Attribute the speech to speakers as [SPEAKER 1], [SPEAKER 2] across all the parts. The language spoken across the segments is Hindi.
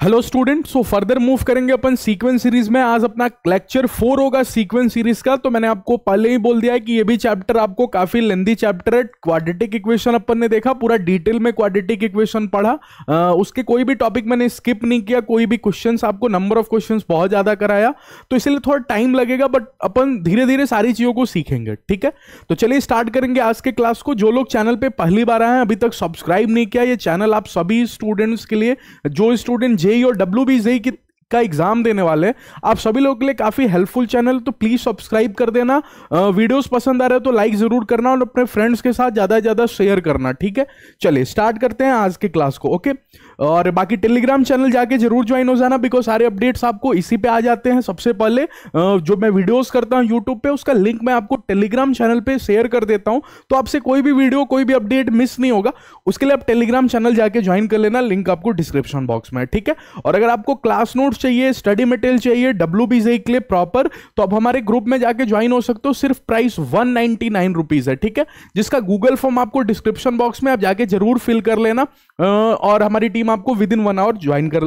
[SPEAKER 1] Hello student. So further move करेंगे अपन सीक्वेंस सीरीज में। आज अपना लेक्चर 4 होगा सीक्वेंस सीरीज का। तो मैंने आपको पहले ही बोल दिया है कि ये भी चैप्टर आपको काफी लेंदी चैप्टर है। क्वाड्रेटिक इक्वेशन अपन ने देखा, पूरा डिटेल में क्वाड्रेटिक इक्वेशन पढ़ा। उसके कोई भी टॉपिक मैंने स्किप नहीं किया, कोई भी क्वेश्चंस आपको नंबर ऑफ क्वेश्चंस बहुत ज्यादा कराया, तो इसलिए थोड़ा टाइम लगेगा, बट अपन धीरे धीरे सारी चीजों को सीखेंगे। ठीक है, तो चलिए स्टार्ट करेंगे आज के क्लास को। जो लोग चैनल पे पहली बार आए हैं, अभी तक सब्सक्राइब नहीं किया, ये चैनल आप सभी स्टूडेंट्स के लिए, जो स्टूडेंट जेईई और डब्ल्यूबी जेईई का एग्जाम देने वाले हैं, आप सभी लोगों के लिए काफी हेल्पफुल चैनल, तो प्लीज सब्सक्राइब कर देना। वीडियोस पसंद आ रहे हो तो लाइक जरूर करना और अपने फ्रेंड्स के साथ ज्यादा से ज्यादा शेयर करना। ठीक है, चलिए स्टार्ट करते हैं आज के क्लास को। ओके, और बाकी टेलीग्राम चैनल जाके जरूर ज्वाइन हो जाना, बिकॉज सारे अपडेट्स आपको इसी पे आ जाते हैं सबसे पहले। जो मैं वीडियोस करता हूं यूट्यूब पे, उसका लिंक मैं आपको टेलीग्राम चैनल पे शेयर कर देता हूं, तो आपसे कोई भी वीडियो कोई भी अपडेट मिस नहीं होगा। उसके लिए आप टेलीग्राम चैनल जाके ज्वाइन कर लेना, लिंक आपको डिस्क्रिप्शन बॉक्स में। ठीक है, और अगर आपको क्लास नोट्स चाहिए, स्टडी मटेरियल चाहिए डब्ल्यूबी जेईई के लिए प्रॉपर, तो आप हमारे ग्रुप में जाके ज्वाइन हो सकते हो। सिर्फ प्राइस 199 रुपीज है। ठीक है, जिसका गूगल फॉर्म आपको डिस्क्रिप्शन बॉक्स में आप जाके जरूर फिल कर लेना, और हमारी टीम आपको विद इन 1 आवर ज्वाइन कर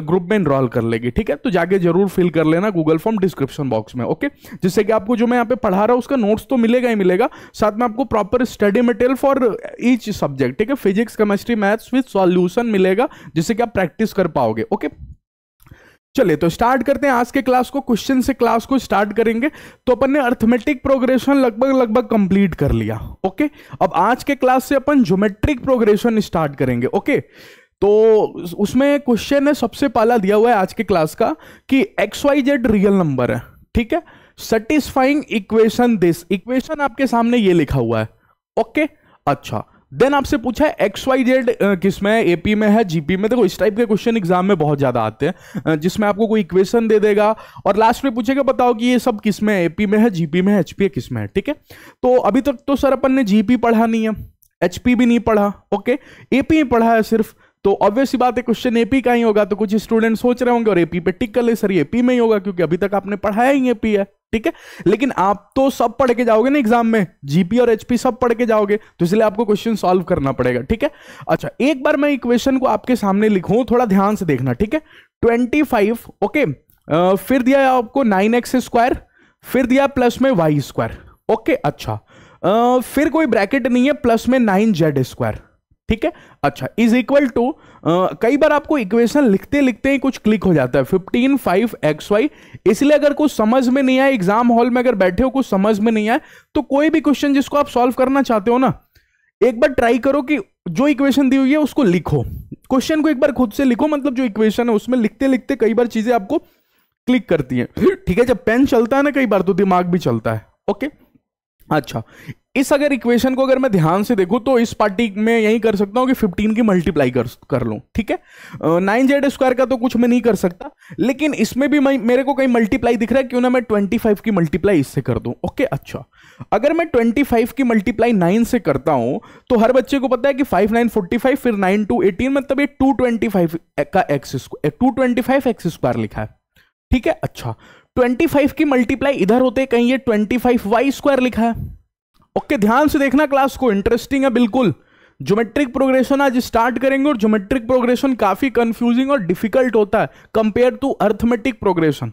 [SPEAKER 1] ग्रुप में इनरोल कर लेगी। ठीक है, तो जाके जरूर फिल कर लेना गूगल फॉर्म डिस्क्रिप्शन बॉक्स में। ओके, जिससे कि आपको जो मैं यहाँ पे पढ़ा रहा हूँ उसका नोट्स तो मिलेगा ही मिलेगा, साथ में आपको proper study material for each subject, ठीक है, physics chemistry maths with solution मिलेगा, जिससे कि आप प्रैक्टिस कर पाओगे। ओके, चलिए तो स्टार्ट करते हैं आज के क्लास को। क्वेश्चन से क्लास को स्टार्ट करेंगे। तो अपन ने अर्थमेटिक प्रोग्रेशन लगभग कंप्लीट कर लिया। ओके, अब आज के क्लास से अपन ज्योमेट्रिक प्रोग्रेशन स्टार्ट करेंगे। ओके, तो उसमें क्वेश्चन है सबसे पहला दिया हुआ है आज के क्लास का कि XYZ रियल नंबर है। ठीक है, सेटिस्फाइंग इक्वेशन दिस, इक्वेशन आपके सामने ये लिखा हुआ है। ओके, अच्छा, देन आपसे पूछा है XYZ किस में है, एपी में है, जीपी में। देखो इस टाइप के क्वेश्चन एग्जाम में बहुत ज्यादा आते हैं, जिसमें आपको कोई इक्वेशन दे देगा और लास्ट में पूछेगा बताओ कि ये सब किस में है, एपी में है, जीपी में है, एचपी किस में है। ठीक है, तो अभी तक तो सर अपन ने जीपी पढ़ा नहीं है, एचपी भी नहीं पढ़ा। ओके, एपी ही पढ़ा है सिर्फ, तो ऑब्वियस सी बात है क्वेश्चन एपी का ही होगा। तो कुछ स्टूडेंट सोच रहे होंगे और एपी पे टिक कर ले, सर ये एपी में ही होगा क्योंकि अभी तक आपने पढ़ाया ही एपी है। ठीक है, लेकिन आप तो सब पढ़ के जाओगे ना एग्जाम में, जीपी और एचपी सब पढ़ के जाओगे, तो इसलिए आपको क्वेश्चन सॉल्व करना पड़ेगा। ठीक है, अच्छा, एक बार मैं इक्वेशन को आपके सामने लिखूं, थोड़ा ध्यान से देखना। ठीक है, 25, ओके, फिर दिया है आपको 9x², फिर दिया प्लस में y²। ओके, अच्छा, फिर कोई ब्रैकेट नहीं है, प्लस में 9z²। ठीक है, अच्छा, इज इक्वल टू, कई बार आपको इक्वेशन लिखते लिखते ही कुछ क्लिक हो जाता है, 15 5xy। इसलिए अगर कुछ समझ में नहीं आए, एग्जाम हॉल में अगर बैठे हो कुछ समझ में नहीं आए, तो कोई भी क्वेश्चन जिसको आप सॉल्व करना चाहते हो ना, एक बार ट्राई करो कि जो इक्वेशन दी हुई है उसको लिखो, क्वेश्चन को एक बार खुद से लिखो, मतलब जो इक्वेशन है उसमें लिखते लिखते कई बार चीजें आपको क्लिक करती हैं। ठीक है, जब पेन चलता है ना कई बार, तो दिमाग भी चलता है। ओके, अच्छा, इस अगर इक्वेशन को अगर मैं ध्यान से देखूं तो इस पार्टी में यही कर सकता हूं कि 15 की मल्टीप्लाई कर लूं। ठीक है, 9z² का तो कुछ मैं नहीं कर सकता, लेकिन इसमें भी मेरे को कहीं मल्टीप्लाई दिख रहा है, क्यों ना मैं 25 की मल्टीप्लाई इससे कर दूं। ओके, अच्छा, अगर मैं 25 की मल्टीप्लाई 9 से करता हूं, तो हर बच्चे को पता है कि 5 9 45, फिर 9 2 18, मतलब ये 225 का x² लिखा है। ठीक है, अच्छा, 25 की मल्टीप्लाई इधर होते कहीं ये 25y² लिखा है। ओके, ध्यान से देखना क्लास को, इंटरेस्टिंग है बिल्कुल। ज्योमेट्रिक प्रोग्रेशन आज स्टार्ट करेंगे, और ज्योमेट्रिक प्रोग्रेशन काफी कंफ्यूजिंग और डिफिकल्ट होता है कंपेयर टू अर्थमेटिक प्रोग्रेशन।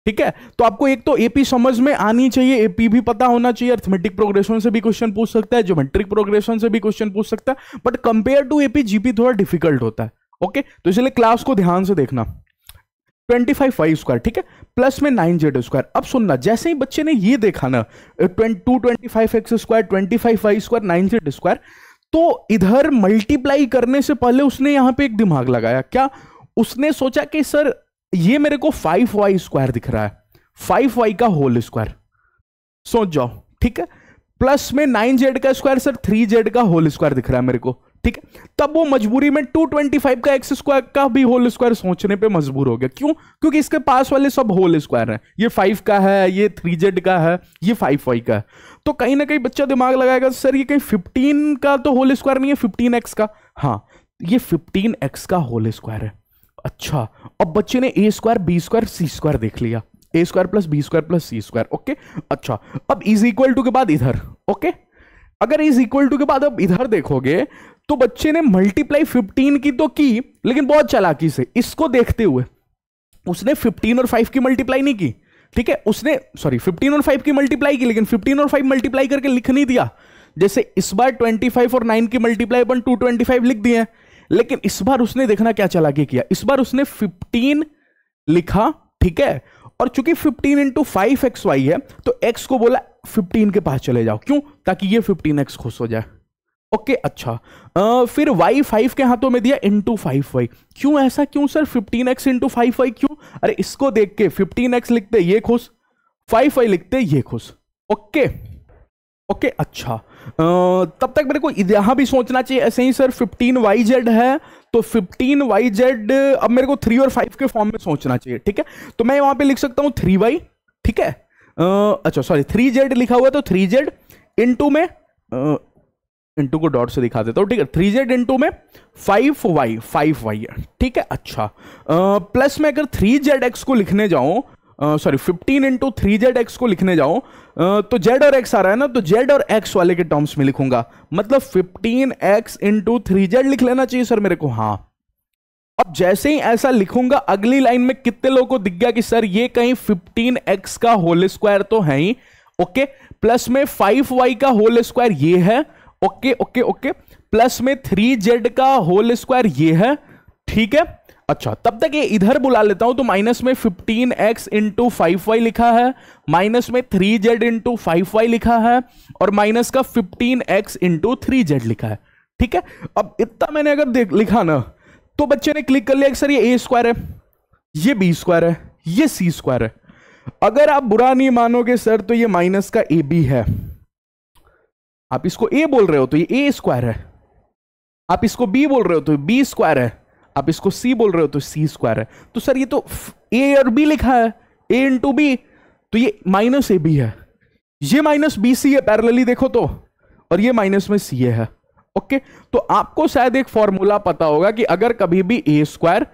[SPEAKER 1] ठीक है, तो आपको एक तो एपी समझ में आनी चाहिए, एपी भी पता होना चाहिए। अर्थमेटिक प्रोग्रेशन से भी क्वेश्चन पूछ सकता है, ज्योमेट्रिक प्रोग्रेशन से भी क्वेश्चन पूछ सकता है, but compare to AP GP थोड़ा डिफिकल्ट होता है। ओके, तो इसलिए क्लास को ध्यान से देखना। 25y², ठीक है, प्लस में 9z²। अब सुनना, जैसे ही बच्चे ने ये देखा ना 225x², 25y², 9z², तो इधर मल्टीप्लाई करने से पहले उसने यहां पे एक दिमाग लगाया। क्या? उसने सोचा कि सर ये मेरे को 5y² दिख रहा है, 5y का होल स्क्वायर, सोच जाओ। ठीक है, प्लस में 9z² सर 3z का होल स्क्वायर दिख रहा है मेरे को। ठीक है, तब वो मजबूरी में 225 का x² का भी होल स्क्वायर सोचने पे मजबूर हो गया। क्यों? क्योंकि इसके पास वाले सब होल स्क्वायर हैं, ये 5 का है, ये 3z का है, ये 5y का है। तो कहीं ना कहीं बच्चा दिमाग लगाएगा सर ये कहीं 15 का तो होल स्क्वायर नहीं है, 15x का। हाँ, ये 15x का होल स्क्वायर है। अच्छा, अब बच्चे ने a² b² c² देख लिया, a² + b² + c²। ओके, अच्छा, अब इज इक्वल टू के बाद इधर, ओके, अगर इज इक्वल टू के बाद अब इधर देखोगे तो बच्चे ने मल्टीप्लाई 15 की तो की, लेकिन बहुत चालाकी से इसको देखते हुए उसने 15 और 5 की मल्टीप्लाई नहीं की। ठीक है, उसने 15 और 5 की मल्टीप्लाई की, लेकिन 15 और 5 मल्टीप्लाई करके लिख नहीं दिया। जैसे इस बार 25 और 9 की मल्टीप्लाई अपन 225 लिख दिए, लेकिन इस बार उसने देखना क्या चालाकी किया, इस बार उसने 15 लिखा। ठीक है, और चूंकि 15 इंटू 5xy है तो x को बोला 15 के पास चले जाओ। क्यों? ताकि ये 15x खुश हो जाए। ओके, अच्छा। फिर y 5 के हाथों में दिया इंटू 5y। क्यों ऐसा? क्यों सर 15x इंटू 5y क्यों? अरे इसको देख के 15x लिखते ये खुश, 5y लिखते ये खुश। ओके ओके, अच्छा। तब तक मेरे को यहां भी सोचना चाहिए ऐसे ही सर 15yz है तो 15yz अब मेरे को 3 और 5 के फॉर्म में सोचना चाहिए। ठीक है, तो मैं वहां पे लिख सकता हूं 3y। ठीक है, अच्छा सॉरी 3z लिखा हुआ तो 3z इंटू में इंटू को डॉट से दिखा देता हूं। ठीक है, 3z इंटू में 5y है। ठीक है, अच्छा। प्लस में अगर 3zx को लिखने जाऊं, 15 इंटू 3zx को लिखने जाऊं तो z और x आ रहा है ना, तो z और x वाले के टर्म्स में लिखूंगा, मतलब 15x इंटू 3z लिख लेना चाहिए सर मेरे को। हाँ, अब जैसे ही ऐसा लिखूंगा अगली लाइन में कितने लोगों को दिख गया कि सर ये कहीं 15x का होल स्क्वायर तो है ही। ओके, प्लस में 5y का होल स्क्वायर ये है। ओके ओके ओके, प्लस में 3z का होल स्क्वायर ये है। ठीक है, अच्छा। तब तक ये इधर बुला लेता हूं तो माइनस में 15x इंटू 5y लिखा है, माइनस में 3z इंटू 5y लिखा है, और माइनस का 15x इंटू 3z लिखा है। ठीक है, अब इतना मैंने अगर लिखा ना तो बच्चे ने क्लिक कर लिया कि सर ये ए स्क्वायर है, ये बी स्क्वायर है, ये सी स्क्वायर है। अगर आप बुरा नहीं मानोगे सर तो ये माइनस का ए बी है। आप इसको ए बोल रहे हो तो ये ए स्क्वायर है, आप इसको बी बोल रहे हो तो बी स्क्वायर है, आप इसको सी बोल रहे हो तो सी स्क्वायर है। तो सर ये तो ए और बी लिखा है, ए इंटू बी, तो ये माइनस ए बी है, ये माइनस बी सी है पैरेलली देखो तो, और ये माइनस में सी ए है। ओके, तो आपको शायद एक फॉर्मूला पता होगा कि अगर कभी भी ए स्क्वायर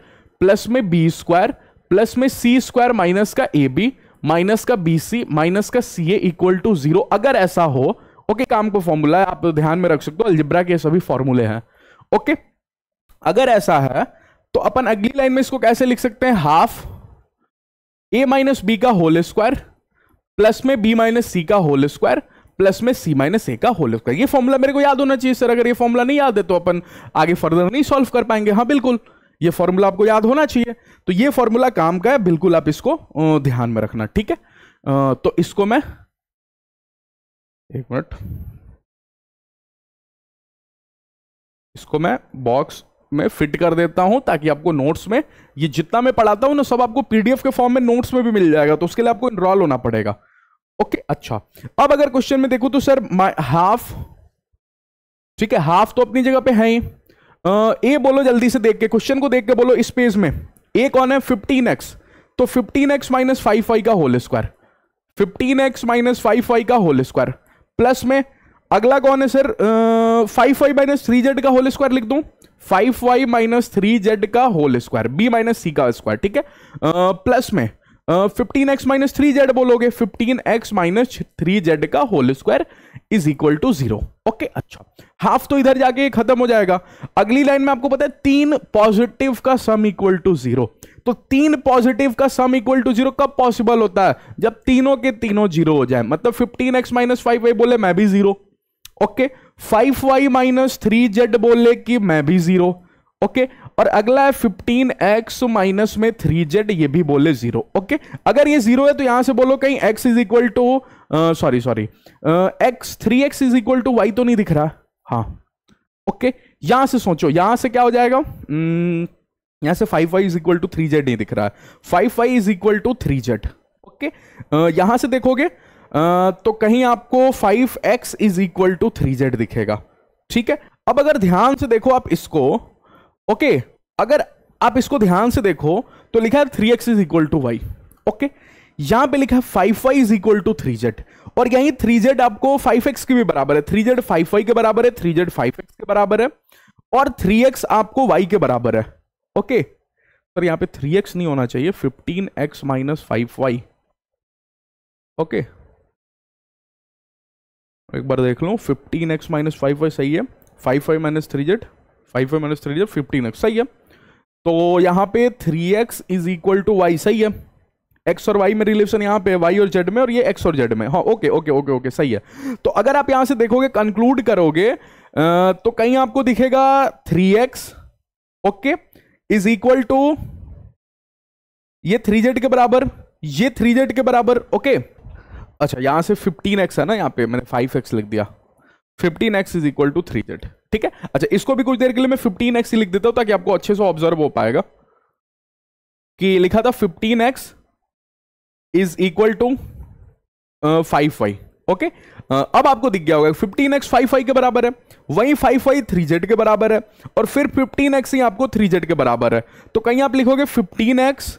[SPEAKER 1] प्लस में बी स्क्वायर प्लस में सी स्क्वायर माइनस का ए बी माइनस का बी सी माइनस का सी ए इक्वल टू 0, अगर ऐसा हो, ओके, काम को फॉर्मूला है, आप ध्यान में रख सकते हो, अलजेब्रा के सभी फॉर्मूले हैं। ओके, अगर ऐसा है तो अपन अगली लाइन में इसको कैसे लिख सकते हैं, हाफ ए माइनस बी का होल स्क्वायर प्लस में बी माइनस सी का होल स्क्वायर प्लस में सी माइनस ए का होल स्क्वायर। ये फॉर्मूला मेरे को याद होना चाहिए सर, अगर ये फॉर्मूला नहीं याद है तो अपन आगे फर्दर नहीं सॉल्व कर पाएंगे। हाँ बिल्कुल, ये फॉर्मूला आपको याद होना चाहिए, तो ये फॉर्मूला काम का है, बिल्कुल आप इसको ध्यान में रखना। ठीक है, तो इसको मैं एक मिनट, इसको मैं बॉक्स में फिट कर देता हूं ताकि आपको नोट्स में ये जितना मैं पढ़ाता हूं ना सब आपको पीडीएफ के फॉर्म में नोट्स में भी मिल जाएगा, तो उसके लिए आपको इनरोल होना पड़ेगा। ओके, अच्छा। अब अगर क्वेश्चन में देखो तो सर हाफ, ठीक है, हाफ तो अपनी जगह पे है ही। ए बोलो जल्दी से देख के, क्वेश्चन को देख के बोलो, इस पेज में ए कौन है 15x, तो 15x माइनस 5y का whole square, 15x minus 5y का होल स्क्वायर, प्लस में अगला कौन है सर 5y माइनस 3z का होल स्क्वायर लिख दूं, 5y माइनस 3z का होल स्क्वायर, b माइनस सी का स्क्वायर। ठीक है, प्लस में 15x माइनस 3z बोलोगे, 15x माइनस 3z का whole square is equal to 0। Okay, अच्छा, हाफ तो इधर जाके खत्म हो जाएगा। अगली लाइन में आपको पता है 3 पॉजिटिव का सम इक्वल टू 0, तो 3 पॉजिटिव का सम इक्वल टू 0 कब पॉसिबल होता है, जब तीनों के तीनों 0 हो जाए, मतलब 15x माइनस 5y बोले मैं भी 0। ओके, 5y माइनस 3z बोले कि मैं भी 0। ओके, और अगला है 15x माइनस में 3z, ये भी बोले 0। ओके, अगर ये 0 है तो यहां से बोलो कहीं x is equal to sorry 3x is equal to y तो नहीं दिख रहा। हाँ, ओके, यहां से सोचो, यहां से क्या हो जाएगा, यहां से 5y is equal to 3z नहीं दिख रहा है, 5y is equal to 3z। Okay, यहां से देखोगे तो कहीं आपको 5x is equal to 3z दिखेगा। ठीक है, अब अगर ध्यान से देखो आप इसको, ओके, अगर आप इसको ध्यान से देखो तो लिखा है 3x is equal to y। Okay, यहां पे लिखा है 5y is equal to 3z, और यहीं 3z आपको 5x के भी बराबर है, 3z 5y के बराबर है, 3z 5x के बराबर है, और 3x आपको y के बराबर है। ओके, पर यहां पे 3x नहीं होना चाहिए, 15x माइनस 5y। ओके, एक बार देख लो, 15x माइनस 5y सही है, 5y minus 3z, 5y minus 3z 15x, सही है। तो यहाँ पे 3x is equal to y, सही है। x और y में रिलेशन यहाँ पे y और z में, और ये x और z में, हाँ ओके ओके ओके ओके, सही है। तो अगर आप यहाँ से देखोगे, कंक्लूड करोगे, तो कहीं आपको दिखेगा 3x okay is equal to ये 3z के बराबर, ये 3z के बराबर, ओके। अच्छा यहां से 15x है ना, यहाँ पे मैंने 5x लिख दिया, 15x is equal to 3z, ठीक है। अच्छा इसको भी कुछ देर के लिए मैं 15x ही लिख देता हूं ताकि आपको अच्छे से ऑब्जर्व हो पाएगा कि लिखा था 15x is equal to 5y, okay. अब आपको दिख गया होगा 15x 5y के बराबर है, वहीं 5y 3z के बराबर है, और फिर 15x ही आपको 3z के बराबर है। तो कहीं आप लिखोगे 15x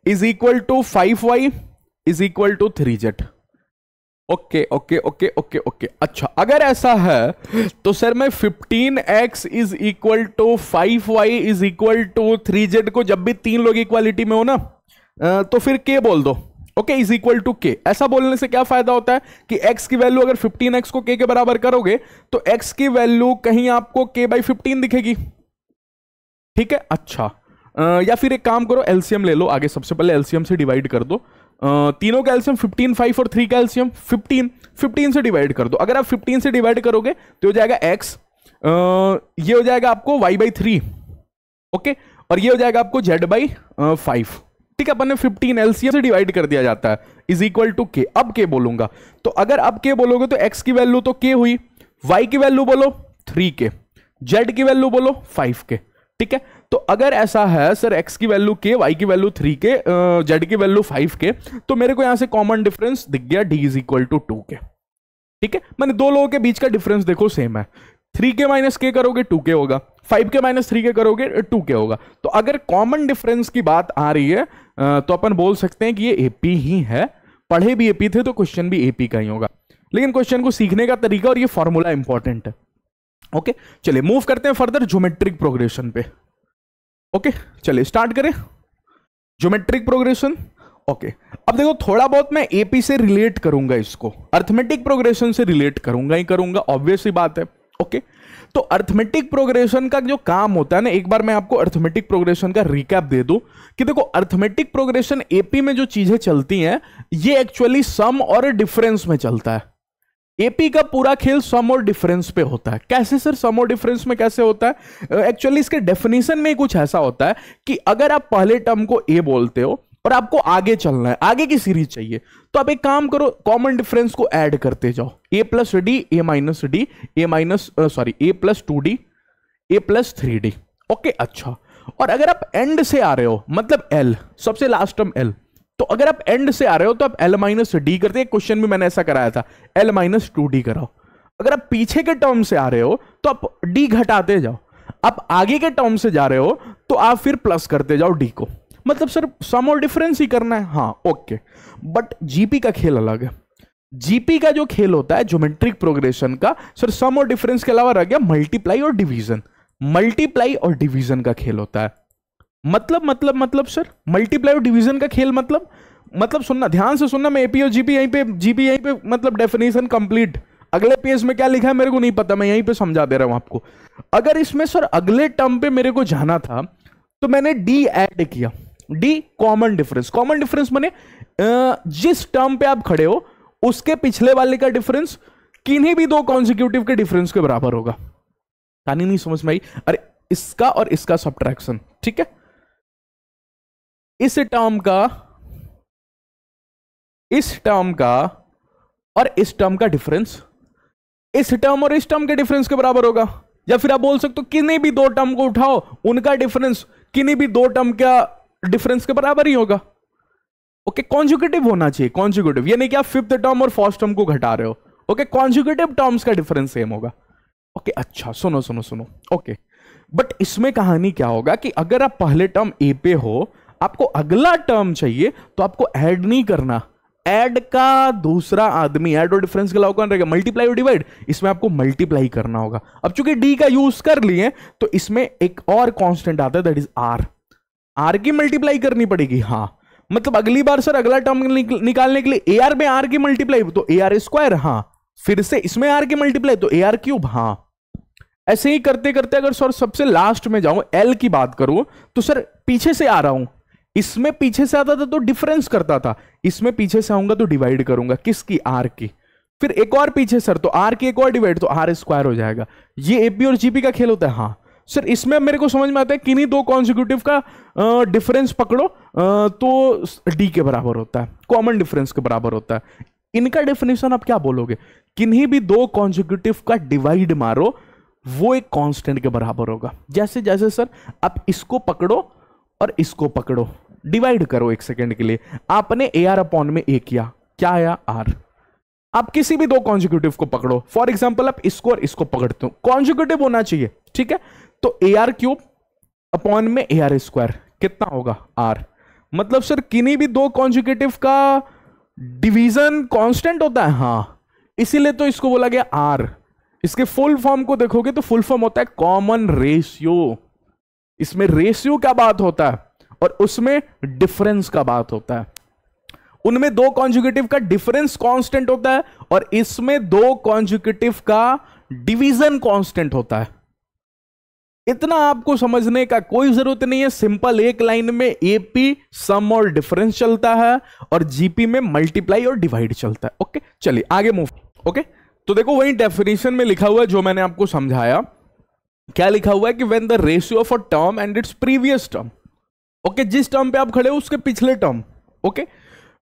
[SPEAKER 1] is equal to 5y is equal to 3z, okay okay okay okay okay. अच्छा अगर ऐसा है तो सर मैं 15x is equal to 5y is equal to 3z को जब भी तीन लोग इक्वालिटी में हो ना, तो फिर k बोल दो, okay, is equal to k। ऐसा बोलने से क्या फायदा होता है कि x की वैल्यू अगर 15x को k के बराबर करोगे तो x की वैल्यू कहीं आपको k बाई 15 दिखेगी, ठीक है। अच्छा या फिर एक काम करो, एलसीएम ले लो आगे, सबसे पहले एलसीएम से डिवाइड कर दो, तीनों का एलसीएम 15, 5 और 3 का एलसीएम 15, 15 से डिवाइड कर दो। अगर आप 15 से डिवाइड करोगे तो हो जाएगा x, ये हो जाएगा आपको y बाई 3, ओके, और ये हो जाएगा आपको z बाई 5, ठीक है। अपन ने 15 एलसीएम से डिवाइड कर दिया जाता है, इज इक्वल टू k। अब k बोलूंगा, तो अगर अब k बोलोगे तो x की वैल्यू तो k हुई, y की वैल्यू बोलो 3k, z की वैल्यू बोलो 5k, ठीक है। तो अगर ऐसा है सर x की वैल्यू k, y की वैल्यू 3k, z की वैल्यू 5k, तो मेरे को यहां से कॉमन डिफरेंस दिख गया d is equal to 2k, ठीक है। मैंने दो लोगों के बीच का डिफरेंस देखो सेम है, 3k माइनस k करोगे 2k होगा, 5k माइनस 3k करोगे 2k होगा। तो अगर कॉमन डिफरेंस की बात आ रही है तो अपन बोल सकते हैं कि ये AP ही है, पढ़े भी AP थे तो क्वेश्चन भी AP का ही होगा, लेकिन क्वेश्चन को सीखने का तरीका और ये फॉर्मूला इंपॉर्टेंट है, ओके। चलिए मूव करते हैं फर्दर ज्योमेट्रिक प्रोग्रेशन पे, ओके। चलिए स्टार्ट करें ज्योमेट्रिक प्रोग्रेशन, ओके। अब देखो थोड़ा बहुत मैं AP से रिलेट करूंगा, इसको अर्थमेटिक प्रोग्रेशन से रिलेट करूंगा ही करूंगा, ऑब्वियस ही बात है, ओके। तो अर्थमेटिक प्रोग्रेशन का जो काम होता है ना, एक बार मैं आपको अर्थमेटिक प्रोग्रेशन का रिकैप दे दूं कि देखो अर्थमेटिक प्रोग्रेशन AP में जो चीजें चलती हैं ये एक्चुअली सम और डिफरेंस में चलता है। AP का पूरा खेल सम और डिफरेंस पे होता है। कैसे सर सम और डिफरेंस में कैसे होता है? एक्चुअली इसके डेफिनेशन में कुछ ऐसा होता है कि अगर आप पहले टर्म को A बोलते हो और आपको आगे चलना है, आगे की सीरीज चाहिए, तो आप एक काम करो, कॉमन डिफरेंस को ऐड करते जाओ, a plus D, a minus D, a minus sorry a plus 2d, a plus 3d, okay. अच्छा, और अगर आप एंड से आ रहे हो, मतलब l, सबसे लास्ट टर्म l, तो अगर आप एंड से आ रहे हो तो आप l माइनस डी करते हैं, क्वेश्चन भी मैंने ऐसा कराया था, l माइनस 2d कराओ। अगर आप पीछे के टर्म से आ रहे हो तो आप d घटाते जाओ, आप आगे के टर्म से जा रहे हो तो आप फिर प्लस करते जाओ d को। मतलब सर सम और डिफरेंस ही करना है, हाँ ओके। बट जीपी का खेल अलग है। जीपी का जो खेल होता है ज्योमेट्रिक प्रोग्रेशन का, सर सम और डिफरेंस के अलावा रह गया मल्टीप्लाई और डिवीजन। मल्टीप्लाई और डिवीजन का खेल होता है। मतलब सर मल्टीप्लाई और डिवीजन का खेल मतलब सुनना, ध्यान से सुनना, मैं एपी और जीपी यहीं पे मतलब डेफिनेशन कंप्लीट। अगले पेज में क्या लिखा है मेरे को नहीं पता, मैं यहीं पे समझा दे रहा हूं आपको। अगर इसमें सर अगले टर्म पे मेरे को जाना था तो मैंने डी ऐड किया, D common difference. Common difference माने जिस टर्म पे आप खड़े हो उसके पिछले वाले का डिफरेंस किन्हीं भी दो कॉन्सिक्यूटिव के डिफरेंस के बराबर होगा। कहानी नहीं समझ में आई? अरे इसका और इसका सब्ट्रैक्शन, ठीक है, इस टर्म का और इस टर्म का डिफरेंस इस टर्म और इस टर्म के डिफरेंस के बराबर होगा। या फिर आप बोल सकते हो किन्हीं भी दो टर्म को उठाओ, उनका डिफरेंस किन्हीं भी दो टर्म का डिफरेंस के बराबर ही होगा। ओके, कॉन्जुगेटिव होना चाहिए, कॉन्जुगेटिव, यानी कि आप फिफ्थ टर्म और फर्स्ट टर्म को घटा रहे हो। ओके, कॉन्जुगेटिव टर्म्स का डिफरेंस सेम होगा। ओके, अच्छा सुनो। ओके, बट इसमें कहानी क्या होगा कि अगर आप पहले टर्म ए पे हो, आपको अगला टर्म चाहिए तो आपको ऐड नहीं करना, ऐड का दूसरा आदमी, ऐड और डिफरेंस के अलावा कौन रहेगा? मल्टीप्लाई और डिवाइड। इसमें आपको मल्टीप्लाई करना होगा। अब चूंकि डी का यूज कर लिए तो इसमें एक और कांस्टेंट आता है, दैट इज आर। आर की मल्टीप्लाई करनी पड़ेगी। हाँ, मतलब अगली बार सर अगला टर्म निकालने के लिए ए आर में आर की मल्टीप्लाई तो ए आर स्क्वायर, हाँ, फिर से इसमें आर की मल्टीप्लाई तो ए आर क्यूब, हाँ, ऐसे ही करते करते अगर सर सबसे लास्ट में जाऊं, एल की बात करूं, तो सर पीछे से आ रहा हूं, इसमें पीछे से आता था तो डिफरेंस करता था, इसमें पीछे से आऊंगा तो डिवाइड करूंगा, किसकी, आर की। फिर एक और पीछे सर, तो आर की एक और डिवाइड, तो आर स्क्वायर हो जाएगा। ये एपी और जीपी का खेल होता है। हाँ सर, इसमें मेरे को समझ में आता है किन्हीं दो कॉन्जिक्यूटिव का डिफरेंस पकड़ो तो डी के बराबर होता है, कॉमन डिफरेंस के बराबर होता है। इनका डेफिनेशन आप क्या बोलोगे, किन्हीं भी दो कॉन्जिक्यूटिव का डिवाइड मारो वो एक कांस्टेंट के बराबर होगा। जैसे जैसे सर आप इसको पकड़ो और इसको पकड़ो, डिवाइड करो एक सेकेंड के लिए, आपने ए आर अपॉन में ए किया, क्या आया, आर। आप किसी भी दो कॉन्जिक्यूटिव को पकड़ो, फॉर एग्जाम्पल आप इसको और इसको पकड़ते हो, कॉन्जिक्यूटिव होना चाहिए, ठीक है, तो ए आर क्यूब अपॉन में ए आर स्क्वायर कितना होगा, आर। मतलब सर किन्हीं भी दो कॉन्जिक्यूटिव का डिवीजन कांस्टेंट होता है। हाँ, इसीलिए तो इसको बोला गया आर। इसके फुल फॉर्म को देखोगे तो फुल फॉर्म होता है कॉमन रेशियो। इसमें रेशियो का बात होता है और उसमें डिफरेंस का बात होता है। उनमें दो कॉन्जुगेटिव का डिफरेंस कांस्टेंट होता है और इसमें दो कॉन्जुगेटिव का डिवीजन कांस्टेंट होता है। इतना आपको समझने का कोई जरूरत नहीं है, सिंपल एक लाइन में एपी सम और डिफरेंस चलता है और जीपी में मल्टीप्लाई और डिवाइड चलता है। ओके, चलिए आगे मूव। ओके, तो देखो वही डेफिनेशन में लिखा हुआ है जो मैंने आपको समझाया। क्या लिखा हुआ है कि when the ratio of a term and its previous term, okay, जिस टर्म पे आप खड़े हो उसके पिछले टर्म, ओके,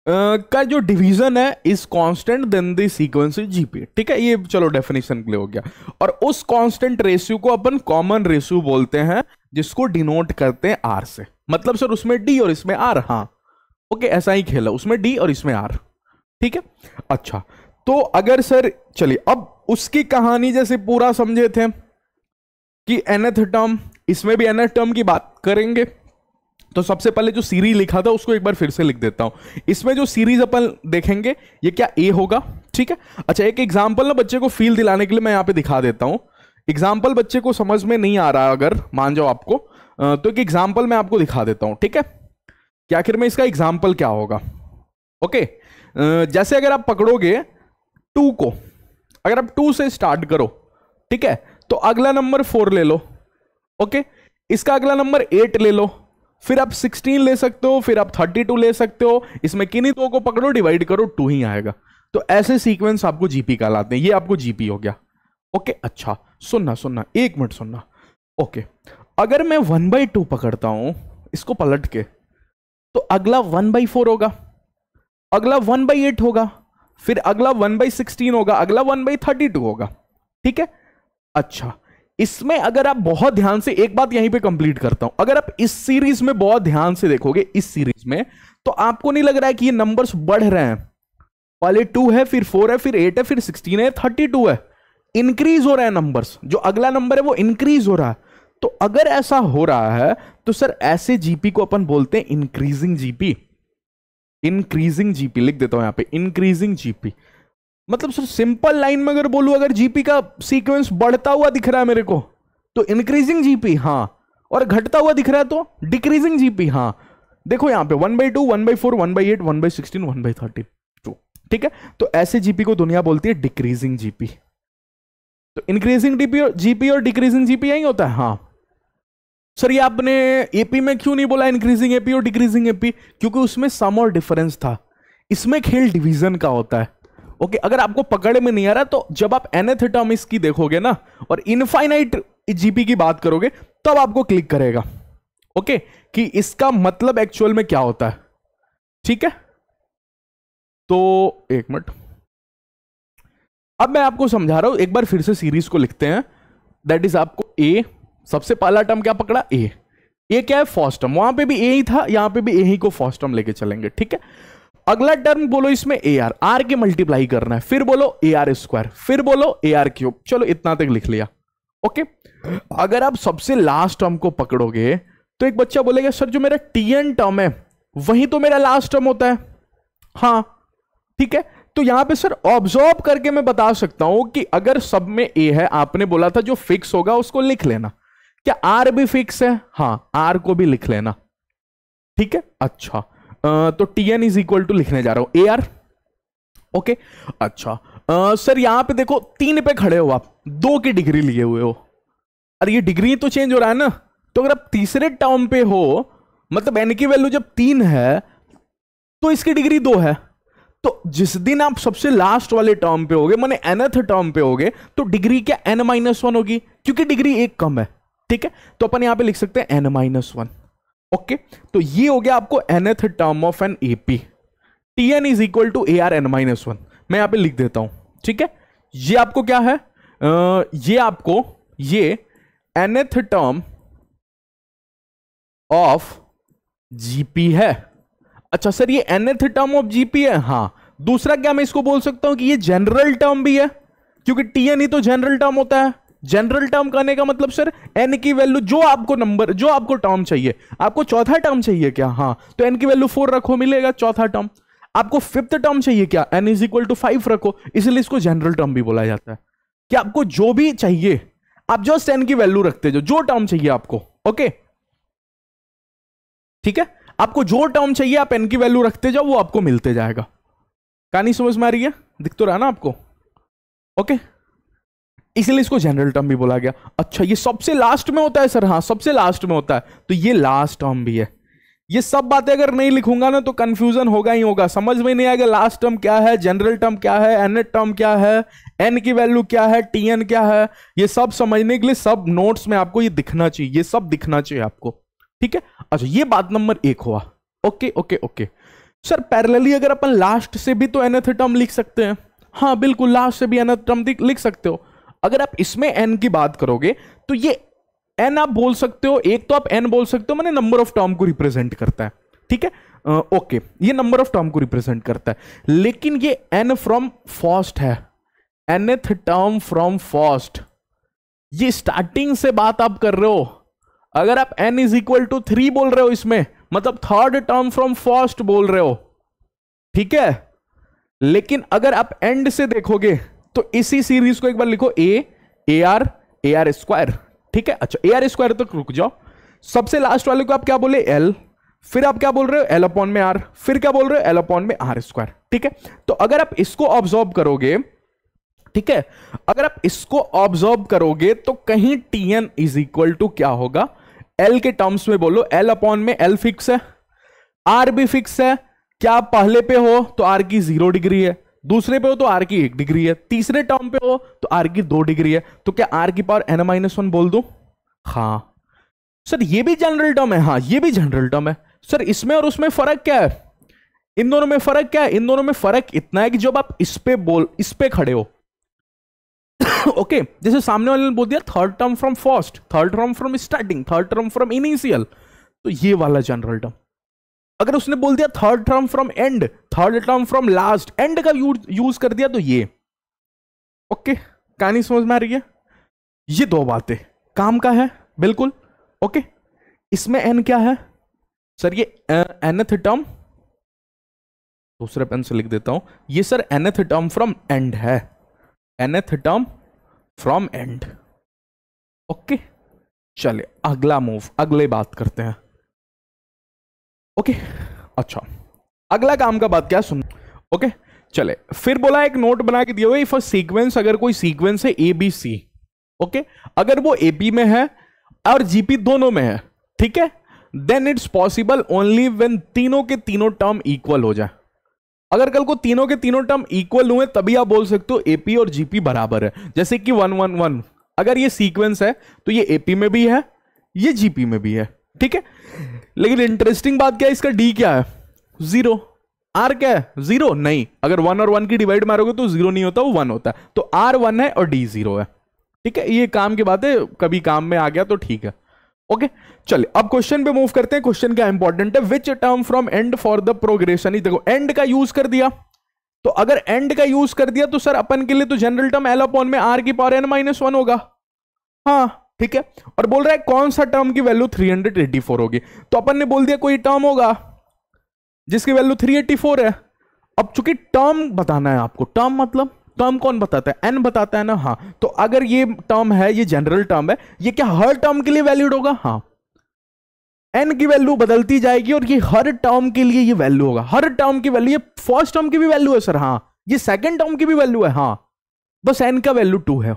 [SPEAKER 1] का जो डिवीजन है is constant then the sequence is GP. ठीक है, ये चलो डेफिनेशन क्लियर हो गया। और उस कांस्टेंट रेशियो को अपन कॉमन रेशियो बोलते हैं जिसको डिनोट करते हैं आर से। मतलब सर उसमें डी और इसमें आर। हाँ ओके, ऐसा ही खेला, उसमें डी और इसमें आर। ठीक है, अच्छा, तो अगर सर चलिए अब उसकी कहानी जैसे पूरा समझे थे कि nth टर्म, इसमें भी nth टर्म की बात करेंगे, तो सबसे पहले जो सीरीज लिखा था उसको एक बार फिर से लिख देता हूं। इसमें जो सीरीज अपन देखेंगे ये क्या ए होगा। ठीक है, अच्छा, एक एग्जांपल ना बच्चे को फील दिलाने के लिए मैं यहां पे दिखा देता हूं। एग्जांपल बच्चे को समझ में नहीं आ रहा अगर मान जाओ आपको, तो एक एग्जांपल मैं आपको दिखा देता हूं। ठीक है, कि आखिर में इसका एग्जांपल क्या होगा। ओके, जैसे अगर आप पकड़ोगे 2 को, अगर आप 2 से स्टार्ट करो, ठीक है, तो अगला नंबर 4 ले लो। ओके, इसका अगला नंबर 8 ले लो, फिर आप 16 ले सकते हो, फिर आप 32 ले सकते हो। इसमें किन्हीं दो को पकड़ो, डिवाइड करो, 2 ही आएगा। तो ऐसे सीक्वेंस आपको जीपी कहलाते हैं। ये आपको जीपी हो गया। ओके, अच्छा सुनना 1 मिनट सुनना। ओके, अगर मैं 1/2 पकड़ता हूं इसको पलट के, तो अगला 1/4 होगा, अगला 1/8 होगा, फिर अगला 1/16 होगा, अगला 1/32 होगा। ठीक है, अच्छा, इसमें अगर आप बहुत ध्यान से, एक बात यहीं पे कंप्लीट करता हूं, अगर आप इस सीरीज में बहुत ध्यान से देखोगे, इस सीरीज में, तो आपको नहीं लग रहा है कि ये नंबर्स बढ़ रहे हैं। पहले 2 है, फिर 4 है, फिर 8 है, फिर 16 है, 32 है, इंक्रीज हो रहे हैं नंबर्स। जो अगला नंबर है वो इंक्रीज हो रहा है। तो अगर ऐसा हो रहा है तो सर ऐसे जीपी को अपन बोलते हैं इंक्रीजिंग जीपी। इंक्रीजिंग जीपी लिख देता हूं यहां पे, इंक्रीजिंग जीपी। मतलब सर सिंपल लाइन में अगर बोलूं, अगर जीपी का सीक्वेंस बढ़ता हुआ दिख रहा है मेरे को तो इंक्रीजिंग जीपी, हाँ, और घटता हुआ दिख रहा है तो डिक्रीजिंग जीपी। हाँ, देखो यहां पे 1/2, 1/4, 1/8, 1/16, 1/32। ठीक है, तो ऐसे जीपी को दुनिया बोलती है डिक्रीजिंग जीपी। तो इंक्रीजिंग जीपी और डिक्रीजिंग जीपी यही होता है। हाँ सर, ये आपने एपी में क्यों नहीं बोला इंक्रीजिंग एपी और डिक्रीजिंग एपी? क्योंकि उसमें सम और डिफरेंस था, इसमें खेल डिवीजन का होता है। ओके, अगर आपको पकड़ में नहीं आ रहा तो जब आप nth टर्म इसकी देखोगे ना और इनफाइनाइट जीपी की बात करोगे तब आपको क्लिक करेगा। ओके, कि इसका मतलब एक्चुअल में क्या होता है। ठीक है, तो 1 मिनट, अब मैं आपको समझा रहा हूं, एक बार फिर से सीरीज को लिखते हैं। दैट इज आपको ए, सबसे पहला टर्म क्या पकड़ा, ए। ए क्या है, फर्स्ट टर्म, वहां पे भी ए ही था, यहां पे भी ए ही को फर्स्ट टर्म लेके चलेंगे। ठीक है, अगला टर्म बोलो इसमें ए आर, आर के मल्टीप्लाई करना है, फिर बोलो ए आर स्क्वायर, फिर बोलो ए आर क्यूब। चलो इतना तक लिख लिया। ओके, अगर आप सबसे लास्ट टर्म को पकड़ोगे तो एक बच्चा बोलेगा सर जो मेरा टीएन टर्म है वही तो मेरा लास्ट टर्म होता है। हाँ ठीक है, तो यहां पे सर ऑब्जर्व करके मैं बता सकता हूं कि अगर सब में ए है, आपने बोला था जो फिक्स होगा उसको लिख लेना। क्या आर भी फिक्स है? हाँ, आर को भी लिख लेना। ठीक है, अच्छा, तो टीएन इज इक्वल टू लिखने जा रहा हूं ए आर। ओके, अच्छा, सर यहां पे देखो 3 पे खड़े हो आप, 2 की डिग्री लिए हुए हो। अरे ये डिग्री तो चेंज हो रहा है ना, तो अगर आप तीसरे टर्म पे हो, मतलब n की वैल्यू जब 3 है तो इसकी डिग्री 2 है। तो जिस दिन आप सबसे लास्ट वाले टर्म पे होगे, माने nth टर्म पे होगे, तो डिग्री क्या n-1 होगी, क्योंकि डिग्री एक कम है। ठीक है, तो अपन यहां पे लिख सकते हैं n-1। ओके, तो ये हो गया आपको nth term of an AP. Tn is equal to AR-n-1। मैं यहां पे लिख देता हूं। ठीक है, ये आपको क्या है, ये आपको ये nth टर्म ऑफ जीपी है। अच्छा सर, ये nth टर्म ऑफ जीपी है। हाँ, दूसरा क्या मैं इसको बोल सकता हूं कि ये जनरल टर्म भी है, क्योंकि Tn ही तो जनरल टर्म होता है। जनरल टर्म करने का मतलब सर n की वैल्यू जो आपको नंबर, जो आपको टर्म चाहिए, आपको चौथा टर्म चाहिए क्या, हाँ तो n की वैल्यू 4 रखो, मिलेगा चौथा टर्म। आपको फिफ्थ टर्म चाहिए क्या, n इज इक्वल टू 5 रखो, इसलिए इसको जनरल टर्म भी बोला जाता है। कि आपको जो भी चाहिए आप जस्ट n की वैल्यू रखते जो टर्म चाहिए आपको। ओके, ठीक है, आपको जो टर्म चाहिए आप n की वैल्यू रखते जाओ, वो आपको मिलते जाएगा। कहानी समझ में आ रही है, दिख तो रहा ना आपको। ओके, इसलिए इसको जनरल टर्म भी बोला गया। अच्छा, ये सबसे लास्ट में होता है सर, हाँ सबसे लास्ट में होता है, तो ये लास्ट टर्म भी है। ये सब बातें अगर नहीं लिखूंगा ना तो कंफ्यूजन होगा ही होगा, समझ में नहीं आएगा लास्ट टर्म क्या है, जनरल टर्म क्या है, nth टर्म क्या है, n की वैल्यू क्या है, Tn क्या है। ये सब समझने के लिए सब नोट्स में आपको ये दिखना चाहिए, ये सब दिखना चाहिए आपको। ठीक है, अच्छा ये बात नंबर 1 हुआ। Okay okay okay sir, parallelly अगर अपन लास्ट से भी तो nth टर्म लिख सकते हैं। हाँ बिल्कुल, लास्ट से भी nth टर्म लिख सकते हो। अगर आप इसमें n की बात करोगे तो ये n आप बोल सकते हो, एक तो आप n बोल सकते हो, माने नंबर ऑफ टर्म को रिप्रेजेंट करता है। ठीक है, ओके, ये नंबर ऑफ टर्म को रिप्रेजेंट करता है, लेकिन ये n फ्रॉम फर्स्ट है, nth टर्म फ्रॉम फर्स्ट। ये स्टार्टिंग से बात आप कर रहे हो। अगर आप n इज इक्वल टू 3 बोल रहे हो इसमें, मतलब थर्ड टर्म फ्रॉम फर्स्ट बोल रहे हो। ठीक है, लेकिन अगर आप एंड से देखोगे तो इसी सीरीज को एक बार लिखो, AR स्क्वायर। ठीक है, अच्छा AR स्क्वायर तक रुक जाओ, सबसे लास्ट वाले को आप क्या बोले, L, फिर आप क्या बोल रहे हो, L अपॉन में R, फिर क्या बोल रहे हो, L अपॉन में R स्क्वायर। ठीक है, तो अगर आप इसको ऑब्जर्व करोगे, ठीक है, अगर आप इसको ऑब्जर्व करोगे तो कहीं Tn इज इक्वल टू क्या होगा, L के टर्म्स में बोलो, L अपॉन में L फिक्स है, R भी फिक्स है। क्या आप पहले पे हो तो R की 0 डिग्री है, दूसरे पे हो तो R की 1 डिग्री है, तीसरे टर्म पे हो तो R की 2 डिग्री है। तो क्या R की पावर n-1 बोल दो। हाँ सर, ये भी जनरल टर्म है। हाँ ये भी जनरल टर्म है। सर इसमें और उसमें फर्क क्या है, इन दोनों में फर्क क्या है, इन दोनों में फर्क इतना है कि जब आप इस पे खड़े हो ओके, जैसे सामने वाले ने बोल दिया third term from first, third term from starting, third term from initial, तो ये वाला जनरल टर्म। अगर उसने बोल दिया third term from and, third term from last, and का यूज कर दिया तो ये। ओके, कहानी समझ में आ रही है। ये दो बातें काम का है बिल्कुल। ओके, इसमें n क्या है सर, ये nth टर्म, दूसरे पेन से लिख देता हूं, ये sir nth term from and है, nth term from and. Okay, चलिए अगला मूव, अगले बात करते हैं। ओके, अच्छा अगला काम का बात क्या सुन। ओके, चले फिर बोला एक नोट बना के दिया हुआ, फॉर सीक्वेंस, अगर कोई सीक्वेंस है ABC, ओके, अगर वो AP में है और GP दोनों में है, ठीक है, then it's possible only when तीनों के तीनों टर्म इक्वल हो जाए। अगर कल को तीनों के तीनों टर्म इक्वल हुए तभी आप बोल सकते हो AP और GP बराबर है। जैसे कि 1 1 1, अगर ये सीक्वेंस है तो ये AP में भी है, ये GP में भी है। ठीक है, लेकिन इंटरेस्टिंग बात क्या है, इसका D क्या है, 0, R क्या है, 0 नहीं, अगर 1 और 1 की डिवाइड मारोगे तो 0 नहीं होता, वो 1 होता है, तो R 1 है और D 0 है। ठीक है, ये काम की बात है, कभी काम में आ गया तो ठीक है। ओके, चलिए अब क्वेश्चन पे मूव करते हैं। क्वेश्चन क्या इंपॉर्टेंट है, which term from end for the progression. ही देखो एंड का यूज कर दिया, तो अगर एंड का यूज कर दिया तो सर अपन के लिए तो जनरल टर्म L अपॉन में R की पावर n-1 होगा। हाँ ठीक है, और बोल रहा है कौन सा टर्म की वैल्यू 384 होगी, तो अपन ने बोल दिया कोई टर्म होगा जिसकी वैल्यू 384 है। अब चूंकि टर्म बताना है आपको, टर्म मतलब टर्म कौन बताता है, n बताता है ना। हाँ, तो अगर ये टर्म है, ये जनरल टर्म है, ये क्या हर टर्म के लिए वैलिड होगा, हाँ n की वैल्यू बदलती जाएगी और ये हर टर्म के लिए ये वैल्यू होगा, हर टर्म की वैल्यू, ये फर्स्ट टर्म की भी वैल्यू है सर, हाँ ये सेकंड टर्म की भी वैल्यू है, हाँ बस n का वैल्यू 2 है।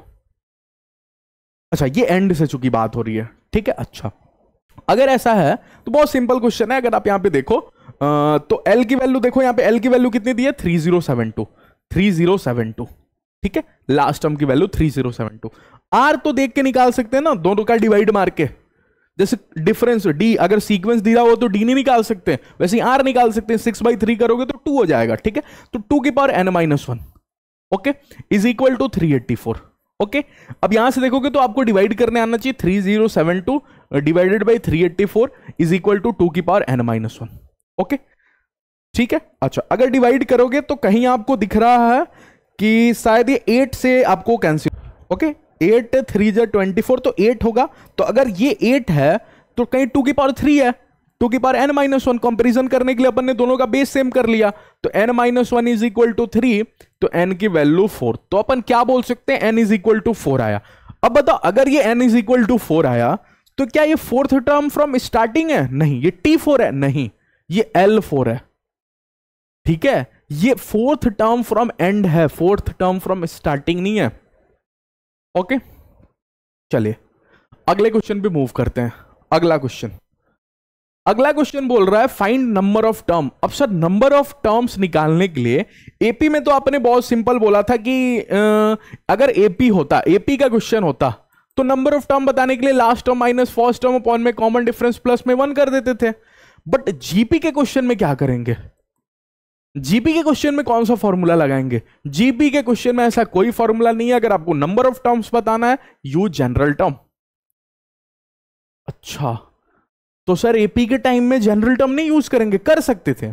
[SPEAKER 1] अच्छा ये एंड से चूंकि बात हो रही है, ठीक है। अच्छा अगर ऐसा है तो बहुत सिंपल क्वेश्चन है। अगर आप यहां पे देखो तो एल की वैल्यू देखो, यहां पे एल की वैल्यू कितनी दी है 3072, 3072, ठीक है। लास्ट टर्म की वैल्यू 3072। आर तो देख के निकाल सकते हैं ना, दोनों का डिवाइड मार के। जैसे डिफरेंस डी, अगर सीक्वेंस दिया हो तो डी नहीं निकाल सकते, वैसे ही आर निकाल सकते हैं। 6/3 करोगे तो 2 हो जाएगा, ठीक है। तो 2 की power n-1, okay, is equal to 384, okay. अब यहां से देखोगे तो आपको डिवाइड करने आना चाहिए। 3072 divided by 384 is equal to 2 की पावर n-1, ओके, ठीक है। अच्छा अगर डिवाइड करोगे तो कहीं आपको दिख रहा है कि शायद ये 8 से आपको कैंसिल, ओके, 8 3 24 तो 8 होगा। तो अगर ये 8 है तो कहीं 2 की पावर 3 है, 2 की पावर n-1। कंपैरिजन करने के लिए अपन ने दोनों का बेस सेम कर लिया, तो n-1 इज इक्वल टू 3, तो n की वैल्यू 4। तो अपन क्या बोल सकते हैं, n इज इक्वल टू 4 आया। अब बताओ अगर ये n इज इक्वल टू 4 आया तो क्या ये फोर्थ टर्म फ्रॉम स्टार्टिंग है? नहीं। ये T4 है? नहीं, ये L4 है, ठीक है। ये फोर्थ टर्म फ्रॉम एंड है, फोर्थ टर्म फ्रॉम स्टार्टिंग नहीं है, ओके। चलिए अगले क्वेश्चन पे मूव करते हैं। अगला क्वेश्चन बोल रहा है फाइंड नंबर ऑफ टर्म। अब सर नंबर ऑफ टर्म्स निकालने के लिए एपी में तो आपने बहुत सिंपल बोला था कि अगर एपी होता, एपी का क्वेश्चन होता तो नंबर ऑफ टर्म बताने के लिए last term minus first term upon में कॉमन डिफरेंस प्लस में 1 कर देते थे। बट जीपी के क्वेश्चन में क्या करेंगे? जीपी के क्वेश्चन में कौन सा फॉर्मूला लगाएंगे? जीपी के क्वेश्चन में ऐसा कोई फॉर्मूला नहीं है। अगर आपको नंबर ऑफ टर्म्स बताना है यूज जनरल टर्म। अच्छा तो सर एपी के टाइम में जनरल टर्म नहीं यूज करेंगे? कर सकते थे,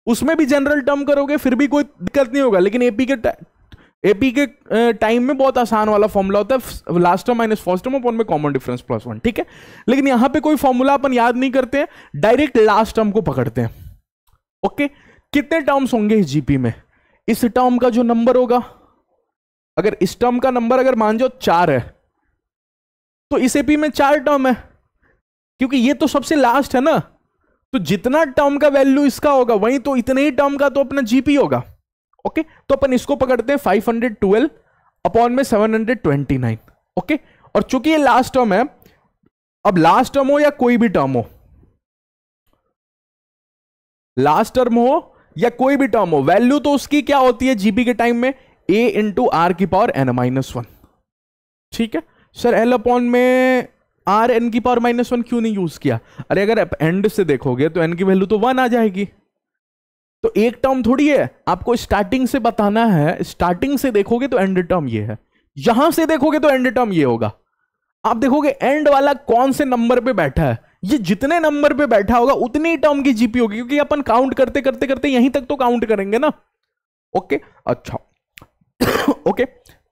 [SPEAKER 1] उसमें भी जनरल टर्म करोगे फिर भी कोई दिक्कत नहीं होगा। लेकिन एपी के टाइम में बहुत आसान वाला फॉर्मूला होता है, last term minus first term upon में कॉमन डिफरेंस प्लस 1, ठीक है। लेकिन यहां पे कोई फॉर्मूला अपन याद नहीं करते, डायरेक्ट लास्ट टर्म को पकड़ते हैं, ओके। कितने टर्म्स होंगे इस जीपी में? इस टर्म का जो नंबर होगा, अगर इस टर्म का नंबर अगर मान जाओ 4 है तो इस एपी में 4 टर्म है, क्योंकि ये तो सबसे लास्ट है ना। तो जितना टर्म का वैल्यू इसका होगा वही तो इतने ही टर्म का तो अपना जीपी होगा, ओके। तो अपन इसको पकड़ते हैं 512 अपॉन में 729, ओके। और चूंकि ये लास्ट टर्म है, अब लास्ट टर्म हो या कोई भी टर्म हो, लास्ट टर्म हो या कोई भी टर्म हो, वैल्यू तो उसकी क्या होती है जीपी के टाइम में? a इंटू आर की पावर n-1, ठीक है। सर एल अपॉन में आर एन की पावर -1 क्यों नहीं यूज किया? अरे अगर आप एंड से देखोगे तो एन की वैल्यू तो 1 आ जाएगी। तो एक टर्म थोड़ी है, आपको स्टार्टिंग से बताना है। स्टार्टिंग से देखोगे तो एंड टर्म ये है, यहां से देखोगे तो एंड टर्म ये होगा। आप देखोगे एंड वाला कौन से नंबर पे बैठा है, ये जितने नंबर पे बैठा होगा उतनी टर्म की जीपी होगी, क्योंकि अपन काउंट करते करते करते यहीं तक तो काउंट करेंगे ना, ओके। अच्छा ओके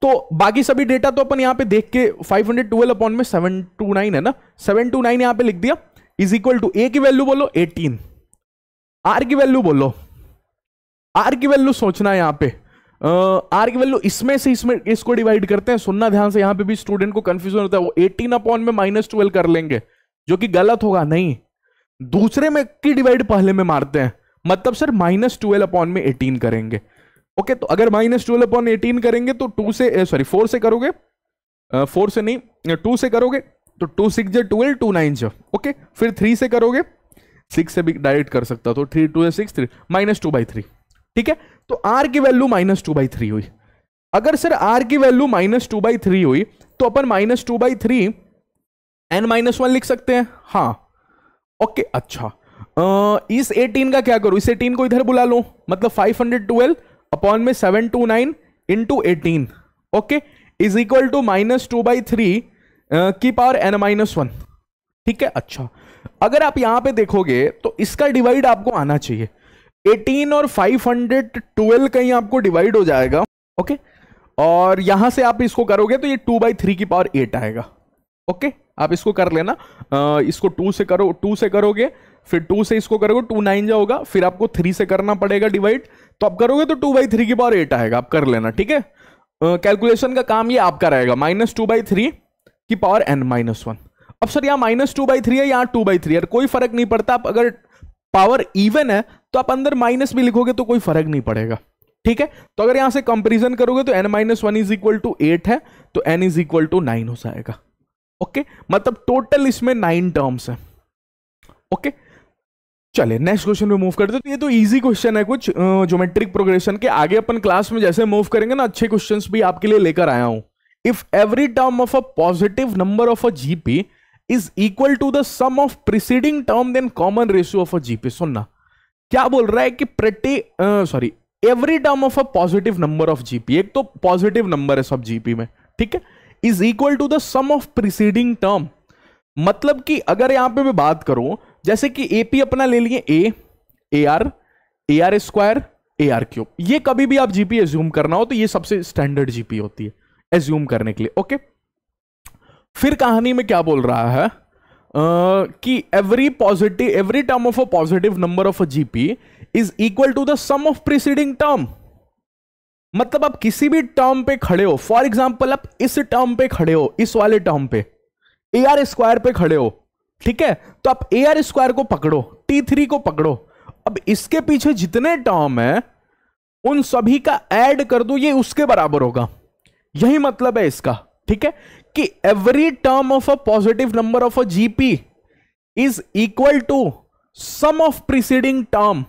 [SPEAKER 1] तो बाकी सभी डेटा तो अपन यहां पे देख के 512 अपॉन में 729 है ना, 729 यहां पे लिख दिया, इज इक्वल टू ए की वैल्यू बोलो 18, आर की वैल्यू बोलो, आर की वैल्यू सोचना है यहां पे, आर की वैल्यू इसमें से इसमें इसको डिवाइड करते हैं। सुनना ध्यान से, यहां पे भी स्टूडेंट को कंफ्यूजन होता है, वो 18 अपॉन में -12 कर लेंगे जो कि गलत होगा। नहीं, दूसरे में की डिवाइड पहले में मारते हैं, मतलब सर -12 अपॉन में 18 करेंगे, ओके। तो अगर -12 अपॉन 18 करेंगे तो 2 से 4 से करोगे, 4 से नहीं 2 से करोगे तो 2 6 12 2 9 ओके। फिर 3 से करोगे, 6 से भी डायरेक्ट कर सकता तो 3 2 6 3 -2/3, ठीक है। तो आर की वैल्यू -2/3 हुई। अगर सर आर की वैल्यू -2/3 हुई तो अपन -2/3 n-1 लिख सकते हैं, हाँ, ओके। अच्छा इस 18 का क्या करूं? इस 18 को इधर बुला लो, मतलब 512 अपॉन में 729 into 18, okay, is equal to -2/3 की पावर n-1, ठीक है। अच्छा अगर आप यहां पे देखोगे तो इसका डिवाइड आपको आना चाहिए, 18 और 512 कहीं आपको डिवाइड हो जाएगा, ओके। और यहां से आप इसको करोगे तो ये 2/3 की पावर 8 आएगा, ओके। आप इसको कर लेना, इसको 2 से करो, 2 से करोगे, फिर 2 से इसको करोगे 2 9 जाओगा, फिर आपको 3 से करना पड़ेगा डिवाइड, तो आप करोगे तो 2/3 की पावर 8 आएगा। आप कर लेना, ठीक है। कैलकुलेशन का काम ये आपका रहेगा, -2/3 की पावर n-1। अब सर यहाँ -2/3 है, यहाँ 2/3 है, कोई फर्क नहीं पड़ता। आप अगर पावर इवन है तो आप अंदर माइनस भी लिखोगे तो कोई फर्क नहीं पड़ेगा, ठीक है। तो अगर यहां से कंपैरिजन करोगे तो n-1 इज इक्वल टू 8 है, तो n इज इक्वल टू 9 हो जाएगा, ओके, मतलब टोटल इसमें 9 टर्म्स है। ओके, चलिए नेक्स्ट क्वेश्चन पे मूव करते हैं। तो ये तो इजी क्वेश्चन है कुछ ज्योमेट्रिक प्रोग्रेशन के। आगे अपन क्लास में जैसे मूव करेंगे ना, अच्छे क्वेश्चंस भी आपके लिए लेकर आया हूं। If every term of a positive number of a GP is equal to the sum of preceding term then common ratio of a GP. सुनना क्या बोल रहा है कि every term of a positive number of GP, एक तो पॉजिटिव नंबर है सब जीपी में, ठीक है, is equal to the sum of preceding term. मतलब कि अगर यहां पे मैं बात करूं, जैसे कि एपी अपना ले लिए A R square A R cube, ये कभी भी आप जीपी एज्यूम करना हो तो ये सबसे स्टैंडर्ड जीपी होती है एज्यूम करने के लिए। ओके, फिर कहानी में क्या बोल रहा है कि every term of a positive number of a GP is equal to the sum of preceding term. मतलब आप किसी भी टर्म पे खड़े हो, फॉर एग्जाम्पल आप इस टर्म पे खड़े हो, इस वाले टर्म पे ए आर स्क्वायर पे खड़े हो, ठीक है, तो आप ए आर स्क्वायर को पकड़ो, T3 को पकड़ो, अब इसके पीछे जितने टर्म है उन सभी का ऐड कर दो, ये उसके बराबर होगा। यही मतलब है इसका, ठीक है, कि every term of a positive number of a GP is equal to sum of preceding term.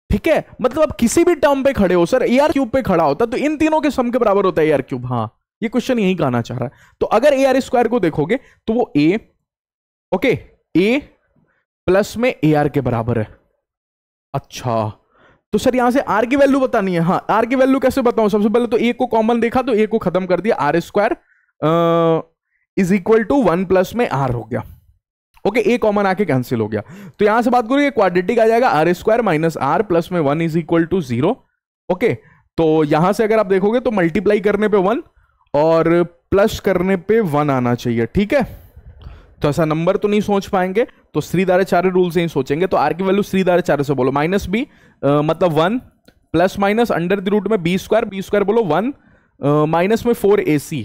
[SPEAKER 1] ठीक है, मतलब आप किसी भी टर्म पे खड़े हो, सर ए आर क्यूब पे खड़ा होता तो इन तीनों के सम के बराबर होता है ए आर क्यूब। हाँ, ये क्वेश्चन यही कहना चाह रहा है। तो अगर ए आर स्क्वायर को देखोगे तो वो ए प्लस में ए आर के बराबर है। अच्छा, तो सर यहां से आर की वैल्यू बतानी है। हाँ, आर की वैल्यू कैसे बताऊं? सबसे पहले तो ए को कॉमन देखा तो ए को खत्म कर दिया, R square is equal to 1 plus में आर हो गया। ओके, ए कॉमन आके कैंसिल हो गया। तो यहां से बात करो, क्वाड्रेटिक आ जाएगा R square minus R plus में 1 इज इक्वल टू 0। ओके, तो यहां से अगर आप देखोगे तो मल्टीप्लाई करने पे 1 और प्लस करने पे 1 आना चाहिए। ठीक है, तो ऐसा नंबर तो नहीं सोच पाएंगे, तो श्रीधाराचार्य रूल से ही सोचेंगे। तो आर की वैल्यू श्रीधाराचार्य से बोलो, माइनस बी मतलब 1 plus minus under the root में बी स्क्वायर बोलो 1 माइनस में 4 AC,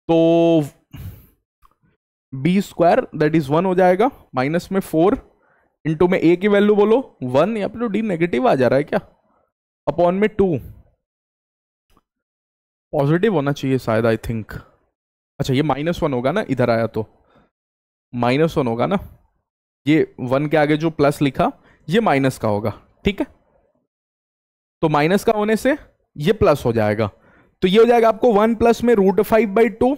[SPEAKER 1] तो बी स्क्वायर दैट इज 1 हो जाएगा, माइनस में 4 इंटू में ए की वैल्यू बोलो 1, या फिर डी नेगेटिव आ जा रहा है क्या, अपॉन में 2, पॉजिटिव होना चाहिए शायद, आई थिंक। अच्छा, ये -1 होगा ना, इधर आया तो -1 होगा ना, ये 1 के आगे जो प्लस लिखा ये माइनस का होगा। ठीक है, तो माइनस का होने से ये प्लस हो जाएगा, तो ये हो जाएगा आपको 1 प्लस में √5/2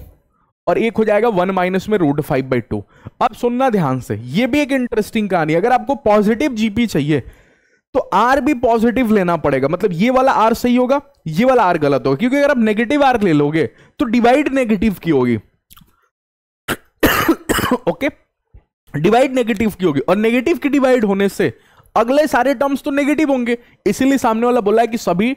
[SPEAKER 1] और एक हो जाएगा 1 माइनस में √5/2। अब सुनना ध्यान से, ये भी एक इंटरेस्टिंग कहानी। अगर आपको पॉजिटिव जीपी चाहिए तो आर भी पॉजिटिव लेना पड़ेगा, मतलब ये वाला आर सही होगा, ये वाला आर गलत होगा, क्योंकि अगर आप नेगेटिव आर ले लोगे तो डिवाइड नेगेटिव की होगी। ओके, डिवाइड नेगेटिव की होगी, और नेगेटिव की डिवाइड होने से अगले सारे टर्म्स तो नेगेटिव होंगे, इसीलिए सामने वाला बोला है कि सभी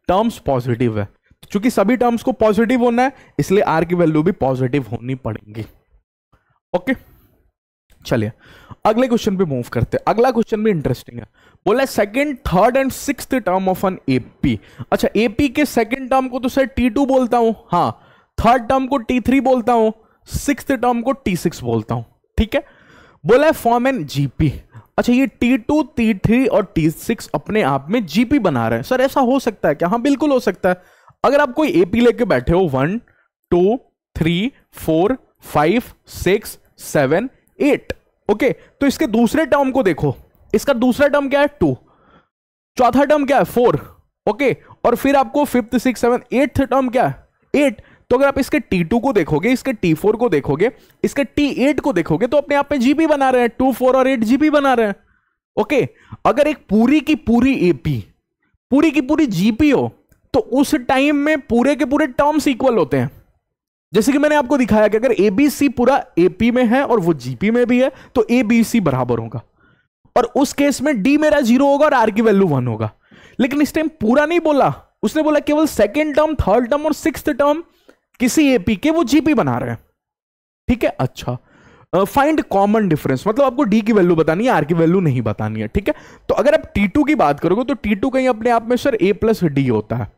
[SPEAKER 1] टर्म्स पॉजिटिव है। चूंकि सभी टर्म्स को पॉजिटिव होना है, इसलिए आर की वैल्यू भी पॉजिटिव होनी पड़ेगी। ओके, चलिए अगले क्वेश्चन पे मूव करते हैं। अगला क्वेश्चन भी इंटरेस्टिंग है, बोला second, third and sixth term of an AP. अच्छा, एपी के सेकंड टर्म को तो सर T2 बोलता हूं, हाँ, थर्ड टर्म को T3 बोलता हूं, सिक्स्थ टर्म को T6 बोलता हूं। ठीक है, बोला है फॉर्म एन जीपी। अच्छा, ये T2, T3 और T6 अपने आप में जीपी बना रहे हैं। सर ऐसा हो सकता है क्या? हाँ, बिल्कुल हो सकता है। अगर आप कोई एपी लेके बैठे हो 1 2 3 4 5 6 7 8, ओके, तो इसके दूसरे टर्म को देखो, इसका दूसरा टर्म क्या है 2, चौथा टर्म क्या है 4, ओके, और फिर आपको 5th 6th 7th 8th term क्या है 8। तो अगर आप इसके T2 को देखोगे, इसके T4 को देखोगे, इसके T8 को देखोगे, तो अपने आप में जीपी बना रहे हैं, 2 4 और 8 जीपी बना रहे हैं। ओके, अगर एक पूरी की पूरी एपी, पूरी की पूरी जीपी हो तो उस टाइम में पूरे के पूरे टर्म्स इक्वल होते हैं। जैसे कि मैंने आपको दिखाया कि अगर एबीसी पूरा एपी में है और वो जीपी में भी है तो एबीसी बराबर होगा, और उस केस में डी मेरा 0 होगा और आर की वैल्यू 1 होगा। लेकिन इस टाइम पूरा नहीं बोला, उसने बोला केवल सेकेंड टर्म, थर्ड टर्म और सिक्स्थ टर्म किसी एपी के वो जीपी बना रहे हैं। ठीक है, अच्छा, फाइंड कॉमन डिफरेंस, मतलब आपको डी की वैल्यू बतानी है, आर की वैल्यू नहीं बतानी है। ठीक है, तो अगर आप T2 की बात करोगे तो T2 कहीं अपने आप में सर A प्लस डी होता है।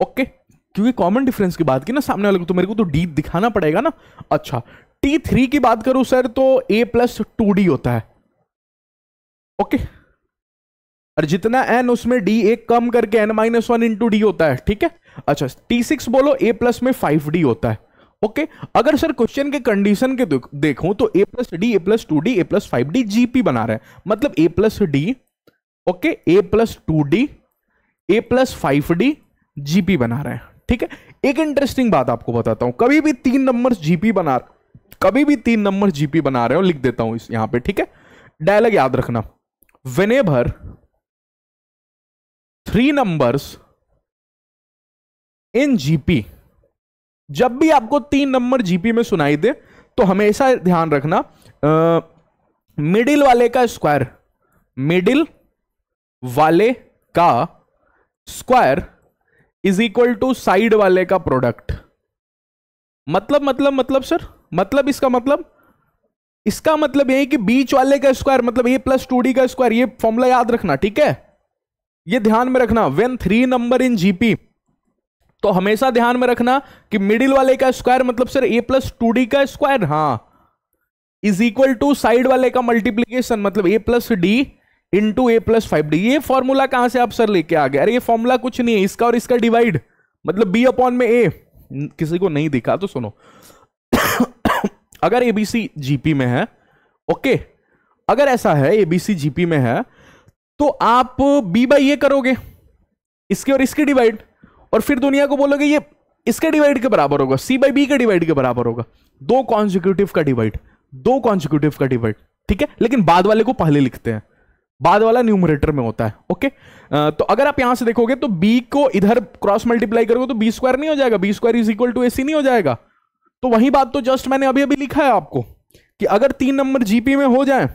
[SPEAKER 1] ओके, क्योंकि कॉमन डिफरेंस की बात की ना सामने वाले को, तो मेरे को तो डी दिखाना पड़ेगा ना। अच्छा, T3 की बात करूं सर तो A प्लस 2D होता है। ओके, और जितना n उसमें D एक कम करके n-1 इंटू डी होता है। ठीक है, अच्छा, T6 बोलो A प्लस में 5D होता है। ओके अगर सर क्वेश्चन के कंडीशन के देखूं तो a plus D, A plus 2d, A plus 5d GP बना रहे हैं, मतलब a plus D, okay, A plus 2d, A plus 5d GP बना रहे हैं, ठीक है। एक इंटरेस्टिंग बात आपको बताता हूं, कभी भी 3 नंबर जीपी बना रहे हो, लिख देता हूं इस यहां पे, ठीक है। डायलॉग याद रखना, व्हेनेवर 3 नंबर्स इन जीपी, जब भी आपको 3 नंबर जीपी में सुनाई दे तो हमेशा ध्यान रखना मिडिल वाले का स्क्वायर, मिडिल वाले का square is equal to side वाले का प्रोडक्ट। मतलब सर, मतलब इसका मतलब यही कि बीच वाले का स्क्वायर मतलब a प्लस 2d का स्क्वायर, ये फॉर्मूला याद रखना, ठीक है, ये ध्यान में रखना। व्हेन 3 नंबर इन जीपी, तो हमेशा ध्यान में रखना कि मिडिल वाले का स्क्वायर मतलब सर a प्लस 2d का स्क्वायर, हां, इज इक्वल टू साइड वाले का मल्टीप्लीकेशन मतलब a plus D into A plus 5d। ये फॉर्मूला कहां से आप सर लेके आ गए? अरे ये फॉर्मूला कुछ नहीं है, इसका और इसका डिवाइड मतलब b अपॉन में a। किसी को नहीं दिखा तो सुनो अगर एबीसी जीपी में है, ओके, अगर ऐसा है एबीसी जीपी में है तो आप b बाई ए करोगे, इसके और इसके डिवाइड, और फिर दुनिया को बोलोगे ये इसके डिवाइड के बराबर होगा, c बाई बी के डिवाइड के बराबर होगा, 2 कॉन्जिक्यूटिव का डिवाइड, ठीक है। लेकिन बाद वाले को पहले लिखते हैं, बाद वाला न्यूमरेटर में होता है, ओके। तो अगर आप यहां से देखोगे तो b को इधर क्रॉस मल्टीप्लाई करोगे तो बी स्क्वायर नहीं हो जाएगा, B square is equal to AC नहीं हो जाएगा। तो वही बात तो जस्ट मैंने अभी लिखा है आपको कि अगर 3 नंबर जीपी में हो जाए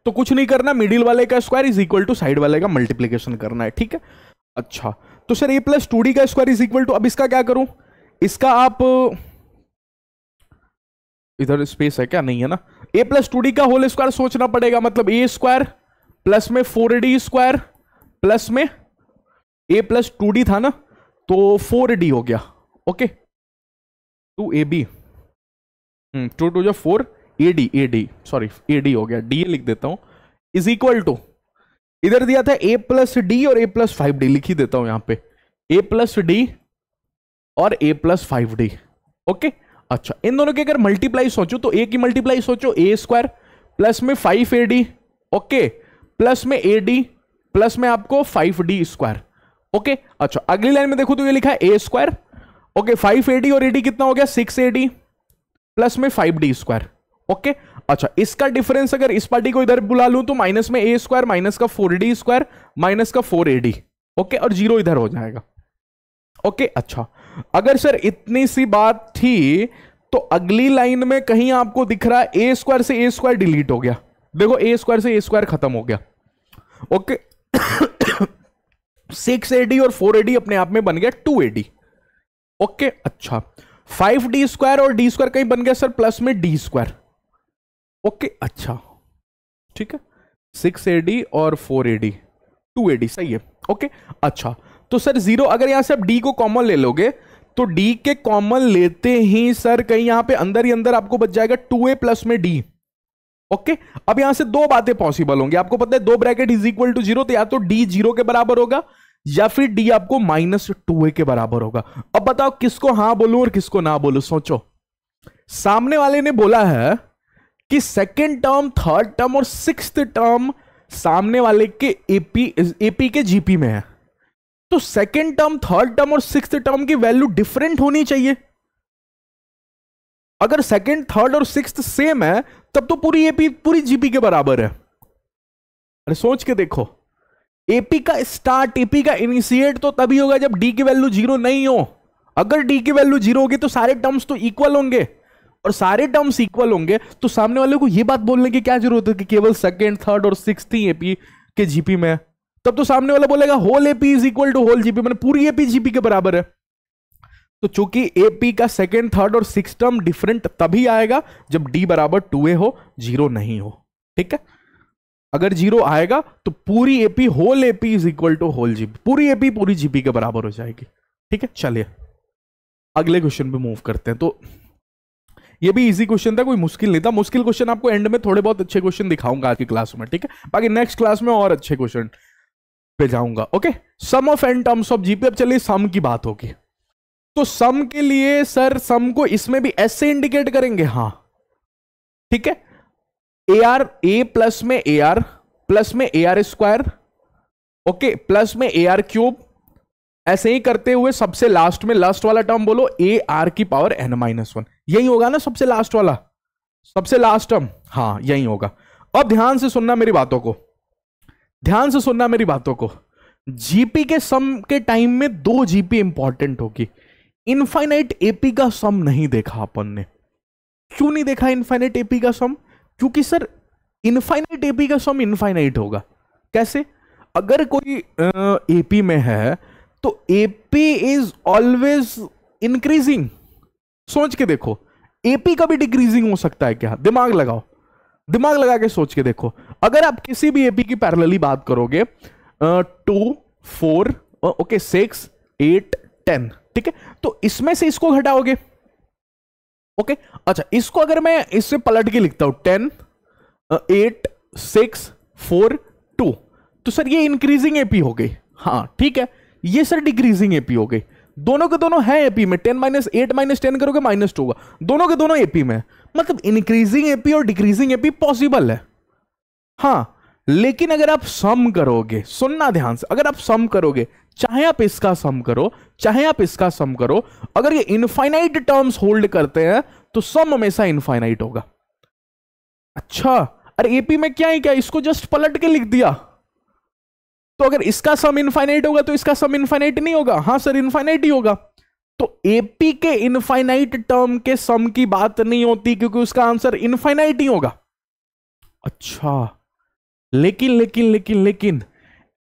[SPEAKER 1] तो कुछ नहीं करना, मिडिल वाले का square is equal to side वाले का मल्टीप्लीकेशन करना है, ठीक है। अच्छा, तो सर a प्लस 2d का स्क्वायर इज इक्वल टू, अब इसका क्या करूं, इसका आप इधर स्पेस है क्या? नहीं है ना। a प्लस 2d का होल स्क्वायर सोचना पड़ेगा, मतलब a स्क्वायर प्लस में 4d स्क्वायर प्लस में a प्लस 2d था ना, तो 4d हो गया, okay, 2ab, 2 2 4 ad sorry ad हो गया, d लिख देता हूं, इज इक्वल टू, इधर दिया था a प्लस डी और a प्लस 5d, लिख ही देता हूं यहां पे a प्लस डी और a प्लस 5d, ओके। अच्छा, इन दोनों के अगर मल्टीप्लाई सोचो तो a की मल्टीप्लाई सोचो, a स्क्वायर प्लस में 5ad, ओके, प्लस में ad प्लस में आपको 5d स्क्वायर, ओके। अच्छा, अगली लाइन में देखो तो ये लिखा है a स्क्वायर, ओके, 5ad और ad कितना हो गया, 6ad प्लस में 5d स्क्वायर, ओके। अच्छा, इसका डिफरेंस अगर इस पार्टी को इधर बुला लूं तो माइनस में a स्क्वायर माइनस का 4d स्क्वायर माइनस का 4ad, ओके, और 0 इधर हो जाएगा, ओके। अच्छा, अगर सर इतनी सी बात थी तो अगली लाइन में कहीं आपको दिख रहा है a स्क्वायर से a स्क्वायर डिलीट हो गया, देखो a स्क्वायर से a स्क्वायर खत्म हो गया, ओके। 6ad और 4ad अपने आप में बन गया 2ad, ओके। अच्छा, 5d स्क्वायर और d स्क्वायर कहीं बन गया सर प्लस में d स्क्वायर, ओके। अच्छा, ठीक है, 6ad और 4ad 2ad, सही है, ओके। अच्छा, तो सर 0, अगर यहां से आप d को कॉमन ले लोगे तो d के कॉमन लेते ही सर कहीं यहां पे अंदर ही अंदर आपको बच जाएगा 2a प्लस में d, ओके। अब यहां से 2 बातें पॉसिबल होंगी, आपको पता है 2 ब्रैकेट इज इक्वल टू 0, तो या तो d 0 के बराबर होगा या फिर d आपको -2a के बराबर होगा। अब बताओ किसको हां बोलूं और किसको ना बोलूं, सोचो। सामने वाले ने बोला है कि सेकेंड टर्म, थर्ड टर्म और सिक्स्थ टर्म सामने वाले के एपी के जीपी में है, तो सेकेंड टर्म, थर्ड टर्म और सिक्स्थ टर्म की वैल्यू डिफरेंट होनी चाहिए। अगर सेकेंड, थर्ड और सिक्स्थ सेम है तब तो पूरी एपी पूरी जीपी के बराबर है। अरे सोच के देखो, एपी का स्टार्ट, एपी का इनिशिएट तो तभी होगा जब डी की वैल्यू 0 नहीं हो। अगर डी की वैल्यू 0 होगी तो सारे टर्म्स तो इक्वल होंगे, और सारे टर्म्स इक्वल होंगे तो सामने वाले को यह बात बोलने की क्या जरूरत है कि केवल सेकेंड, थर्ड और सिक्स्थ ही एपी के जीपी में है। तब तो सामने वाला बोलेगा whole AP is equal to whole GP, मतलब पूरी एपी जीपी के बराबर है। तो चूंकि एपी का सेकेंड, थर्ड और सिक्स्थ टर्म डिफरेंट तभी आएगा जब डी बराबर 2a हो, 0 नहीं हो, ठीक है। अगर 0 आएगा तो पूरी AP, whole AP is equal to whole GP, पूरी एपी पूरी जीपी के बराबर हो जाएगी, ठीक है। चलिए अगले क्वेश्चन पे मूव करते हैं। तो ये भी इजी क्वेश्चन था, कोई मुश्किल नहीं था। मुश्किल क्वेश्चन आपको एंड में थोड़े बहुत अच्छे क्वेश्चन दिखाऊंगा आज की क्लास में, ठीक है। बाकी नेक्स्ट क्लास में और अच्छे क्वेश्चन पे जाऊंगा, okay. Sum of N terms of GP. अब चलिए सम की बात होगी। तो सम के लिए सर सम को इसमें भी एस से इंडिकेट करेंगे, हां ठीक है। ए आर, ए प्लस में ए आर प्लस में A R square, okay, plus में ए आर क्यूब, ऐसे ही करते हुए सबसे लास्ट में लास्ट वाला टर्म बोलो ए आर की पावर एन माइनस वन, यही होगा ना सबसे लास्ट वाला, सबसे लास्ट टर्म, हाँ यही होगा। अब ध्यान से सुनना मेरी बातों को, ध्यान से सुनना मेरी बातों को। जीपी के सम के टाइम में दो जीपी इंपॉर्टेंट होगी। इनफाइनाइट एपी का सम नहीं देखा अपन ने। क्यों नहीं देखा इनफाइनाइट एपी का सम? क्योंकि सर इनफाइनाइट एपी का सम इनफाइनाइट होगा। कैसे? अगर कोई एपी में है तो एपी इज ऑलवेज इंक्रीजिंग। सोच के देखो, एपी का भी डिक्रीजिंग हो सकता है क्या? दिमाग लगाओ, दिमाग लगा के सोच के देखो। अगर आप किसी भी एपी की पैरेलली बात करोगे 2 4 ओके 6 8 10, ठीक है, तो इसमें से इसको घटाओगे, ओके। अच्छा, इसको अगर मैं इससे पलट के लिखता हूं 10 8 6 4 2, तो सर ये इंक्रीजिंग एपी हो गई, हाँ ठीक है। ये सर डिक्रीजिंग एपी हो गई। दोनों के दोनों है एपी में, 10 माइनस 8 माइनस 10 करोगे -2 होगा, दोनों के दोनों एपी में, मतलब इंक्रीजिंग एपी और डिक्रीजिंग एपी पॉसिबल है, हाँ। लेकिन अगर आप सम करोगे, सुनना ध्यान से, अगर आप सम करोगे, चाहे आप इसका सम करो चाहे आप इसका सम करो, अगर ये इनफाइनाइट टर्म्स होल्ड करते हैं तो सम हमेशा इनफाइनाइट होगा। अच्छा, अरे एपी में क्या है, क्या इसको जस्ट पलट के लिख दिया, तो अगर इसका सम इनफाइनाइट होगा तो इसका सम इनफाइनाइट नहीं होगा? हाँ सर, इनफाइनाइट ही होगा। तो एपी के इनफाइनाइट टर्म के सम की बात नहीं होती क्योंकि उसका आंसर इनफाइनाइट ही होगा। अच्छा, लेकिन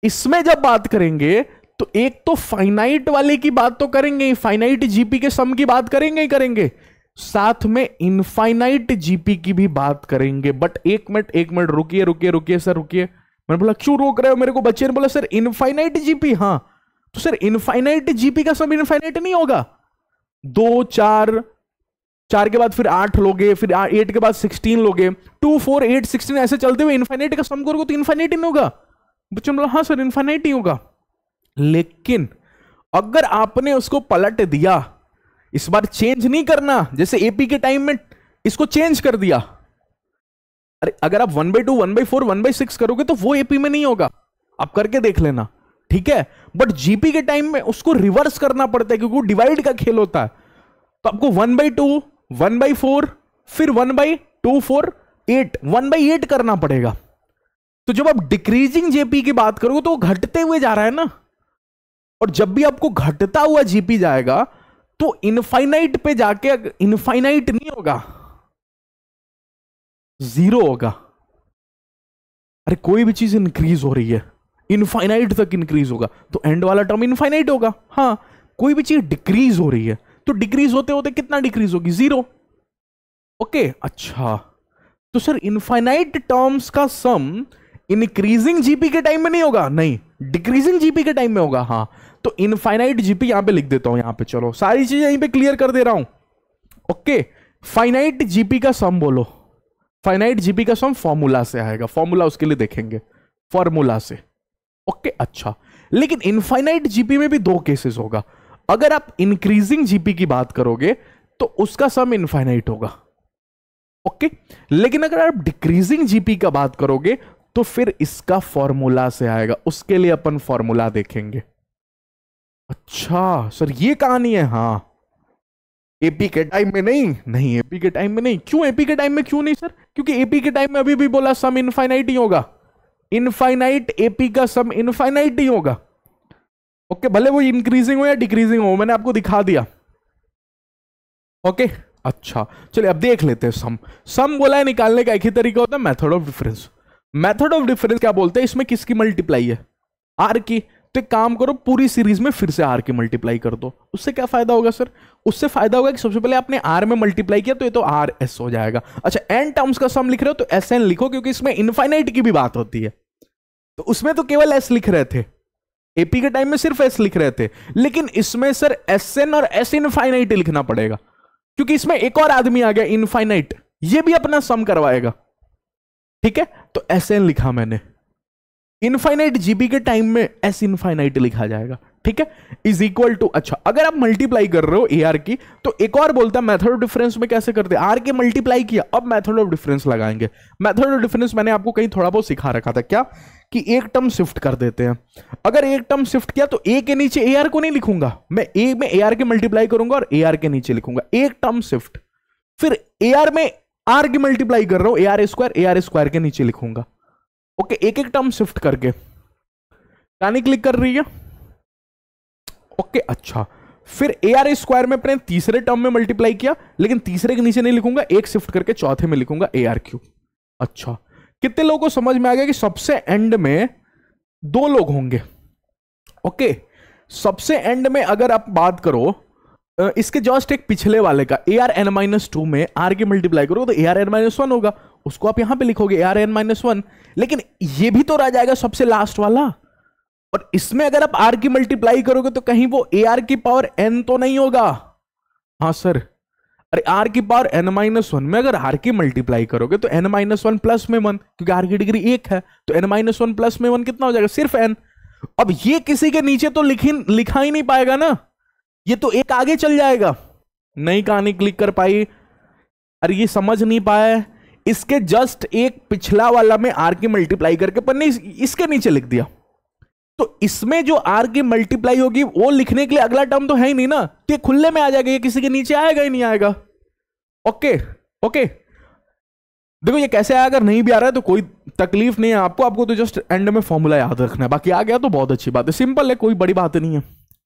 [SPEAKER 1] इसमें जब बात करेंगे तो एक तो फाइनाइट वाले की बात तो करेंगे, फाइनाइट जीपी के सम की बात करेंगे ही करेंगे, साथ में इनफाइनाइट जीपी की भी बात करेंगे। बट एक मिनट रुकिए सर, रुकिए। मैंने बोला क्यों रोक रहे हो मेरे को? बच्चे ने बोला सर इनफाइनाइट जीपी, हाँ तो सर इनफाइनाइट जीपी का सम इनफाइनाइट नहीं होगा। 2 4 4 के बाद फिर 8 लोगे, फिर 8 के बाद 16 लोगे, 2 4 8 16 ऐसे चलते हुए इनफाइनाइट का सम करोगे तो इनफाइनाइट ही नहीं होगा। बच्चों ने बोला हाँ सर इनफाइनाइट ही होगा। लेकिन अगर आपने उसको पलट दिया, इस बार चेंज नहीं करना, जैसे एपी के टाइम में इसको चेंज कर दिया, अरे अगर आप 1/2 1/4 1/6 करोगे तो वो एपी में नहीं होगा, आप करके देख लेना, ठीक है। बट जीपी के टाइम में उसको रिवर्स करना पड़ता है क्योंकि वो डिवाइड का खेल होता है। तो आपको 1/2 1/4 फिर 1/2 4 8 1/8 करना पड़ेगा। तो जब आप डिक्रीजिंग जेपी की बात करोगे तो वो घटते हुए जा रहा है ना, और जब भी आपको घटता हुआ जीपी जाएगा तो इनफाइनाइट पे जाके इनफाइनाइट नहीं होगा, 0 होगा। अरे कोई भी चीज इंक्रीज हो रही है, इनफाइनाइट तक इंक्रीज होगा तो एंड वाला टर्म इनफाइनाइट होगा। हाँ, कोई भी चीज डिक्रीज हो रही है तो डिक्रीज होते होते कितना डिक्रीज होगी? 0, ओके। अच्छा, तो सर इनफाइनाइट टर्म्स का सम इंक्रीजिंग जीपी के टाइम में नहीं होगा? नहीं, डिक्रीजिंग जीपी के टाइम में होगा। हाँ, तो इनफाइनाइट जीपी यहां पे लिख देता हूं, यहां पे चलो सारी चीजें यहीं पे क्लियर कर दे रहा हूं, ओके। फाइनाइट जीपी का सम बोलो, फाइनाइट जीपी का सम फॉर्मूला से आएगा, फॉर्मूला उसके लिए देखेंगे, फॉर्मूला से, ओके। अच्छा, लेकिन इनफाइनाइट जीपी में भी 2 केसेस होगा। अगर आप इंक्रीजिंग जीपी की बात करोगे तो उसका सम इनफाइनाइट होगा, ओके। लेकिन अगर आप डिक्रीजिंग जीपी का बात करोगे तो फिर इसका फॉर्मूला से आएगा, उसके लिए अपन फॉर्मूला देखेंगे। अच्छा सर ये कहानी है, हाँ। एपी के टाइम में नहीं, एपी के टाइम में नहीं। क्यों एपी के टाइम में क्यों नहीं सर? क्योंकि एपी के टाइम में अभी भी बोला सम इनफाइनाइट ही होगा, इनफाइनाइट एपी का सम इनफाइनाइट ही होगा, ओके। भले वो इंक्रीजिंग हो या डिक्रीजिंग हो, मैंने आपको दिखा दिया, ओके। अच्छा चलिए अब देख लेते हैं सम बोला है निकालने का एक ही तरीका होता है, method of difference. Method of difference क्या बोलते हैं? इसमें किसकी मल्टीप्लाई है? आर की। तो एक काम करो, पूरी सीरीज में फिर से आर की मल्टीप्लाई कर दो। उससे क्या फायदा होगा सर? उससे फायदा होगा कि सबसे पहले आपने आर में मल्टीप्लाई किया तो ये तो आर एस हो जाएगा। अच्छा, एन टर्म्स का सम लिख रहे हो तो एस एन लिखो, क्योंकि इसमें इनफाइनाइट की भी बात होती है। तो उसमें तो केवल एस लिख रहे थे, एपी के टाइम में सिर्फ एस लिख रहे थे, लेकिन इसमें सर एस एन और एस इनफाइनाइट लिखना पड़ेगा क्योंकि इसमें एक और आदमी आ गया इनफाइनाइट, ये भी अपना सम करवाएगा, ठीक है। तो एस एन लिखा मैंने, इनफाइनाइट जीपी के टाइम में एस इनफाइनाइट लिखा जाएगा, ठीक है, इज इक्वल टू, अच्छा अगर आप मल्टीप्लाई कर रहे हो ए आर की, तो एक और बोलता है मेथड ऑफ डिफरेंस में कैसे करते हैं, आर के मल्टीप्लाई किया, अब मेथड ऑफ डिफरेंस लगाएंगे। मेथड ऑफ डिफरेंस मैंने आपको कहीं थोड़ा बहुत सिखा रखा था, क्या कि एक टर्म शिफ्ट कर देते हैं। अगर एक टर्म शिफ्ट किया तो ए के नीचे ए आर को नहीं लिखूंगा मैं, ए में ए आर के मल्टीप्लाई करूंगा और ए आर के नीचे लिखूंगा, एक टर्म शिफ्ट, फिर ए आर में आर की मल्टीप्लाई कर रहा हूं, ए आर स्क्वायर के नीचे लिखूंगा। ओके, एक एक टर्म शिफ्ट करके, कहानी क्लिक कर रही है? ओके, अच्छा फिर ए आर स्क्वायर में अपने तीसरे टर्म में मल्टीप्लाई किया, लेकिन तीसरे के नीचे नहीं लिखूंगा, एक शिफ्ट करके चौथे में लिखूंगा ए आर क्यूब। अच्छा, कितने लोगों को समझ में आ गया कि सबसे एंड में दो लोग होंगे? ओके, सबसे एंड में अगर आप बात करो इसके जस्ट एक पिछले वाले का, A R N minus two में आर की मल्टीप्लाई करो तो A R N minus one होगा, उसको आप यहां पे लिखोगे A R N minus one, लेकिन ये भी तो रह जाएगा सबसे लास्ट वाला, और इसमें अगर आप आर की मल्टीप्लाई करोगे तो कहीं वो ए आर की पावर एन तो नहीं होगा? हाँ सर, अरे आर की पावर एन माइनस वन में अगर आर की मल्टीप्लाई करोगे तो एन माइनस वन प्लस में वन, क्योंकि आर की डिग्री एक है, तो एन माइनस वन प्लस में वन कितना हो जाएगा? सिर्फ एन। अब ये किसी के नीचे तो लिखा ही नहीं पाएगा ना, ये तो एक आगे चल जाएगा। नहीं, कहानी क्लिक कर पाई? अरे ये समझ नहीं पाया, इसके जस्ट एक पिछला वाला में आर की मल्टीप्लाई करके पर नहीं इसके नीचे लिख दिया, तो इसमें जो आर की मल्टीप्लाई होगी वो लिखने के लिए अगला टर्म तो है ही नहीं ना, तो ये खुले में आ जाएगा, ये किसी के नीचे आएगा ही नहीं आएगा। ओके ओके, देखो ये कैसे आया, अगर नहीं भी आ रहा है तो कोई तकलीफ नहीं है आपको तो जस्ट एंड में फॉर्मूला याद रखना है, बाकी आ गया तो बहुत अच्छी बात है, सिंपल है, कोई बड़ी बात नहीं है।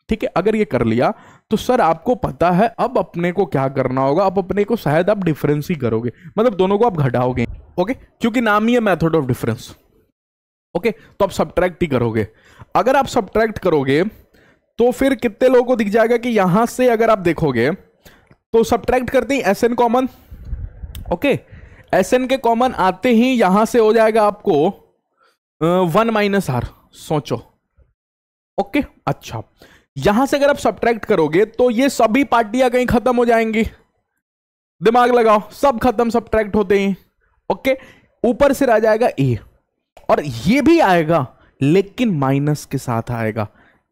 [SPEAKER 1] ठीक है, अगर ये कर लिया तो सर आपको पता है अब अपने को क्या करना होगा, अब अपने को शायद आप डिफरेंस ही करोगे, मतलब दोनों को आप घटाओगे। ओके, क्योंकि नाम ही है मेथड ऑफ डिफरेंस। ओके, तो आप सब्ट्रैक्ट ही करोगे। अगर आप सब्ट्रैक्ट करोगे तो फिर कितने लोगों को दिख जाएगा कि यहां से अगर आप देखोगे तो सब्ट्रैक्ट करते ही S N common, okay S N के कॉमन आते ही यहां से हो जाएगा आपको वन माइनस आर, सोचो। ओके, अच्छा यहां से अगर आप सब्ट्रैक्ट करोगे तो ये सभी पार्टियां कहीं खत्म हो जाएंगी, दिमाग लगाओ, सब खत्म सब्ट्रैक्ट होते ही। ओके, ऊपर से रह जाएगा ए, और ये भी आएगा लेकिन माइनस के साथ आएगा,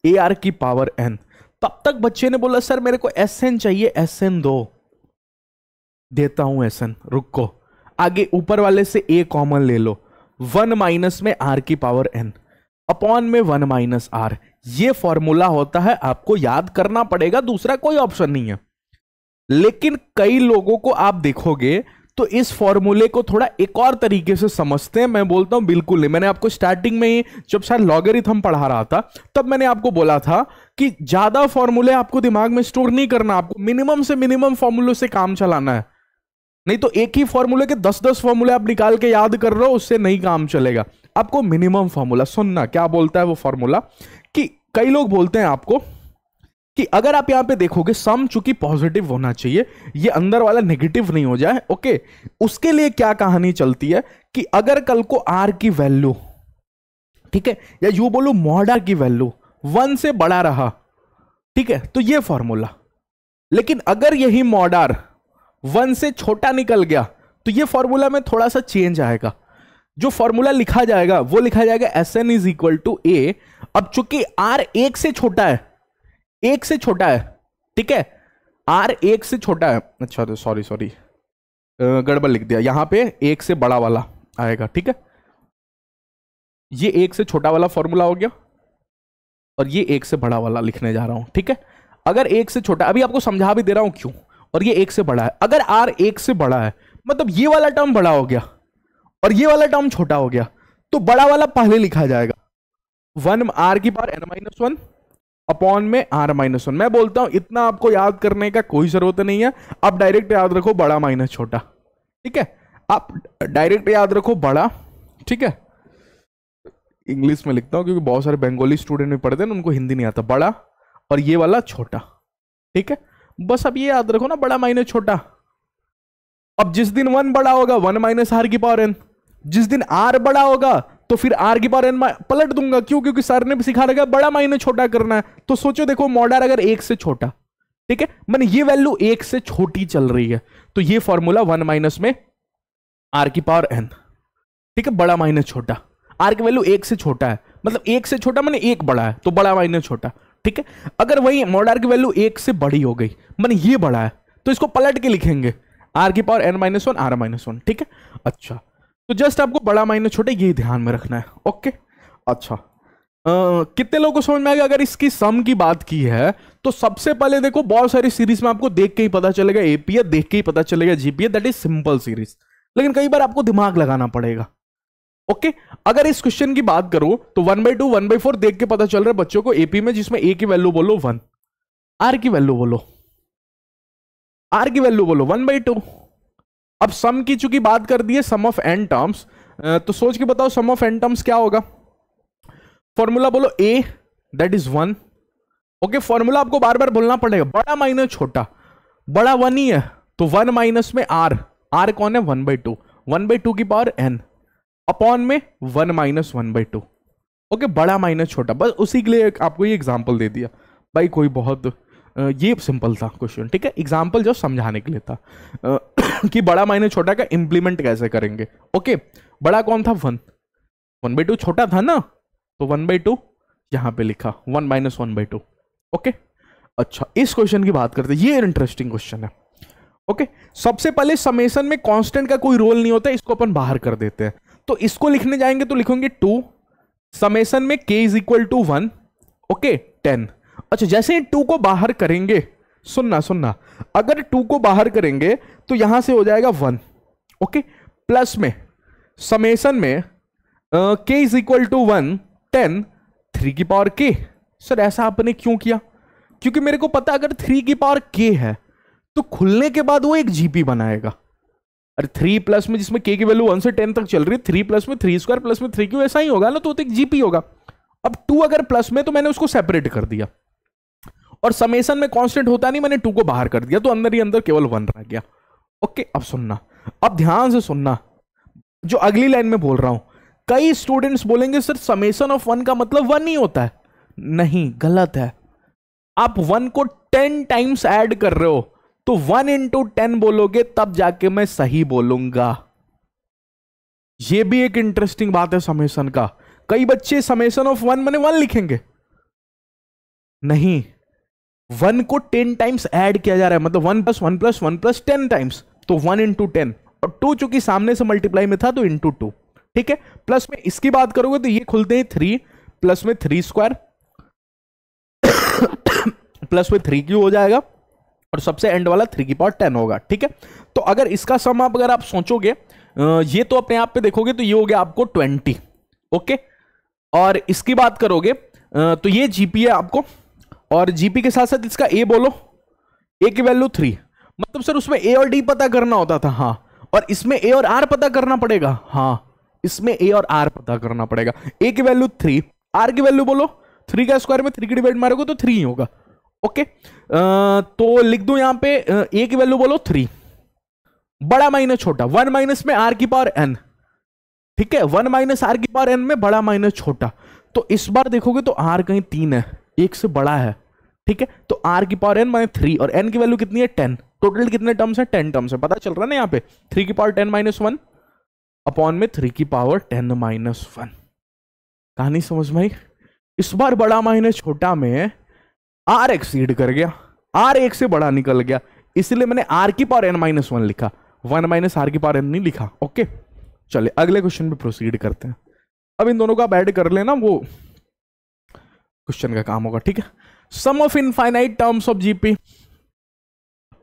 [SPEAKER 1] ए आर की पावर एन। तब तक बच्चे ने बोला सर मेरे को एस एन चाहिए, एस एन दो, देता हूं एस एन, रुको, आगे ऊपर वाले से ए कॉमन ले लो, वन माइनस में आर की पावर एन अपॉन में वन माइनस आर, ये फॉर्मूला होता है, आपको याद करना पड़ेगा, दूसरा कोई ऑप्शन नहीं है। लेकिन कई लोगों को आप देखोगे तो इस फॉर्मूले को थोड़ा एक और तरीके से समझते हैं, मैं बोलता हूं बिल्कुल नहीं। मैंने आपको स्टार्टिंग में ही जब शायद लॉगरिथम पढ़ा रहा था तब मैंने आपको बोला था कि ज्यादा फॉर्मूले आपको दिमाग में स्टोर नहीं करना, आपको मिनिमम से मिनिमम फॉर्मूले से काम चलाना है, नहीं तो एक ही फॉर्मूले के 10-10 फॉर्मूले आप निकाल के याद कर रहे हो, उससे नहीं काम चलेगा। आपको मिनिमम फॉर्मूला सुनना, क्या बोलता है वो फॉर्मूला, कि कई लोग बोलते हैं आपको कि अगर आप यहां पे देखोगे सम चूंकि पॉजिटिव होना चाहिए, ये अंदर वाला नेगेटिव नहीं हो जाए। ओके, उसके लिए क्या कहानी चलती है कि अगर कल को आर की वैल्यू, ठीक है, या यूं बोलो मॉड आर की वैल्यू 1 से बड़ा रहा, ठीक है, तो ये फॉर्मूला, लेकिन अगर यही मॉड आर 1 से छोटा निकल गया तो ये फॉर्मूला में थोड़ा सा चेंज आएगा, जो फॉर्मूला लिखा जाएगा वो लिखा जाएगा S N is equal to A. अब चूंकि आर एक से छोटा है, एक से छोटा है, ठीक है, आर एक से छोटा है, अच्छा तो सॉरी गड़बड़ लिख दिया, यहां पे एक से बड़ा वाला आएगा, ठीक है, ये एक से छोटा वाला फॉर्मूला हो गया और ये एक से बड़ा वाला लिखने जा रहा हूं, ठीक है। अगर एक से छोटा, अभी आपको समझा भी दे रहा हूं क्यों, और ये एक से बड़ा है, अगर आर एक से बड़ा है मतलब ये वाला टर्म बड़ा हो गया और ये वाला टर्म छोटा हो गया, तो बड़ा वाला पहले लिखा जाएगा, 1 आर की power N minus one upon में आर माइनस वन। मैं बोलता हूं इतना आपको याद करने का कोई जरूरत नहीं है, आप डायरेक्ट याद रखो बड़ा माइनस छोटा, ठीक है, आप डायरेक्ट याद रखो बड़ा, ठीक है। इंग्लिश में लिखता हूं क्योंकि बहुत सारे बंगाली स्टूडेंट भी पढ़ते हैं, उनको हिंदी नहीं आता, बड़ा और ये वाला छोटा, ठीक है, बस अब ये याद रखो ना, बड़ा माइनस छोटा। अब जिस दिन 1 बड़ा होगा 1 माइनस आर की पावर एन, जिस दिन आर बड़ा होगा तो फिर आर की पावर एन पलट दूंगा, क्यों, क्योंकि सर ने भी सिखा रखा है बड़ा माइनस छोटा करना है। तो सोचो देखो मॉड आर अगर 1 से छोटा, ठीक है, मैंने ये वैल्यू 1 से छोटी चल रही है, तो ये फॉर्मूला 1 माइनस में आर की पावर एन, ठीक है, बड़ा माइनस छोटा, आर की वैल्यू 1 से छोटा है, मतलब 1 से छोटा मैंने 1 बड़ा है तो बड़ा माइनस छोटा, ठीक है। अगर वही मॉड आर की वैल्यू 1 से बड़ी हो गई, माने ये बड़ा है, तो इसको पलट के लिखेंगे आर की पावर n-1 आर -1, ठीक है। अच्छा, तो जस्ट आपको बड़ा माइनस छोटा ये ध्यान में रखना है। ओके, अच्छा कितने लोगों को समझ में आ गया? अगर इसकी सम की बात की है तो सबसे पहले देखो, बहुत सारी सीरीज में आपको देख के ही पता चलेगा एपी है, देख के ही पता चलेगा जीपी है, दैट इज सिंपल सीरीज। लेकिन कई बार आपको दिमाग लगाना पड़ेगा। ओके, अगर इस क्वेश्चन की बात करो तो 1/2 1/4 देख के पता चल रहा है बच्चों को एपी में, जिसमें ए की वैल्यू बोलो 1, आर की वैल्यू बोलो, आर की वैल्यू बोलो 1/2। अब सम की चूंकि बात कर दी है, सम ऑफ एन टर्म्स, तो सोच के बताओ सम ऑफ एन टर्म्स क्या होगा? फॉर्मूला बोलो ए, दैट इज 1। ओके, फॉर्मूला आपको बार बार बोलना पड़ेगा, बड़ा माइनस छोटा, बड़ा 1 ही है तो 1 माइनस में आर, आर कौन है? 1/2, 1/2 की पावर n अपॉन में 1 माइनस 1/2। ओके, बड़ा माइनस छोटा, बस उसी के लिए आपको ये एग्जांपल दे दिया भाई। कोई बहुत ये सिंपल था क्वेश्चन, ठीक है, एग्जांपल जो समझाने के लिए था कि बड़ा माइनस छोटा का इंप्लीमेंट कैसे करेंगे। ओके, बड़ा कौन था? 1, 1/2 छोटा था ना, तो 1/2 यहां पे लिखा, 1 माइनस 1/2। ओके, अच्छा इस क्वेश्चन की बात करते हैं, ये इंटरेस्टिंग क्वेश्चन है। ओके, सबसे पहले समेशन में कांस्टेंट का कोई रोल नहीं होता, इसको अपन बाहर कर देते हैं। तो इसको लिखने जाएंगे तो लिखेंगे 2 समेशन में k is equal to 1, okay 10। अच्छा, जैसे ही 2 को बाहर करेंगे, सुनना, अगर 2 को बाहर करेंगे तो यहां से हो जाएगा 1, ओके, प्लस में समेशन में k इज इक्वल टू 1 10 3 की पावर k। सर ऐसा आपने क्यों किया? क्योंकि मेरे को पता अगर 3 की पावर k है तो खुलने के बाद वो एक जीपी बनाएगा। अरे 3 प्लस में जिसमें k की वैल्यू 1 से 10 तक चल रही है, 3 प्लस में 3 स्क्वायर प्लस में 3 क्यू, ऐसा ही होगा ना, तो एक जीपी होगा। अब 2 अगर प्लस में, तो मैंने उसको सेपरेट कर दिया, और समेशन में कांस्टेंट होता नहीं, मैंने 2 को बाहर कर दिया, तो अंदर ही अंदर केवल 1 रह गया। ओके, अब सुनना, अब ध्यान से सुनना जो अगली लाइन में बोल रहा हूं। कई स्टूडेंट्स बोलेंगे सर समेशन ऑफ 1 का मतलब 1 ही होता है। नहीं, गलत है। आप 1 को 10 टाइम्स ऐड कर रहे हो, तो 1 into 10 बोलोगे तब जाके मैं सही बोलूंगा। यह भी एक इंटरेस्टिंग बात है समेशन का। कई बच्चे समेशन ऑफ 1 माने 1 लिखेंगे, नहीं, 1 को 10 टाइम्स ऐड किया जा रहा है, मतलब 1 + 1 + 1 + 10 टाइम्स, तो 1 into 10, और 2 चूंकि सामने से मल्टीप्लाई में था तो into 2, ठीक है। प्लस में इसकी बात करोगे तो ये खुलते हैं 3, प्लस में 3 स्क्वायर प्लस में 3 क्यू हो जाएगा, और सबसे एंड वाला 3 की पावर 10 होगा, ठीक है। तो अगर इसका सम अगर आप सोचोगे, ये तो अपने आप पे देखोगे तो ये हो गया आपको 20, ओके। और इसकी बात करोगे तो ये जीपी है आपको, और जीपी के साथ साथ इसका ए बोलो, ए की वैल्यू 3, मतलब सर उसमें ए और डी पता करना होता था, हाँ, और इसमें ए और आर पता करना पड़ेगा, हाँ, इसमें ए और आर पता करना पड़ेगा। ए की वैल्यू 3, आर की वैल्यू बोलो, 3 का स्क्वायर में 3 की डिवाइड मारोगे तो 3 ही होगा, ओके। तो लिख दो यहां पे ए की वैल्यू बोलो 3, बड़ा माइनस छोटा, 1 माइनस में आर की पावर n, ठीक है, 1 माइनस आर की पावर n में बड़ा माइनस छोटा। तो इस बार देखोगे तो आर कहीं 3 है, 1 से बड़ा है, ठीक है। तो आर की पावर n माने 3, और n की वैल्यू कितनी है 10। टोटल कितने टर्म्स है? 10 टर्म्स है, पता चल रहा है ना यहाँ पे, 3 की पावर 10 - 1 अपॉन में 3 की पावर 10 - 1। कहानी समझ में आई? इस बार बड़ा माइनस छोटा में आर एक्सीड कर गया, आर 1 से बड़ा निकल गया, इसलिए मैंने आर की पावर n - 1 लिखा, 1 माइनस आर की पावर n नहीं लिखा, ओके। चलिए अगले क्वेश्चन पे प्रोसीड करते हैं। अब इन दोनों का आप ऐड कर लेना, वो क्वेश्चन का काम होगा, ठीक है। Sum of infinite terms of GP.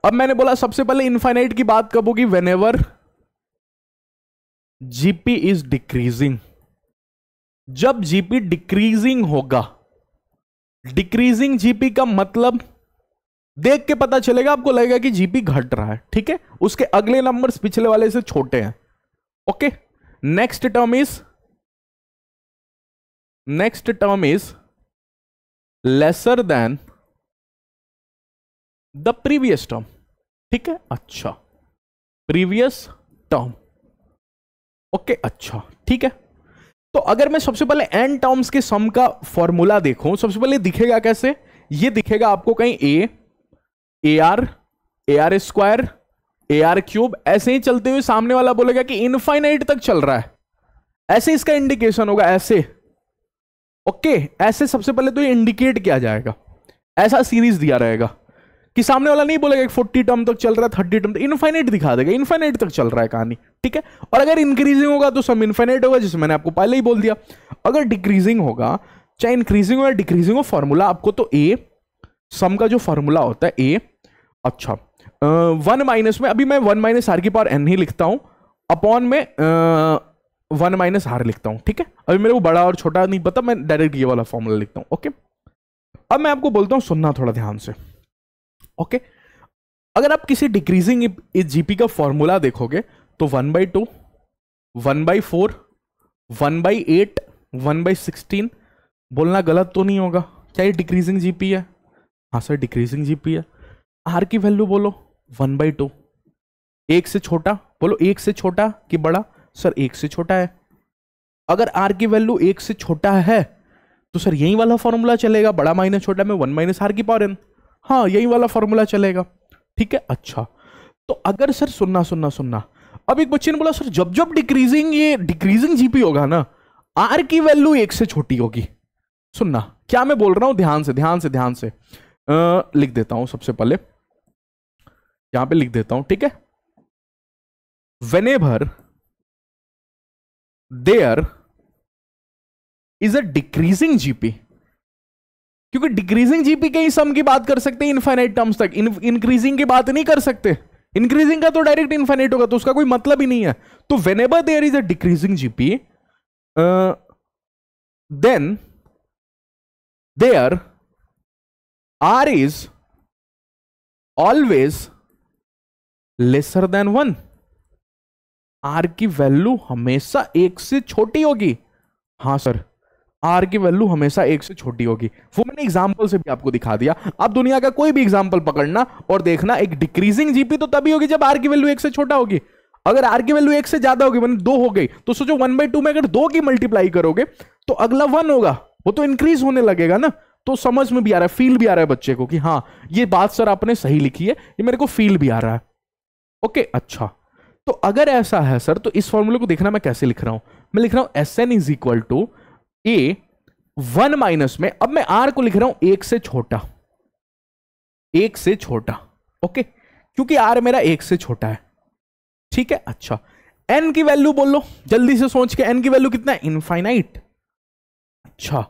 [SPEAKER 1] अब मैंने बोला सबसे पहले इनफाइनाइट की बात कब होगी? Whenever GP is decreasing. जब जीपी डिक्रीजिंग होगा, डिक्रीजिंग जीपी का मतलब देख के पता चलेगा, आपको लगेगा कि जीपी घट रहा है, ठीक है, उसके अगले नंबर्स पिछले वाले से छोटे हैं, okay. Next term is lesser than the previous term, ठीक है। अच्छा, प्रीवियस टर्म, ओके, अच्छा, ठीक है। तो अगर मैं सबसे पहले n टर्म्स के सम का फॉर्मूला देखूं, सबसे पहले दिखेगा कैसे? ये दिखेगा आपको कहीं A R square, A R cube, ऐसे ही चलते हुए सामने वाला बोलेगा कि इनफाइनाइट तक चल रहा है, ऐसे इसका इंडिकेशन होगा, ऐसे, ओके, ऐसे सबसे पहले तो ये इंडिकेट किया जाएगा, ऐसा सीरीज दिया रहेगा कि सामने वाला नहीं बोलेगा 40 टर्म तक चल रहा है, 30 टर्म तक, इनफाइनाइट दिखा देगा, इनफाइनाइट तक चल रहा है कहानी, ठीक है। और अगर इंक्रीजिंग होगा तो सम इनफाइनाइट होगा, जैसे मैंने आपको पहले ही बोल दिया। अगर डिक्रीजिंग होगा, चाहे इंक्रीजिंग हो या डिक्रीजिंग हो, फॉर्मूला आपको तो ए, सम का जो फॉर्मूला होता है ए, अच्छा 1 माइनस में, अभी मैं 1 माइनस आर की पावर एन ही लिखता हूं, अपॉन में 1 माइनस आर लिखता हूं, ठीक है। अभी मेरे को बड़ा और छोटा नहीं पता, मैं डायरेक्ट ये वाला फॉर्मूला लिखता हूं, ओके। अब मैं आपको बोलता हूं, सुनना थोड़ा ध्यान से, ओके। अगर आप किसी डिक्रीजिंग जीपी का फॉर्मूला देखोगे तो 1/2, 1/4, 1/8, 1/16, बोलना गलत तो नहीं होगा, क्या ये डिक्रीजिंग जीपी है? हाँ सर डिक्रीजिंग जीपी है। आर की वैल्यू बोलो 1/2, एक से छोटा बोलो, एक से छोटा कि बड़ा? सर एक से छोटा है। अगर आर की वैल्यू एक से छोटा है तो सर यही वाला फॉर्मूला चलेगा, बड़ा माइनस छोटा में 1 माइनस आर की पावर एन, हाँ यही वाला फॉर्मूला चलेगा, ठीक है। अच्छा तो अगर सर सुनना, अब एक बच्चे ने बोला सर जब जब डिक्रीजिंग जीपी होगा ना, आर की वैल्यू एक से छोटी होगी। सुनना क्या मैं बोल रहा हूं, ध्यान से लिख देता हूं, सबसे पहले यहां पे लिख देता हूं, ठीक है। Whenever there is a decreasing GP, क्योंकि डिक्रीजिंग जीपी के ही सम की बात कर सकते हैं इनफाइनाइट टर्म्स तक, इंक्रीजिंग की बात नहीं कर सकते। इंक्रीजिंग का तो डायरेक्ट इनफाइनाइट होगा, तो उसका कोई मतलब ही नहीं है। तो whenever there is a decreasing GP, then there are is always lesser than 1। R की वैल्यू हमेशा एक से छोटी होगी। हाँ सर आर की वैल्यू हमेशा एक से छोटी होगी, वो मैंने एग्जांपल से भी आपको दिखा दिया। आप दुनिया का कोई भी एग्जांपल पकड़ना और देखना, एक डिक्रीजिंग जीपी तो तभी होगी जब आर की वैल्यू एक से छोटा होगी। अगर आर की वैल्यू एक से ज्यादा होगी, मैंने 2 हो गई, तो सोचो 1/2 में अगर 2 की मल्टीप्लाई करोगे तो अगला 1 होगा, वो तो इंक्रीज होने लगेगा ना। तो समझ में भी आ रहा है, फील भी आ रहा है बच्चे को कि हाँ ये बात सर आपने सही लिखी है, ये मेरे को फील भी आ रहा है, ओके। अच्छा तो अगर ऐसा है सर, तो इस फॉर्मूले को देखना मैं कैसे लिख रहा हूं, मैं लिख रहा हूं Sn is equal to A 1 minus में, अब मैं आर को लिख रहा हूं एक से छोटा, ओके, क्योंकि आर मेरा एक से छोटा है, ठीक है। अच्छा एन की वैल्यू बोलो जल्दी से सोच के, एन की वैल्यू कितना है? इनफाइनाइट। अच्छा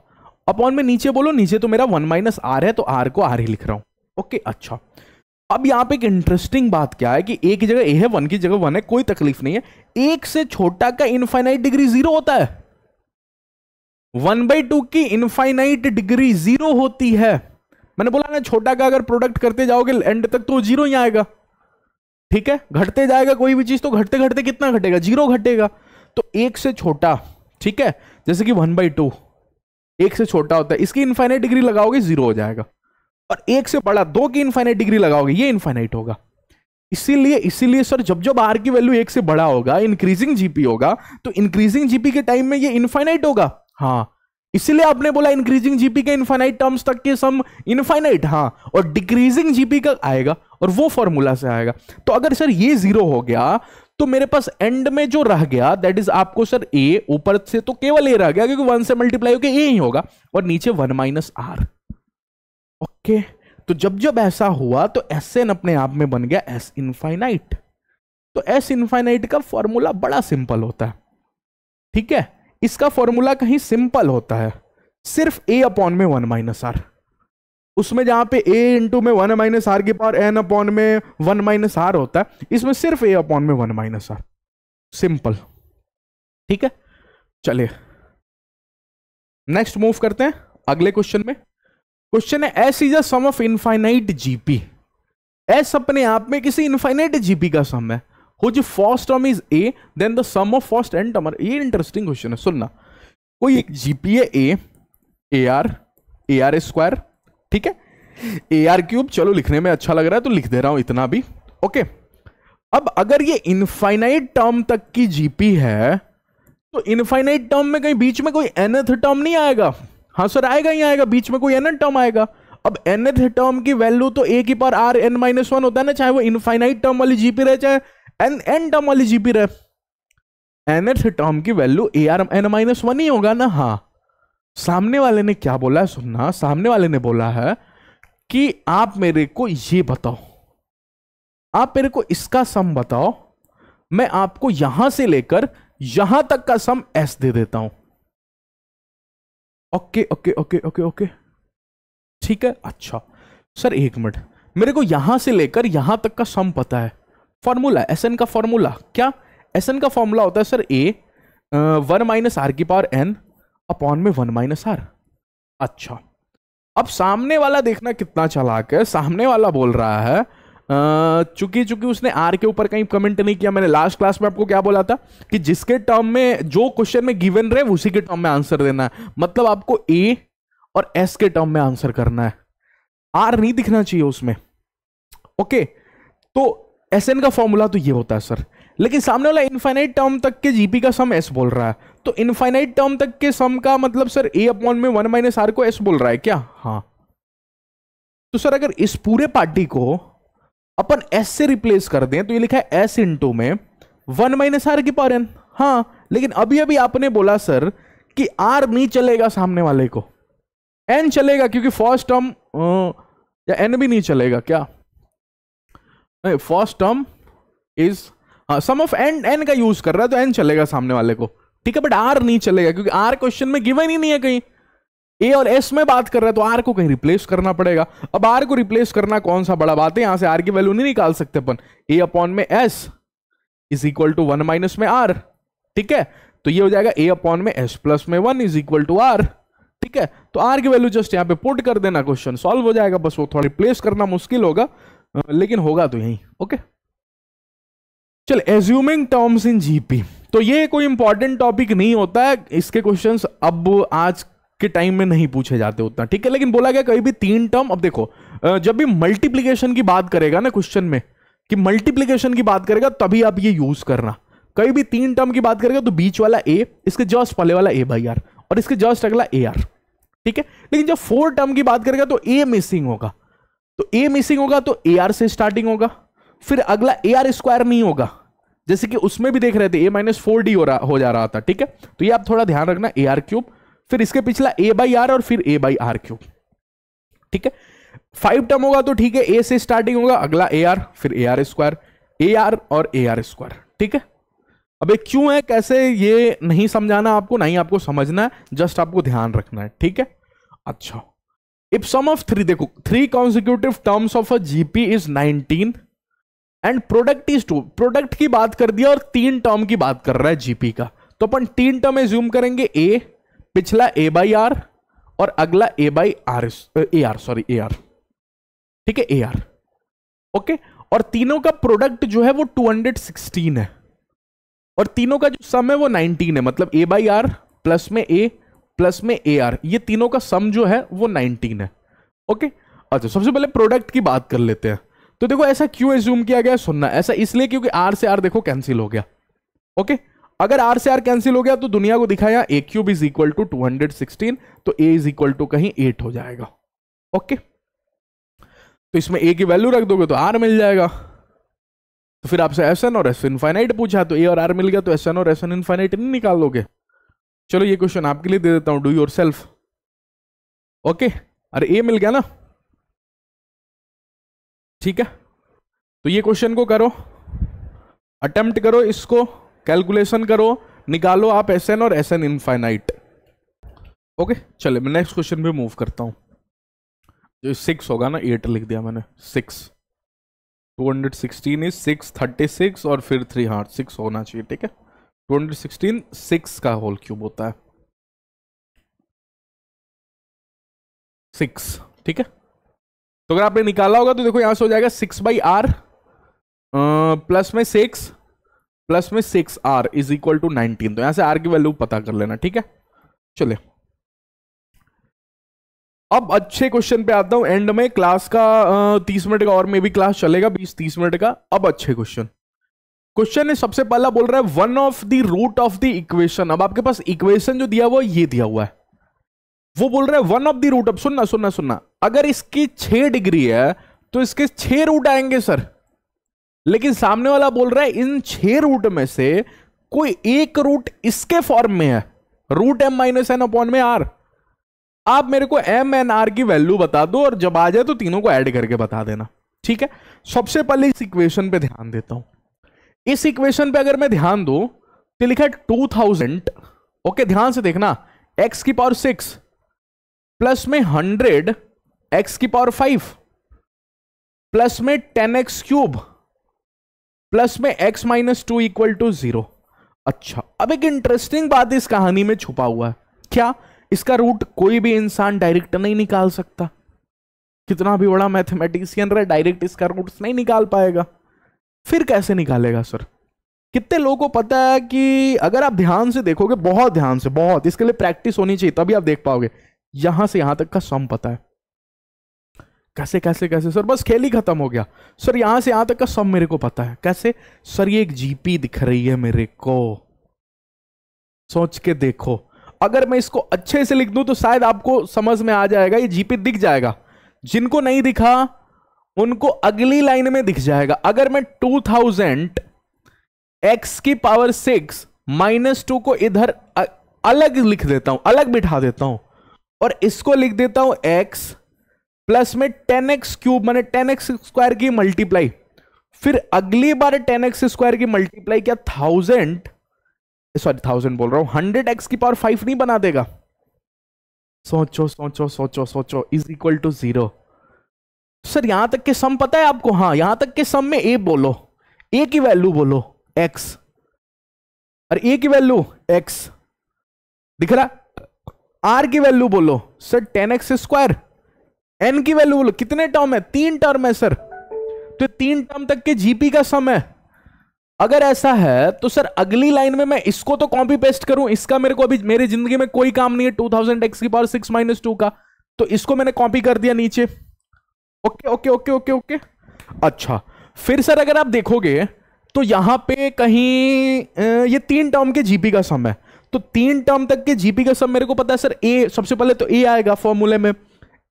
[SPEAKER 1] अपॉन में नीचे बोलो, नीचे तो मेरा 1 माइनस आर है, तो आर को आर ही लिख रहा हूं, ओके। अच्छा अब यहां पे एक इंटरेस्टिंग बात क्या है कि ए की जगह ए है, 1 की जगह 1 है, कोई तकलीफ नहीं है। एक से छोटा का इनफाइनाइट डिग्री 0 होता है, 1/2 की इनफाइनाइट डिग्री 0 होती है। मैंने बोला ना छोटा का अगर प्रोडक्ट करते जाओगे एंड तक तो 0 ही आएगा, ठीक है। घटते जाएगा कोई भी चीज तो घटते घटते कितना घटेगा? 0 घटेगा। तो एक से छोटा, ठीक है, जैसे कि 1/2 एक से छोटा होता है, इसकी इनफाइनाइट डिग्री लगाओगे 0 हो जाएगा। और एक से बड़ा 2 की इनफाइनाइट डिग्री लगाओगे ये इनफाइनाइट होगा। इसीलिए सर जब जब आर की वैल्यू एक से बड़ा होगा, इंक्रीजिंग जीपी होगा, तो इंक्रीजिंग जीपी के टाइम में ये इनफाइनाइट होगा। हाँ इसलिए आपने बोला इंक्रीजिंग जीपी के इनफाइनाइट टर्म्स तक के सम इनफाइनाइट, हाँ, और डिक्रीजिंग जीपी का आएगा और वो फॉर्मूला से आएगा। तो अगर सर ये 0 हो गया तो मेरे पास एंड में जो रह गया दैट इज आपको सर ए, ऊपर से तो केवल ए रह गया क्योंकि 1 से मल्टीप्लाई होकर ए ही होगा, और नीचे 1 माइनस आर, ओके। तो जब जब ऐसा हुआ तो Sn अपने आप में बन गया S इनफाइनाइट। तो S इनफाइनाइट का फॉर्मूला बड़ा सिंपल होता है, ठीक है। इसका फॉर्मूला कहीं सिंपल होता है, सिर्फ a अपॉन में 1 माइनस आर, उसमें जहां पे a इंटू में 1 माइनस आर की पावर n अपॉन में 1 माइनस आर होता है, इसमें सिर्फ a अपॉन में 1 माइनस आर, सिंपल, ठीक है। चलिए नेक्स्ट मूव करते हैं अगले क्वेश्चन में। क्वेश्चन है S is a sum of infinite GP. S अपने आप में किसी इनफाइनाइट जीपी का सम है, whose first term is a then the sum of first and term. ये इंटरेस्टिंग क्वेश्चन है, सुनना। कोई एक जीपी है a आर स्क्वायर, ठीक है, AR3, चलो लिखने में अच्छा लग रहा है तो लिख दे रहा हूं इतना भी, ओके। अब अगर ये इनफाइनाइट टर्म तक की जीपी है तो इनफाइनाइट टर्म में कहीं बीच में कोई nth टर्म नहीं आएगा? हाँ सर आएगा ही आएगा, बीच में कोई nth टर्म आएगा। अब nth टर्म की वैल्यू तो a की पावर r n माइनस 1 होता है ना, चाहे वो इनफाइनाइट टर्म वाली जीपी रहे चाहे n टर्म वाली जीपी रहे। nth टर्म की वैल्यू ar n माइनस 1 ही होगा ना। हाँ सामने वाले ने क्या बोला है, सुनना, सामने वाले ने बोला है कि आप मेरे को ये बताओ, आप मेरे को इसका सम बताओ, मैं आपको यहां से लेकर यहां तक का सम एस दे देता हूं। Okay okay okay okay okay, ठीक है। अच्छा सर एक मिनट, मेरे को यहां से लेकर यहां तक का सम पता है, फॉर्मूला एसएन का फॉर्मूला क्या, एसएन का फॉर्मूला होता है सर ए 1 माइनस आर की पावर एन अपॉन में 1 माइनस आर। अच्छा अब सामने वाला देखना कितना चालाक है, सामने वाला बोल रहा है चूंकि उसने आर के ऊपर कहीं कमेंट नहीं किया। मैंने लास्ट क्लास में आपको क्या बोला था कि जिसके टर्म में जो क्वेश्चन में गिवन रहे उसी के टर्म में आंसर देना है, मतलब आपको ए और एस के टर्म में आंसर करना है, आर नहीं दिखना चाहिए उसमें। ओके तो एस एन का फॉर्मूला तो ये होता है सर, लेकिन सामने वाला इनफाइनाइट टर्म तक के जीपी का सम एस बोल रहा है, तो इनफाइनाइट टर्म तक के सम का मतलब सर ए अपॉन में 1 माइनस आर को एस बोल रहा है क्या? हाँ, तो सर अगर इस पूरे पार्टी को अपन एस से रिप्लेस कर दें तो ये लिखा है एस इंटू में 1 माइनस आर की पावर एन। हाँ लेकिन अभी अभी आपने बोला सर कि आर नहीं चलेगा, सामने वाले को एन चलेगा, क्योंकि फर्स्ट टर्म या एन भी नहीं चलेगा क्या? First term is sum of N का यूज कर रहा है तो एन चलेगा सामने वाले को, ठीक है, बट आर नहीं चलेगा क्योंकि आर क्वेश्चन में गिवन ही नहीं है कहीं। ए और एस में बात कर रहा है तो आर को कहीं रिप्लेस करना पड़ेगा। अब आर को रिप्लेस करना कौन सा बड़ा बात है, यहां से आर की वैल्यू नहीं निकाल सकते अपन, ए अपॉन में S is equal to 1 minus में आर, ठीक है, तो ये हो जाएगा ए अपॉन में एस प्लस में 1 इज इक्वल टू आर, ठीक है, तो आर की वैल्यू जस्ट यहां पे पुट कर देना, क्वेश्चन सॉल्व हो जाएगा। बस वो थोड़ा रिप्लेस करना मुश्किल होगा लेकिन होगा तो यही। ओके चल, एज्यूमिंग टर्म्स इन जीपी, तो ये कोई इंपॉर्टेंट टॉपिक नहीं होता है, इसके क्वेश्चंस अब आज के टाइम में नहीं पूछे जाते उतना, ठीक है, लेकिन बोला गया कहीं भी 3 टर्म। अब देखो जब भी मल्टीप्लीकेशन की बात करेगा ना क्वेश्चन में, कि मल्टीप्लीकेशन की बात करेगा तभी आप ये यूज करना, कहीं भी 3 टर्म की बात करेगा तो बीच वाला ए, इसके जस्ट पहले वाला ए बाई आर और इसके जस्ट अगला ए आर, ठीक है, लेकिन जब 4 टर्म की बात करेगा तो ए मिसिंग होगा, तो ए मिसिंग होगा तो ए आर से स्टार्टिंग होगा, फिर अगला ए आर स्क्वायर नहीं होगा, जैसे कि उसमें भी देख रहे थे ए माइनस 4डी हो जा रहा था, ठीक है, तो ये आप थोड़ा ध्यान रखना, ए आर क्यूब, फिर इसके पिछला ए बाई आर और फिर ए बाई आर क्यूब, ठीक है। 5 टर्म होगा तो ठीक है, ए से स्टार्टिंग होगा, अगला ए आर, फिर A R square, A R और ए आर स्क्वायर, ठीक है। अब ये क्यों है कैसे ये नहीं समझाना आपको, नहीं आपको समझना है, जस्ट आपको ध्यान रखना है, ठीक है। अच्छा, इफ सम ऑफ 3, देखो 3 consecutive terms of a GP is 19 and product is 2, product की बात कर दिया और 3 टर्म की बात कर रहा है जीपी का, तो अपन 3 टर्म में जूम करेंगे, ए, पिछला ए बाई आर और अगला A by R, A R, sorry A R, ठीक है, ए आर, ओके, और तीनों का प्रोडक्ट जो है वो 216 है और तीनों का जो सम है वो 19 है, मतलब ए बाई आर प्लस में ए प्लस में ए आर, ये तीनों का सम जो है वो 19 है, ओके। अच्छा, सबसे पहले प्रोडक्ट की बात कर लेते हैं, तो देखो ऐसा क्यों एज्यूम किया गया, सुनना, ऐसा इसलिए क्योंकि आर से आर देखो कैंसिल हो गया, ओके, अगर आर से आर कैंसिल हो गया तो दुनिया को दिखाया ए क्यूब इज इक्वल टू 216, तो ए इज इक्वल टू कहीं 8 हो जाएगा, ओके, तो इसमें ए की वैल्यू रख दोगे तो आर मिल जाएगा, तो फिर आपसे एस एन और एस इनफाइनाइट पूछा तो ए और आर मिल गया, तो एस एन और एस एन इनफाइनाइट नहीं निकाल लोगे। चलो ये क्वेश्चन आपके लिए दे देता हूं, डू योर सेल्फ, ओके, अरे ए मिल गया ना, ठीक है, तो ये क्वेश्चन को करो, अटेम्प्ट करो, इसको कैलकुलेशन करो, निकालो आप एस एन और एस एन इनफाइनाइट, ओके। चले मैं नेक्स्ट क्वेश्चन पे मूव करता हूं, जो 6 होगा ना, 8 लिख दिया मैंने, 6, 216 इज 636 और फिर 3, हाँ 6 होना चाहिए, ठीक है, 216 6 का होल क्यूब होता है, 6, ठीक है, तो अगर आपने निकाला होगा तो देखो यहां से हो जाएगा 6 बाई आर प्लस में 6 प्लस में 6 आर इज इक्वल टू 19, तो यहां से आर की वैल्यू पता कर लेना, ठीक है। चलिए अब अच्छे क्वेश्चन पे आता हूं, एंड में क्लास का 30 मिनट का और में भी क्लास चलेगा, 20-30 मिनट का। अब अच्छे क्वेश्चन है, सबसे पहला बोल रहा है 1 of the root of the equation. अब आपके पास इक्वेशन जो दिया हुआ ये दिया हुआ है, वो बोल रहा है 1 ऑफ द रूट। अब सुनना, अगर इसकी 6 डिग्री है तो इसके 6 रूट आएंगे सर, लेकिन सामने वाला बोल रहा है इन 6 रूट में से कोई एक रूट इसके फॉर्म में है, root m minus N upon में आर। आप मेरे को एम एन आर की वैल्यू बता दो और जब आ जाए तो तीनों को ऐड करके बता देना, ठीक है। सबसे पहले इस इक्वेशन पे ध्यान देता हूं। इस इक्वेशन पे अगर मैं ध्यान दूं तो लिखा है 2000, ओके ध्यान से देखना, x की पावर 6 प्लस में 100 x की पावर 5 प्लस में 10x क्यूब प्लस में x माइनस 2 इक्वल टू 0। अच्छा, अब एक इंटरेस्टिंग बात इस कहानी में छुपा हुआ है। क्या? इसका रूट कोई भी इंसान डायरेक्ट नहीं निकाल सकता। कितना भी बड़ा मैथमेटिशियन रहे, डायरेक्ट इसका रूट नहीं निकाल पाएगा। फिर कैसे निकालेगा सर? कितने लोगों को पता है कि अगर आप ध्यान से देखोगे, बहुत ध्यान से, बहुत, इसके लिए प्रैक्टिस होनी चाहिए तभी आप देख पाओगे। यहां से यहां तक का सम पता है। कैसे कैसे कैसे सर? बस खेल ही खत्म हो गया सर। यहां से यहां तक का सम मेरे को पता है। कैसे सर? ये एक जीपी दिख रही है मेरे को, सोच के देखो। अगर मैं इसको अच्छे से लिख दूं तो शायद आपको समझ में आ जाएगा, ये जीपी दिख जाएगा। जिनको नहीं दिखा उनको अगली लाइन में दिख जाएगा। अगर मैं 2000 x की पावर 6 माइनस 2 को इधर अलग लिख देता हूं, अलग बिठा देता हूं, और इसको लिख देता हूं x प्लस में 10x क्यूब, माने 10x स्क्वायर की मल्टीप्लाई, फिर अगली बार 10x स्क्वायर की मल्टीप्लाई क्या 1000 बोल रहा हूं, 100x की पावर 5 नहीं बना देगा? सोचो सोचो सोचो सोचो, इज इक्वल टू 0। सर यहां तक के सम पता है आपको? हाँ, यहां तक के सम में a बोलो, a की वैल्यू बोलो x, और a की वैल्यू x दिख रहा। r की वैल्यू बोलो सर 10x स्क्वायर, n की वैल्यू बोलो, कितने टर्म है? 3 टर्म है सर। तो 3 टर्म तक के जीपी का सम है। अगर ऐसा है तो सर अगली लाइन में मैं इसको तो कॉपी पेस्ट करूं, इसका मेरे को अभी मेरी जिंदगी में कोई काम नहीं है 2000 x की पावर 6 माइनस 2 का, तो इसको मैंने कॉपी कर दिया नीचे। Okay okay okay okay okay. अच्छा, फिर सर अगर आप देखोगे तो यहां पे कहीं ये 3 टर्म के जीपी का सम है, तो 3 टर्म तक के जीपी का सम मेरे को पता है सर। ए सबसे पहले तो ए आएगा फॉर्मूले में,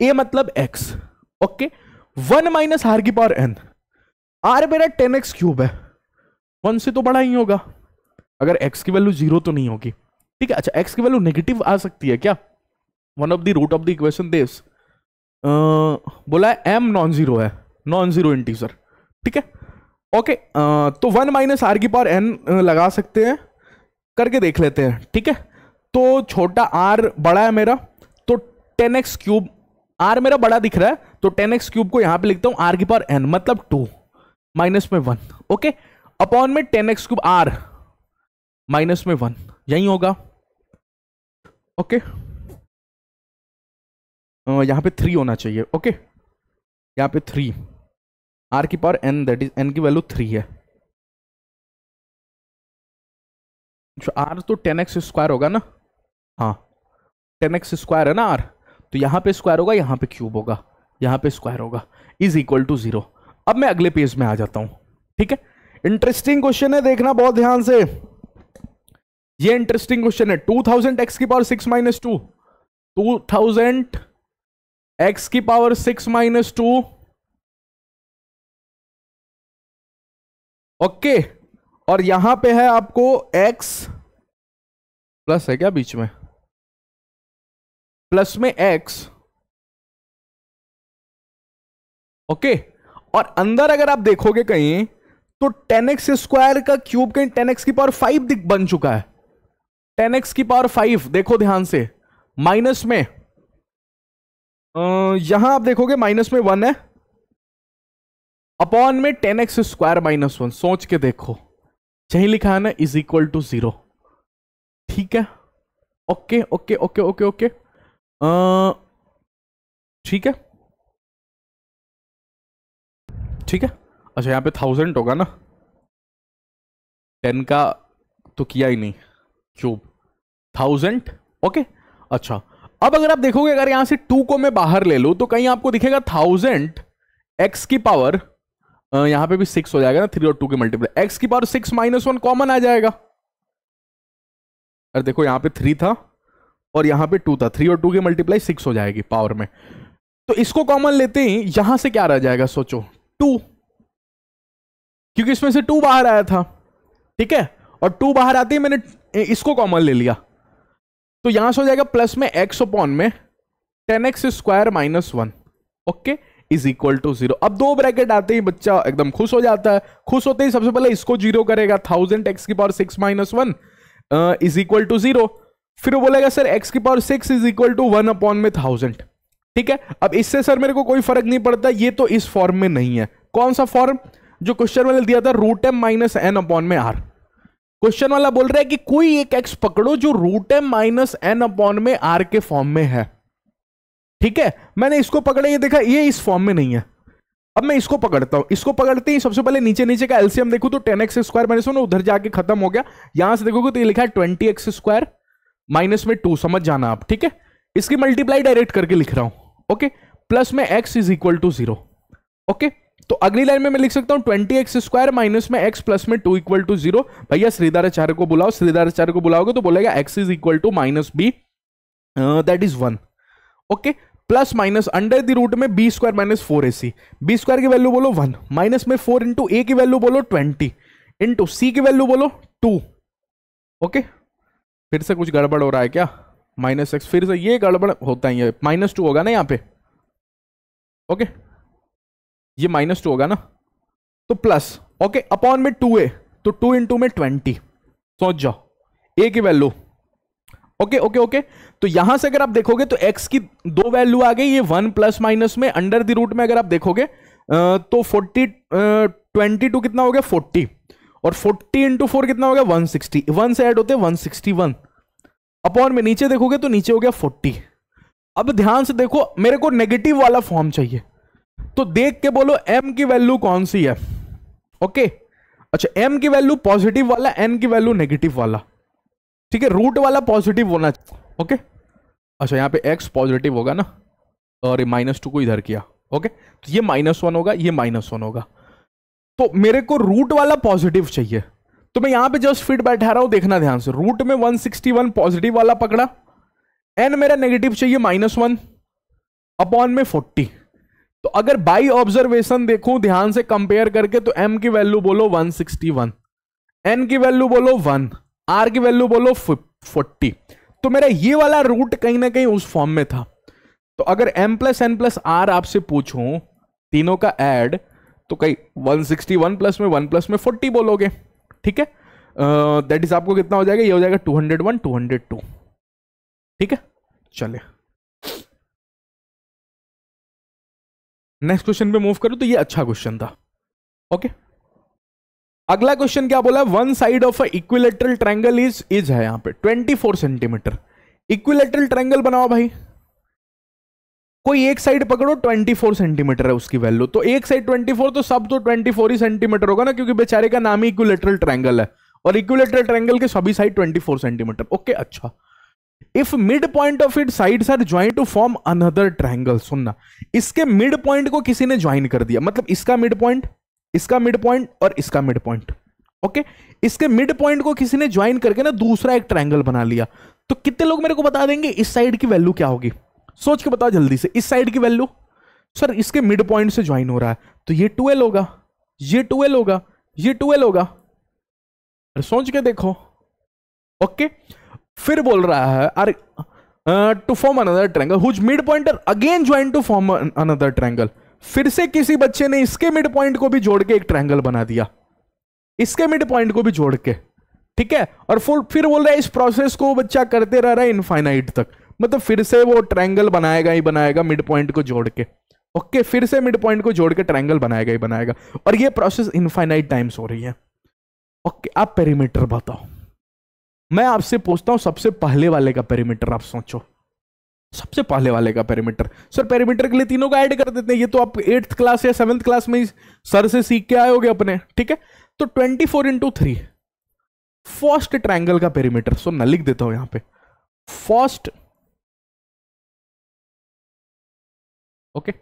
[SPEAKER 1] ए मतलब x, ओके। 1 माइनस आर की पावर n, आर मेरा 10x क्यूब है, 1 से तो बड़ा ही होगा अगर x की वैल्यू 0 तो नहीं होगी, ठीक है। अच्छा, x की वैल्यू नेगेटिव आ सकती है क्या? One of the root of the equation this बोला है m नॉन जीरो है, नॉन जीरो इंटीजर, ठीक है, ओके। तो 1 माइनस आर की पावर n लगा सकते हैं, करके देख लेते हैं, ठीक है। तो छोटा r बड़ा है मेरा, तो 10x क्यूब, r मेरा बड़ा दिख रहा है तो 10x क्यूब को यहां पे लिखता हूं r की पावर n मतलब 2 माइनस में 1, ओके, अपॉन में 10x क्यूब r माइनस में 1, यही होगा, ओके। यहां पे 3 होना चाहिए, ओके, यहां पे 3, r की power n, that is n की वैल्यू 3 है। r तो 10x स्क्वायर होगा ना, हाँ 10x स्क्वायर है ना r, तो यहां पे स्क्वायर होगा, यहां पे क्यूब होगा, यहां पे स्क्वायर होगा, इज इक्वल टू 0। अब मैं अगले पेज में आ जाता हूं, ठीक है। इंटरेस्टिंग क्वेश्चन है, देखना बहुत ध्यान से। ये इंटरेस्टिंग क्वेश्चन है। 2000 x की पावर 6 माइनस 2, 2000 x की पावर 6 माइनस 2, ओके, और यहां पे है आपको x प्लस है क्या बीच में, प्लस में x, ओके, और अंदर अगर आप देखोगे कहीं तो 10x स्क्वायर का क्यूब कहीं 10x की पावर 5 बन चुका है, 10x की पावर 5, देखो ध्यान से, माइनस में यहां आप देखोगे माइनस में 1 है, अपॉन में 10x स्क्वायर माइनस 1, सोच के देखो, यही लिखा है ना, इज इक्वल टू 0, ठीक है, okay okay okay okay okay, ठीक है ठीक है। अच्छा, यहां पे 1000 होगा ना, 10 का तो किया ही नहीं क्यूब, 1000, ओके। अच्छा, अब अगर आप देखोगे, अगर यहां से 2 को मैं बाहर ले लूं तो कहीं आपको दिखेगा 1000 x की पावर, यहां पे भी 6 हो जाएगा ना, 3 और 2 के मल्टीप्लाई, x की पावर 6 माइनस 1 कॉमन आ जाएगा। अरे देखो, यहां पे 3 था और यहां पे 2 था, 3 और 2 के मल्टीप्लाई 6 हो जाएगी पावर में, तो इसको कॉमन लेते ही यहां से क्या रह जाएगा, सोचो 2, क्योंकि इसमें से 2 बाहर आया था, ठीक है, और 2 बाहर आते ही मैंने इसको कॉमन ले लिया, तो यहां से हो जाएगा प्लस में x अपॉन में 10x² -1, okay, is equal to 0। अब दो ब्रैकेट आते ही बच्चा एकदम खुश हो जाता है। खुश होते ही सबसे पहले इसको 0 करेगा, 1000x6 -1 इज इक्वल टू 0। फिर वो बोलेगा sir x6 is equal to 1/1000। ठीक है, अब इससे सर मेरे को कोई फर्क नहीं पड़ता, ये तो इस फॉर्म में नहीं है। कौन सा फॉर्म? जो क्वेश्चन वाले दिया था, √m - n/r। क्वेश्चन वाला बोल रहा है कि कोई एक x पकड़ो जो √m - n/r के फॉर्म में है। ठीक है, मैंने इसको पकड़ा, ये देखा ये इस फॉर्म में नहीं है। अब मैं इसको पकड़ता हूं, इसको पकड़ते ही सबसे पहले नीचे नीचे का एलसीएम देखूं तो 10x² -1 उधर जाके खत्म हो गया। यहां से देखोगे तो ये लिखा है 20x² -2, समझ जाना आप। ठीक है, इसकी मल्टीप्लाई डायरेक्ट करके लिख रहा हूं, ओके, प्लस में x is equal to 0। Okay, तो अगली लाइन में मैं लिख सकता हूं 20x² माइनस में x प्लस में 2 इक्वल टू 0। भैया श्रीधराचार्य को बुलाओ, श्रीधराचार्य को बुलाओगे तो बोलेगा x is equal to -b, that is 1। Okay, plus minus under the root में b² - 4ac, b² की वैल्यू बोलो 1, माइनस में 4 इंटू a की वैल्यू बोलो 20, इंटू c की वैल्यू बोलो 2। ओके, फिर से कुछ गड़बड़ हो रहा है क्या? -x, फिर से ये गड़बड़ होता है, ये -2 होगा ना यहाँ पे। ओके, ये -2 होगा ना, तो प्लस, ओके, अपॉन में 2a, तो 2 इंटू में 20, सोच जाओ a की वैल्यू। ओके ओके ओके, तो यहां से अगर आप देखोगे तो x की दो वैल्यू आ गई, ये 1 प्लस माइनस में अंडर द रूट में अगर आप देखोगे तो 22 कितना हो गया 40, और 40 इंटू 4 कितना हो गया 160, 1 से ऐड होते 161, अपॉन में नीचे देखोगे तो नीचे हो गया 40। अब ध्यान से देखो, मेरे को नेगेटिव वाला फॉर्म चाहिए, तो देख के बोलो m की वैल्यू कौन सी है। ओके, अच्छा, m की वैल्यू पॉजिटिव वाला, n की वैल्यू नेगेटिव वाला। ठीक है, रूट वाला पॉजिटिव होना। ओके, अच्छा, यहां पे x पॉजिटिव होगा ना, और ये -2 को इधर किया। ओके, तो ये -1 होगा, ये -1 होगा, तो मेरे को रूट वाला पॉजिटिव चाहिए। तो मैं यहां पे जस्ट फिट बैठा रहा हूं, देखना ध्यान से, रूट में 161 पॉजिटिव वाला पकड़ा, n मेरा नेगेटिव चाहिए -1 अपॉन में 40। तो अगर बाई ऑब्जर्वेशन देखूं ध्यान से कंपेयर करके, तो m की वैल्यू बोलो 161, n की वैल्यू बोलो 1, r की वैल्यू बोलो 40। तो मेरा ये वाला रूट कहीं ना कहीं उस फॉर्म में था। तो अगर m plus n plus r आपसे पूछूं तीनों का ऐड, तो कहीं 161 प्लस में 1 प्लस में 40 बोलोगे। ठीक है, दैट इज आपको कितना हो जाएगा, ये हो जाएगा 201 202। ठीक है, चले नेक्स्ट क्वेश्चन पे मूव करूं, तो ये अच्छा क्वेश्चन था। ओके, अगला क्वेश्चन क्या बोला, one side of equilateral triangle is है यहां पे 24 सेंटीमीटर। इक्विलेटरल ट्रायंगल बनाओ भाई, कोई एक साइड पकड़ो 24 सेंटीमीटर है उसकी वैल्यू, तो एक साइड 24 तो सब तो 24 ही सेंटीमीटर होगा ना, क्योंकि बेचारे का नाम ही इक्विलेटरल ट्रायंगल है, और इक्विलेटरल ट्रायंगल के सभी साइड 24 सेंटीमीटर। ओके, अच्छा, if mid point of it sides are join to form another triangle. सुनना, इसके मिड पॉइंट को किसी ने ज्वाइन कर दिया, मतलब इसका मिड पॉइंट, इसका मिड पॉइंट और इसका मिड पॉइंट। ओके, इसके मिड पॉइंट को किसी ने ज्वाइन करके ना दूसरा एक ट्रायंगल बना लिया। तो कितने लोग मेरे को बता देंगे इस साइड की वैल्यू क्या होगी? सोच के बताओ जल्दी से। इस साइड की वैल्यू, सर इसके मिड पॉइंट से ज्वाइन हो रहा है, तो ये 12 होगा, ये 12 होगा, ये 12 होगा। अरे सोच के देखो। ओके, फिर बोल रहा है अरे to form another triangle whose mid point are again join to form another triangle. फिर से किसी बच्चे ने इसके मिड पॉइंट को भी जोड़ के एक ट्रायंगल बना दिया, इसके मिड पॉइंट को भी जोड़ के। ठीक है, और फिर बोल रहा है इस प्रोसेस को बच्चा करते रह रहा है इनफाइनाइट तक, मतलब फिर से वो ट्रायंगल बनाएगा ही बनाएगा मिड पॉइंट को जोड़ के। ओके, फिर से मिड पॉइंट को जोड़ के ट्रायंगल बनाएगा ही बनाएगा, और ये प्रोसेस इनफाइनाइट टाइम्स हो रही है। ओके, आप पेरीमीटर बताओ। मैं आपसे पूछता हूं सबसे पहले वाले का पेरीमीटर आप सोचो, सबसे पहले वाले का पेरीमीटर। सर पेरीमीटर के लिए तीनों का ऐड कर देते हैं, ये तो आप 8th क्लास या 7th क्लास में ही सर से सीख के आए होगे अपने। ठीक है, तो 24 इंटू 3 फर्स्ट ट्रायंगल का पेरीमीटर। सो मैं लिख देता हूं यहां पे फर्स्ट। ओके,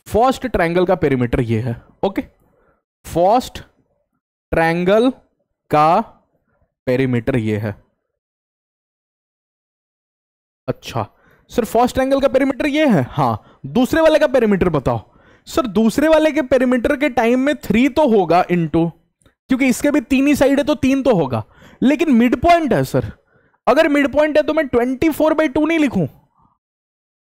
[SPEAKER 1] फर्स्ट ट्रायंगल का पेरीमीटर ये है। ओके, फर्स्ट ट्रायंगल का पेरीमीटर ये है। अच्छा सर, फर्स्ट ट्रायंगल का पेरीमीटर ये है। हाँ, दूसरे वाले का पेरीमीटर बताओ। सर दूसरे वाले के पेरीमीटर के टाइम में 3 तो होगा इनटू, क्योंकि इसके भी 3 ही साइड है तो 3 तो होगा, लेकिन मिड पॉइंट है सर, अगर मिड पॉइंट है तो मैं 24/2 नहीं लिखूं?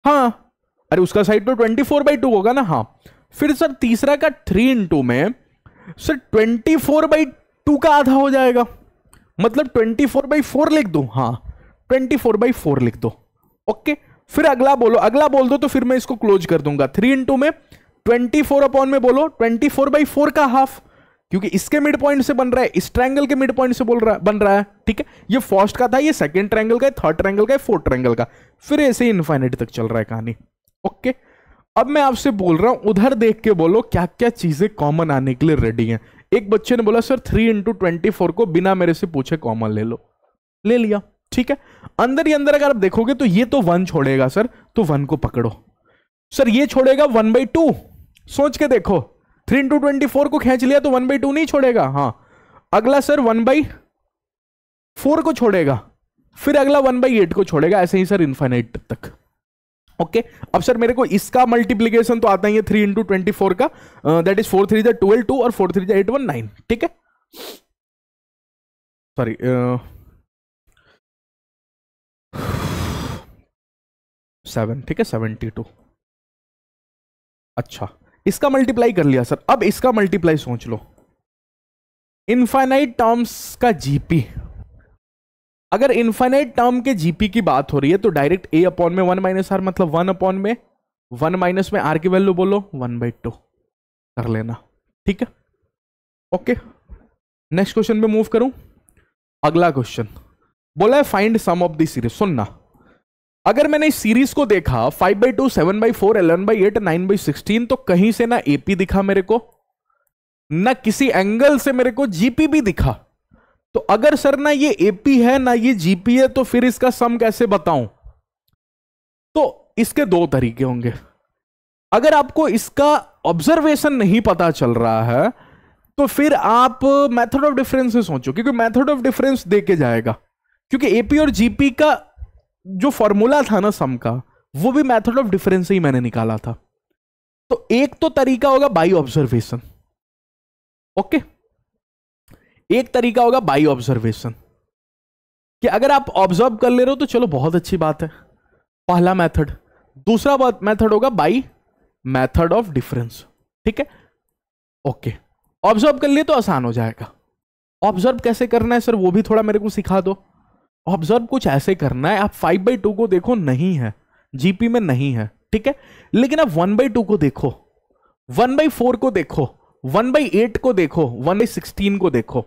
[SPEAKER 1] हाँ, अरे उसका साइड तो 24/2 होगा ना। हाँ, फिर सर तीसरा का 3 इंटू में सर 24/2 का आधा हो जाएगा, मतलब 24/4 लिख दो। हाँ, 24/4 लिख दो। ओके, फिर अगला बोलो, अगला बोल दो तो फिर मैं इसको क्लोज कर दूंगा। 3 इंटू में 24 अपॉन में बोलो 24/4 का हाफ, क्योंकि इसके मिड पॉइंट से बन रहा है, इस ट्रायंगल के मिड पॉइंट से बन रहा है। ठीक है, ये फर्स्ट का था, ये सेकंड ट्रायंगल का, थर्ड ट्रायंगल का, फोर्थ ट्रायंगल का, फिर ऐसे ही इनफाइनाइट तक चल रहा है कहानी। ओके, अब मैं आपसे बोल रहा हूं, उधर देख के बोलो क्या क्या चीजें कॉमन आने के लिए रेडी हैं। एक बच्चे ने बोला सर 3 इंटू 24 को बिना मेरे से पूछे कॉमन ले लो, ले लिया। ठीक है, अंदर ही अंदर अगर आप देखोगे तो ये तो 1 छोड़ेगा सर, तो 1 को पकड़ो। सर ये छोड़ेगा 1/2, सोच के देखो, 3 इंटू 24 को खींच लिया तो 1/2 नहीं छोड़ेगा। हाँ, अगला सर 1/4 को छोड़ेगा, फिर अगला 1/8 को छोड़ेगा, ऐसे ही सर इनफाइनाइट तक। ओके, अब सर मेरे को इसका मल्टीप्लीकेशन तो आता ही है 3 इंटू 24 का, दैट इज 4 3 12 2 और 4 3 8 1 9। ठीक है, सॉरी 7, ठीक है 72। अच्छा, इसका मल्टीप्लाई कर लिया सर, अब इसका मल्टीप्लाई सोच लो। इनफाइनाइट टर्म्स का जीपी, अगर इनफाइनाइट टर्म के जीपी की बात हो रही है तो डायरेक्ट a अपॉन में 1 माइनस आर, मतलब 1 अपॉन में 1 माइनस में r की वैल्यू बोलो 1/2 कर लेना। ठीक है, ओके, नेक्स्ट क्वेश्चन पे मूव करूं। अगला क्वेश्चन बोला है find sum of the series. सुनना, अगर मैंने इस सीरीज को देखा 5/2 7/4 11/8 9/16, तो कहीं से ना एपी दिखा मेरे को, ना किसी एंगल से मेरे को जीपी भी दिखा। तो अगर सर ना ये एपी है ना ये जीपी है, तो फिर इसका सम कैसे बताऊं? तो इसके दो तरीके होंगे। अगर आपको इसका ऑब्जर्वेशन नहीं पता चल रहा है तो फिर आप मेथड ऑफ डिफरेंस से सोचो, क्योंकि मेथड ऑफ डिफरेंस दे के जाएगा, क्योंकि एपी और जीपी का जो फॉर्मूला था ना सम का, वो भी मेथड ऑफ डिफरेंस से ही मैंने निकाला था। तो एक तो तरीका होगा बाई ऑब्जर्वेशन। ओके, एक तरीका होगा बाई ऑब्जर्वेशन, कि अगर आप ऑब्जर्व कर ले रहे हो तो चलो बहुत अच्छी बात है, पहला मेथड। दूसरा मेथड होगा बाई मेथड ऑफ डिफरेंस। ठीक है, ओके, ऑब्जर्व कर लिए तो आसान हो जाएगा। ऑब्जर्व कैसे करना है सर, वो भी थोड़ा मेरे को सिखा दो। ऑब्जर्व कुछ ऐसे करना है, आप 5/2 को देखो, नहीं है जीपी में, नहीं है, ठीक है, लेकिन आप 1/2 को देखो, 1/4 को देखो, 1/8 को देखो, 1/16 को देखो।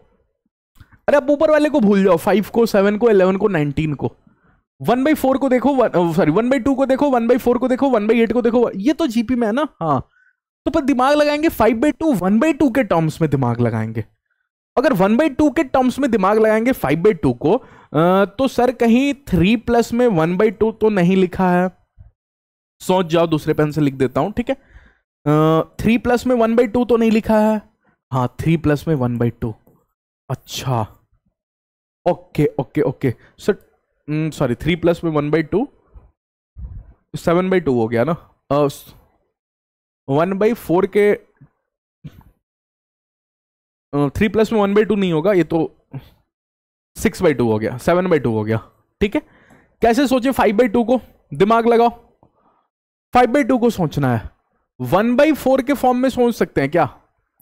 [SPEAKER 1] अरे आप ऊपर वाले को भूल जाओ, 5 को, 7 को, 11 को, 19 को। 1/4 को देखो, सॉरी 1/2 को देखो, 1/4 को देखो, 1/8 को देखो, ये तो जीपी में है ना। हाँ, तो पर दिमाग लगाएंगे 5/2 1/2 के टर्म्स में दिमाग लगाएंगे। अगर 1/2 के टर्म्स में दिमाग लगाएंगे 5/2 को, तो सर कहीं 3 प्लस में 1/2 तो नहीं लिखा है, सोच जाओ, दूसरे पेन से लिख देता हूं। ठीक है, 3 प्लस में 1/2 तो नहीं लिखा है। हाँ, 3 प्लस में 1/2। अच्छा, okay okay okay sir, sorry 3 plus में 1/2 7/2 हो गया ना। 1/4 के 3 प्लस में 1/2 नहीं होगा, ये तो 6/2 हो गया, 7/2 हो गया। ठीक है, कैसे सोचे 5/2 को, दिमाग लगाओ। 5/2 को सोचना है 1/4 के फॉर्म में सोच सकते हैं क्या?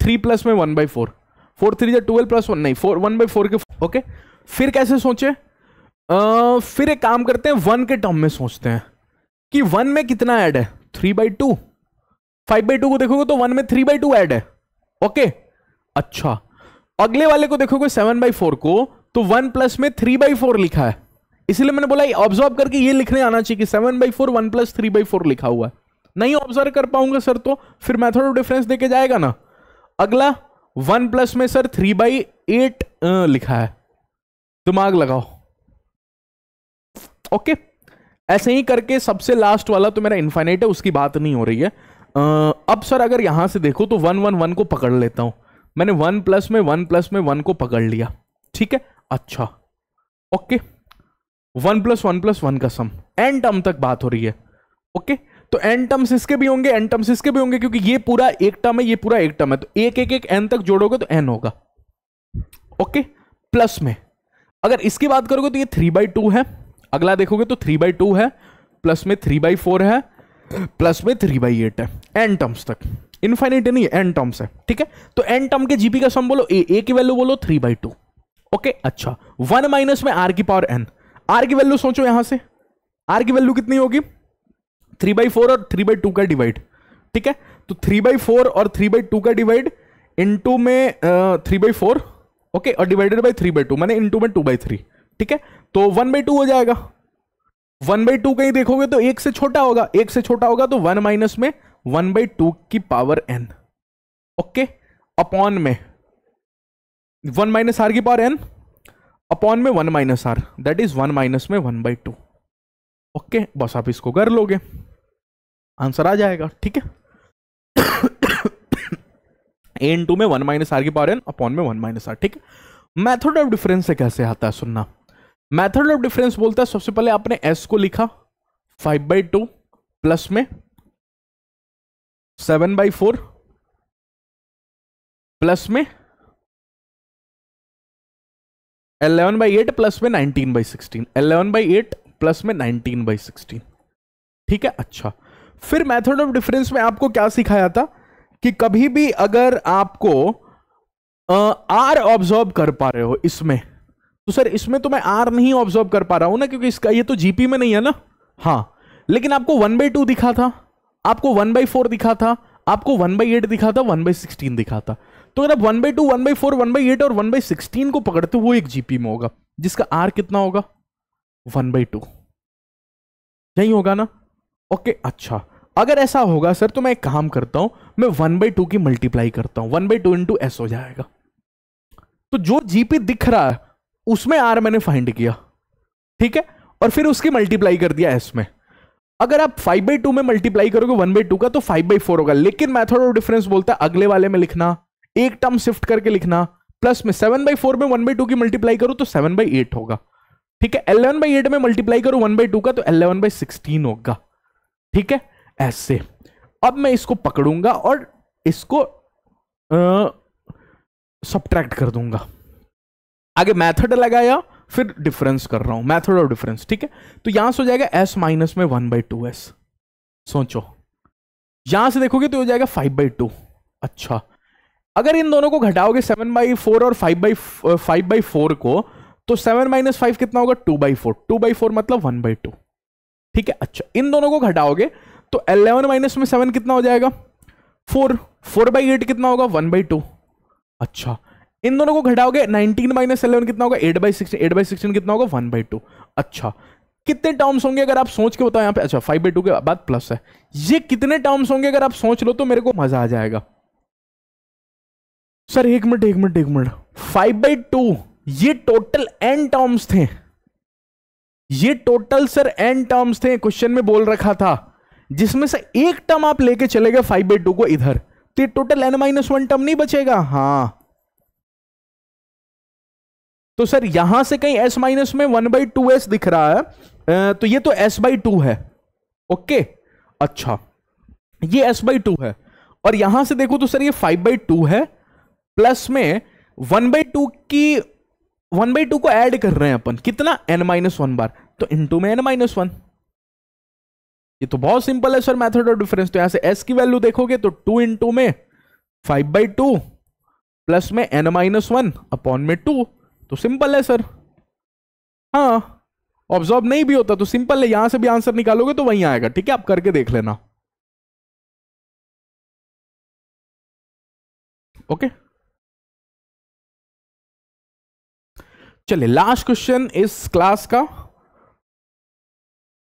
[SPEAKER 1] 3 प्लस में 1/4, 4 3 12 प्लस 1 नहीं, 1/4 के। ओके, फिर कैसे सोचे? फिर एक काम करते हैं, 1 के टर्म में सोचते हैं कि 1 में कितना ऐड है, 3/2। 5/2 को देखोगे तो 1 में 3/2 ऐड है। ओके, अच्छा, अगले वाले को देखोगे 7/4 को, तो 1 प्लस में 3/4 लिखा है, इसलिए मैंने बोला ऑब्जर्व करके ये लिखने आना चाहिए कि 7/4 1 प्लस 3/4 लिखा हुआ है। नहीं ऑब्जर्व कर पाऊंगा सर तो फिर मेथड ऑफ डिफरेंस देके जाएगा ना। अगला 1 प्लस में सर 3/8 लिखा है, दिमाग लगाओ। ओके, ऐसे ही करके सबसे लास्ट वाला तो मेरा इनफाइनाइट है, उसकी बात नहीं हो रही है। अब सर अगर यहां से देखो तो 1 1 1 को पकड़ लेता हूं, मैंने 1 प्लस में 1 को पकड़ लिया। ठीक है, अच्छा, ओके, 1 + 1 + 1 का सम, एन टर्म तक बात हो रही है। ओके, तो एन टर्म्स इसके भी होंगे, एन टर्म्स इसके भी होंगे, क्योंकि ये पूरा एक टर्म है, ये पूरा एक टर्म है, तो एक एक एक एन तक जोड़ोगे तो एन होगा। ओके, प्लस में अगर इसकी बात करोगे तो ये 3/2 है, अगला देखोगे तो 3/2 है, प्लस में 3/4 है, प्लस में 3/8 है, एन टर्म्स तक, इनफाइनिट नहीं है, एन टर्म्स है, ठीक है। तो एन टर्म के जीपी का सम बोलो, ए की वैल्यू बोलो 3/2। ओके अच्छा, 1 माइनस में आर की पावर एन, आर की वैल्यू सोचो यहां से, आर की वैल्यू कितनी होगी, 3/4 और 3/2 का डिवाइड, ठीक है। तो 3/4 और 3/2 का डिवाइड, इनटू में 3/4, ओके, और डिवाइडेड बाय 3/2, माने इनटू में 2/3, ठीक है। तो 1/2 हो जाएगा। 1/2 कहीं देखोगे तो एक से छोटा होगा, एक से छोटा होगा तो 1 माइनस में 1/2 की पावर एन, ओके, अपॉन में 1 माइनस आर की पावर एन, अपॉन में 1 minus R, that is 1 minus में 1/2, ओके। बस आप इसको कर लोगे, आंसर आ जाएगा, ठीक है। ए इंटू में 1 माइनस आर की पावर एन अपॉन में 1 माइनस आर, ठीक है। मेथड ऑफ डिफरेंस से कैसे आता है सुनना, मेथड ऑफ डिफरेंस बोलता है सबसे पहले आपने एस को लिखा 5/2 प्लस में 7/4 प्लस में 11/8 प्लस में 19/16, 11/8 प्लस में 19/16, ठीक है। अच्छा, फिर मेथड ऑफ डिफरेंस में आपको क्या सिखाया था कि कभी भी अगर आपको आर ऑब्जर्व कर पा रहे हो इसमें, तो सर इसमें तो मैं आर नहीं ऑब्जर्व कर पा रहा हूं ना, क्योंकि इसका ये तो जीपी में नहीं है ना, हाँ, लेकिन आपको 1/2 दिखा था, आपको 1/4 दिखा था, आपको 1/8 दिखा था, 1/16 दिखा था। तो अगर आप 1/2, 1/4, 1/8 और 1/16 को पकड़ते हो, वो एक जीपी में होगा, जिसका आर कितना होगा 1/2, यही होगा ना, ओके। अच्छा, अगर ऐसा होगा सर तो मैं एक काम करता हूं, मैं 1/2 की मल्टीप्लाई करता हूं, 1/2 इंटू एस हो जाएगा। तो जो जीपी दिख रहा है उसमें आर मैंने फाइंड किया, ठीक है, और फिर उसकी मल्टीप्लाई कर दिया एस में। अगर आप 5/2 में मल्टीप्लाई करोगे 1/2 का तो 5/4 होगा, लेकिन मेथड ऑफ डिफरेंस बोलता है अगले वाले में लिखना, एक टर्म शिफ्ट करके लिखना, प्लस में 7/4 में 1/2 की मल्टीप्लाई करो तो 7/8 होगा, ठीक है। 11/8 में मल्टीप्लाई करो 1/2 का तो 11/16 होगा, ठीक है। ऐसे अब मैं इसको पकड़ूंगा और इसको सब्ट्रैक्ट कर दूंगा, आगे मेथड लगाया फिर डिफरेंस कर रहा हूं, मेथड ऑफ डिफरेंस, ठीक है। तो यहां से हो जाएगा s माइनस में 1/2s, सोचो यहां से देखोगे तो हो जाएगा 5/2। अच्छा, अगर इन दोनों को घटाओगे 7/4 और 5/4 को, तो 7 माइनस 5 कितना होगा 2/4, 2/4 मतलब 1/2, ठीक है। अच्छा, इन दोनों को घटाओगे तो 11 माइनस में 7 कितना हो जाएगा 4, 4/8 कितना होगा 1/2। अच्छा, इन दोनों को घटाओगे 19 माइनस 11 कितना होगा 8/16, 8/16 कितना होगा 1/2। अच्छा, कितने टर्म्स होंगे अगर आप सोच के बताओ यहाँ पे, अच्छा 5/2 के बाद प्लस है, ये कितने टर्म्स होंगे अगर आप सोच लो तो मेरे को मजा आ जाएगा। सर एक मिनट, 5/2 ये टोटल n टर्म्स थे, ये टोटल सर n टर्म्स थे, क्वेश्चन में बोल रखा था, जिसमें से एक टर्म आप लेके चले गए 5/2 को इधर, तो ये टोटल n-1 टर्म नहीं बचेगा, हाँ। तो सर यहां से कहीं s माइनस में 1/2s दिख रहा है, तो ये तो s/2 है, ओके। अच्छा, ये s/2 है, और यहां से देखो तो सर ये 5/2 है, प्लस में 1/2 को ऐड कर रहे हैं अपन, कितना n-1 बार, तो इंटू में n-1। ये तो बहुत सिंपल है सर मेथड ऑफ डिफरेंस। तो यहां से s की वैल्यू देखोगे तो 2 इंटू में 5/2 प्लस में n-1 अपॉन में 2, तो सिंपल है सर, हाँ। ऑब्जर्व नहीं भी होता तो सिंपल है, यहां से भी आंसर निकालोगे तो वहीं आएगा, ठीक है, आप करके देख लेना, ओके। चलिए लास्ट क्वेश्चन इस क्लास का,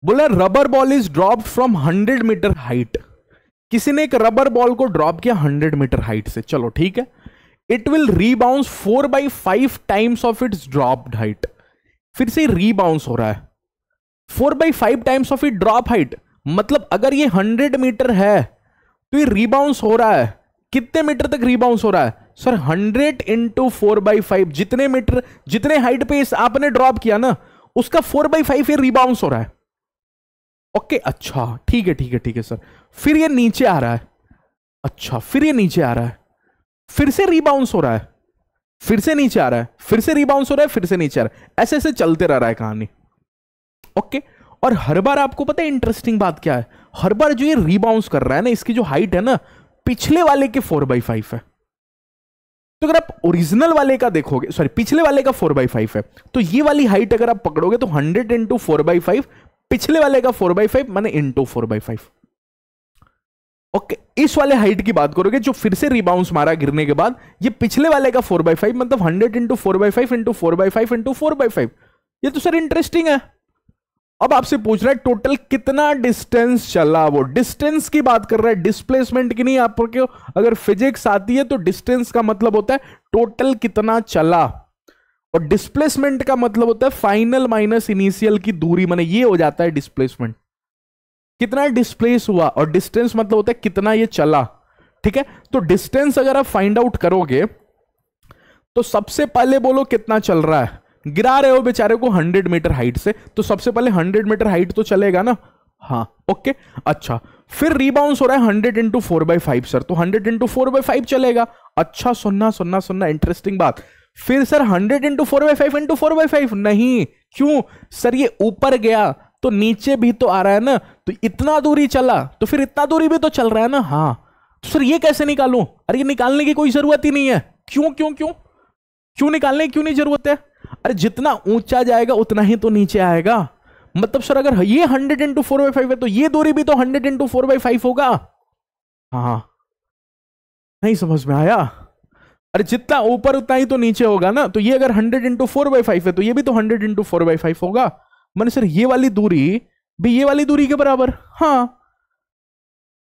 [SPEAKER 1] बोला rubber ball is dropped from 100 metre height, किसी ने एक रबर बॉल को ड्रॉप किया 100 मीटर हाइट से, चलो ठीक है। It will rebounce 4/5 times of its dropped height, फिर से रीबाउंस हो रहा है 4/5 times of it drop height, मतलब अगर ये 100 मीटर है तो ये रीबाउंस हो रहा है, कितने मीटर तक रीबाउंस हो रहा है सर 100 इंटू 4/5, जितने मीटर जितने हाइट पे आपने ड्रॉप किया ना उसका 4/5 ये रीबाउंस हो रहा है, ओके। अच्छा ठीक है सर, फिर ये नीचे आ रहा है, अच्छा फिर ये नीचे आ रहा है, फिर से रीबाउंस हो रहा है, फिर से नीचे आ रहा है, फिर से रिबाउंस हो रहा है, फिर से नीचे आ रहा है, ऐसे ऐसे चलते रह रहा है कहानी। ओके, और हर बार आपको पता है इंटरेस्टिंग बात क्या है, हर बार जो ये रिबाउंस कर रहा है ना, इसकी जो हाइट है ना पिछले वाले के 4/5 है। तो अगर आप ओरिजिनल वाले का देखोगे, सॉरी पिछले वाले का 4/5 है, तो ये वाली हाइट अगर आप पकड़ोगे तो 100 इंटू 4/5, पिछले वाले का 4/5 माने इंटू 4/5। ओके, इस वाले हाइट की बात करोगे जो फिर से रिबाउंस मारा गिरने के बाद, ये पिछले वाले का 4/5 मतलब 100 इंटू 4/5 इंटू 4/5 इंटू 4/5। ये तो सर इंटरेस्टिंग है। अब आपसे पूछ रहा है टोटल कितना डिस्टेंस चला, वो डिस्टेंस की बात कर रहा है, डिस्प्लेसमेंट की नहीं। आपको अगर फिजिक्स आती है तो डिस्टेंस का मतलब होता है टोटल कितना चला, और डिस्प्लेसमेंट का मतलब होता है फाइनल माइनस इनिशियल की दूरी, माने ये हो जाता है डिस्प्लेसमेंट, कितना डिस्प्लेस हुआ, और डिस्टेंस मतलब होता है कितना ये चला। ठीक है, तो डिस्टेंस अगर आप फाइंड आउट करोगे तो सबसे पहले बोलो कितना चल रहा है, गिरा रहे हो बेचारे को 100 मीटर हाइट से, तो सबसे पहले 100 मीटर हाइट तो चलेगा ना। हाँ ओके, अच्छा फिर रिबाउंस हो रहा है 100 इंटू 4/5 सर, तो 100 इंटू 4/5 चलेगा। अच्छा सुनना सुनना सुनना, इंटरेस्टिंग बात, फिर सर 100 इंटू 4/5 इंटू 4/5 नहीं, क्यों सर, ये ऊपर गया तो नीचे भी तो आ रहा है ना, तो इतना दूरी चला तो फिर इतना दूरी भी तो चल रहा है ना। हाँ, तो सर ये कैसे निकालूं, अरे ये निकालने की कोई जरूरत ही नहीं है। क्यों क्यों क्यों क्यों निकालने की क्यों नहीं जरूरत है, अरे जितना ऊंचा जाएगा उतना ही तो नीचे आएगा। मतलब सर अगर ये 100 इंटू 4/5 है तो ये दूरी भी तो 100 इंटू 4/5 होगा। हाँ, नहीं समझ में आया, अरे जितना ऊपर उतना ही तो नीचे होगा ना, तो ये अगर 100 इंटू 4/5 है तो ये भी तो 100 इंटू 4/5 होगा। मैंने सर ये वाली दूरी भी ये वाली दूरी के बराबर, हाँ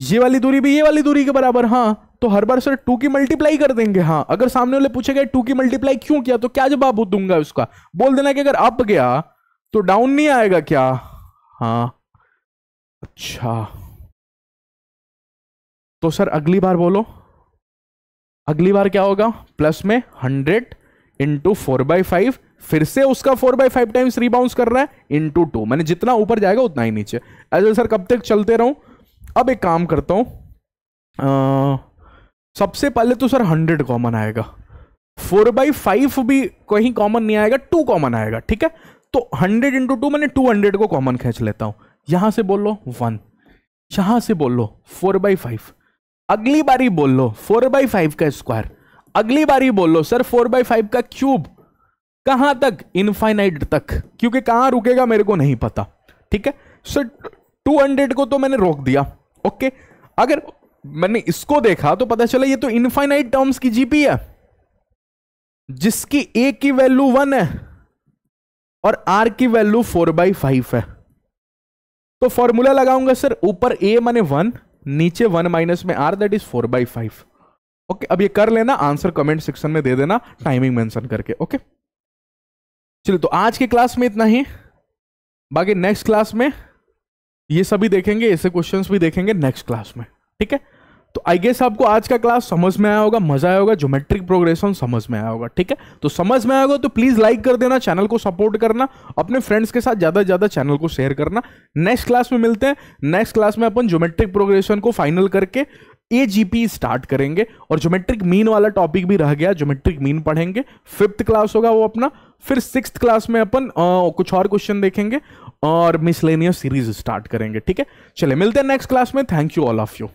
[SPEAKER 1] ये वाली दूरी भी ये वाली दूरी के बराबर, हाँ तो हर बार सर 2 की मल्टीप्लाई कर देंगे। हाँ, अगर सामने वाले पूछेगा 2 की मल्टीप्लाई क्यों किया, तो क्या जवाब दूंगा उसका, बोल देना कि अगर अप गया तो डाउन नहीं आएगा क्या। हाँ अच्छा, तो सर अगली बार बोलो, अगली बार क्या होगा, प्लस में 100 इंटू 4/5, फिर से उसका 4/5 टाइम्स रिबाउंस कर रहा है इंटू 2, मैंने जितना ऊपर जाएगा उतना ही नीचे। ऐसे सर कब तक चलते रहूं। अब एक काम करता हूं, सबसे पहले तो सर 100 कॉमन आएगा, 4/5 भी कहीं कॉमन नहीं आएगा, 2 कॉमन आएगा। ठीक है, तो 100 इंटू 2 मैंने 200 को कॉमन खींच लेता हूं, यहां से बोल लो 1, यहां से बोल लो 4/5, अगली बारी बोल लो 4/5 का स्क्वायर, अगली बारी बोल लो सर 4/5 का क्यूब। कहां तक, इनफाइनाइट तक, क्योंकि कहां रुकेगा मेरे को नहीं पता। ठीक है सर, 200 को तो मैंने रोक दिया। ओके, अगर मैंने इसको देखा तो पता चला ये तो इनफाइनाइट टर्म्स की जीपी है, जिसकी ए की वैल्यू 1 है और आर की वैल्यू 4/5 है। तो फॉर्मूला लगाऊंगा सर, ऊपर ए माने 1, नीचे 1 माइनस में आर, दैट इज 4/5। ओके, अब ये कर लेना, आंसर कमेंट सेक्शन में दे देना टाइमिंग मेंशन करके। ओके चलिए, तो आज की क्लास में इतना ही, बाकी नेक्स्ट क्लास में ये सभी देखेंगे, ऐसे क्वेश्चंस भी देखेंगे नेक्स्ट क्लास में। ठीक है, तो आई गेस आपको आज का क्लास समझ में आया होगा, मजा आया होगा, ज्योमेट्रिक प्रोग्रेशन समझ में आया होगा। ठीक है, तो समझ में आया होगा तो प्लीज लाइक कर देना, चैनल को सपोर्ट करना, अपने फ्रेंड्स के साथ ज्यादा से ज्यादा चैनल को शेयर करना। नेक्स्ट क्लास में मिलते हैं, नेक्स्ट क्लास में अपन ज्योमेट्रिक प्रोग्रेशन को फाइनल करके एजीपी स्टार्ट करेंगे, और ज्योमेट्रिक मीन वाला टॉपिक भी रह गया, ज्योमेट्रिक मीन पढ़ेंगे, 5th क्लास होगा वो अपना। फिर 6th क्लास में अपन कुछ और क्वेश्चन देखेंगे और मिसलेनियस सीरीज स्टार्ट करेंगे। ठीक है, चलिए मिलते हैं नेक्स्ट क्लास में, thank you all of you.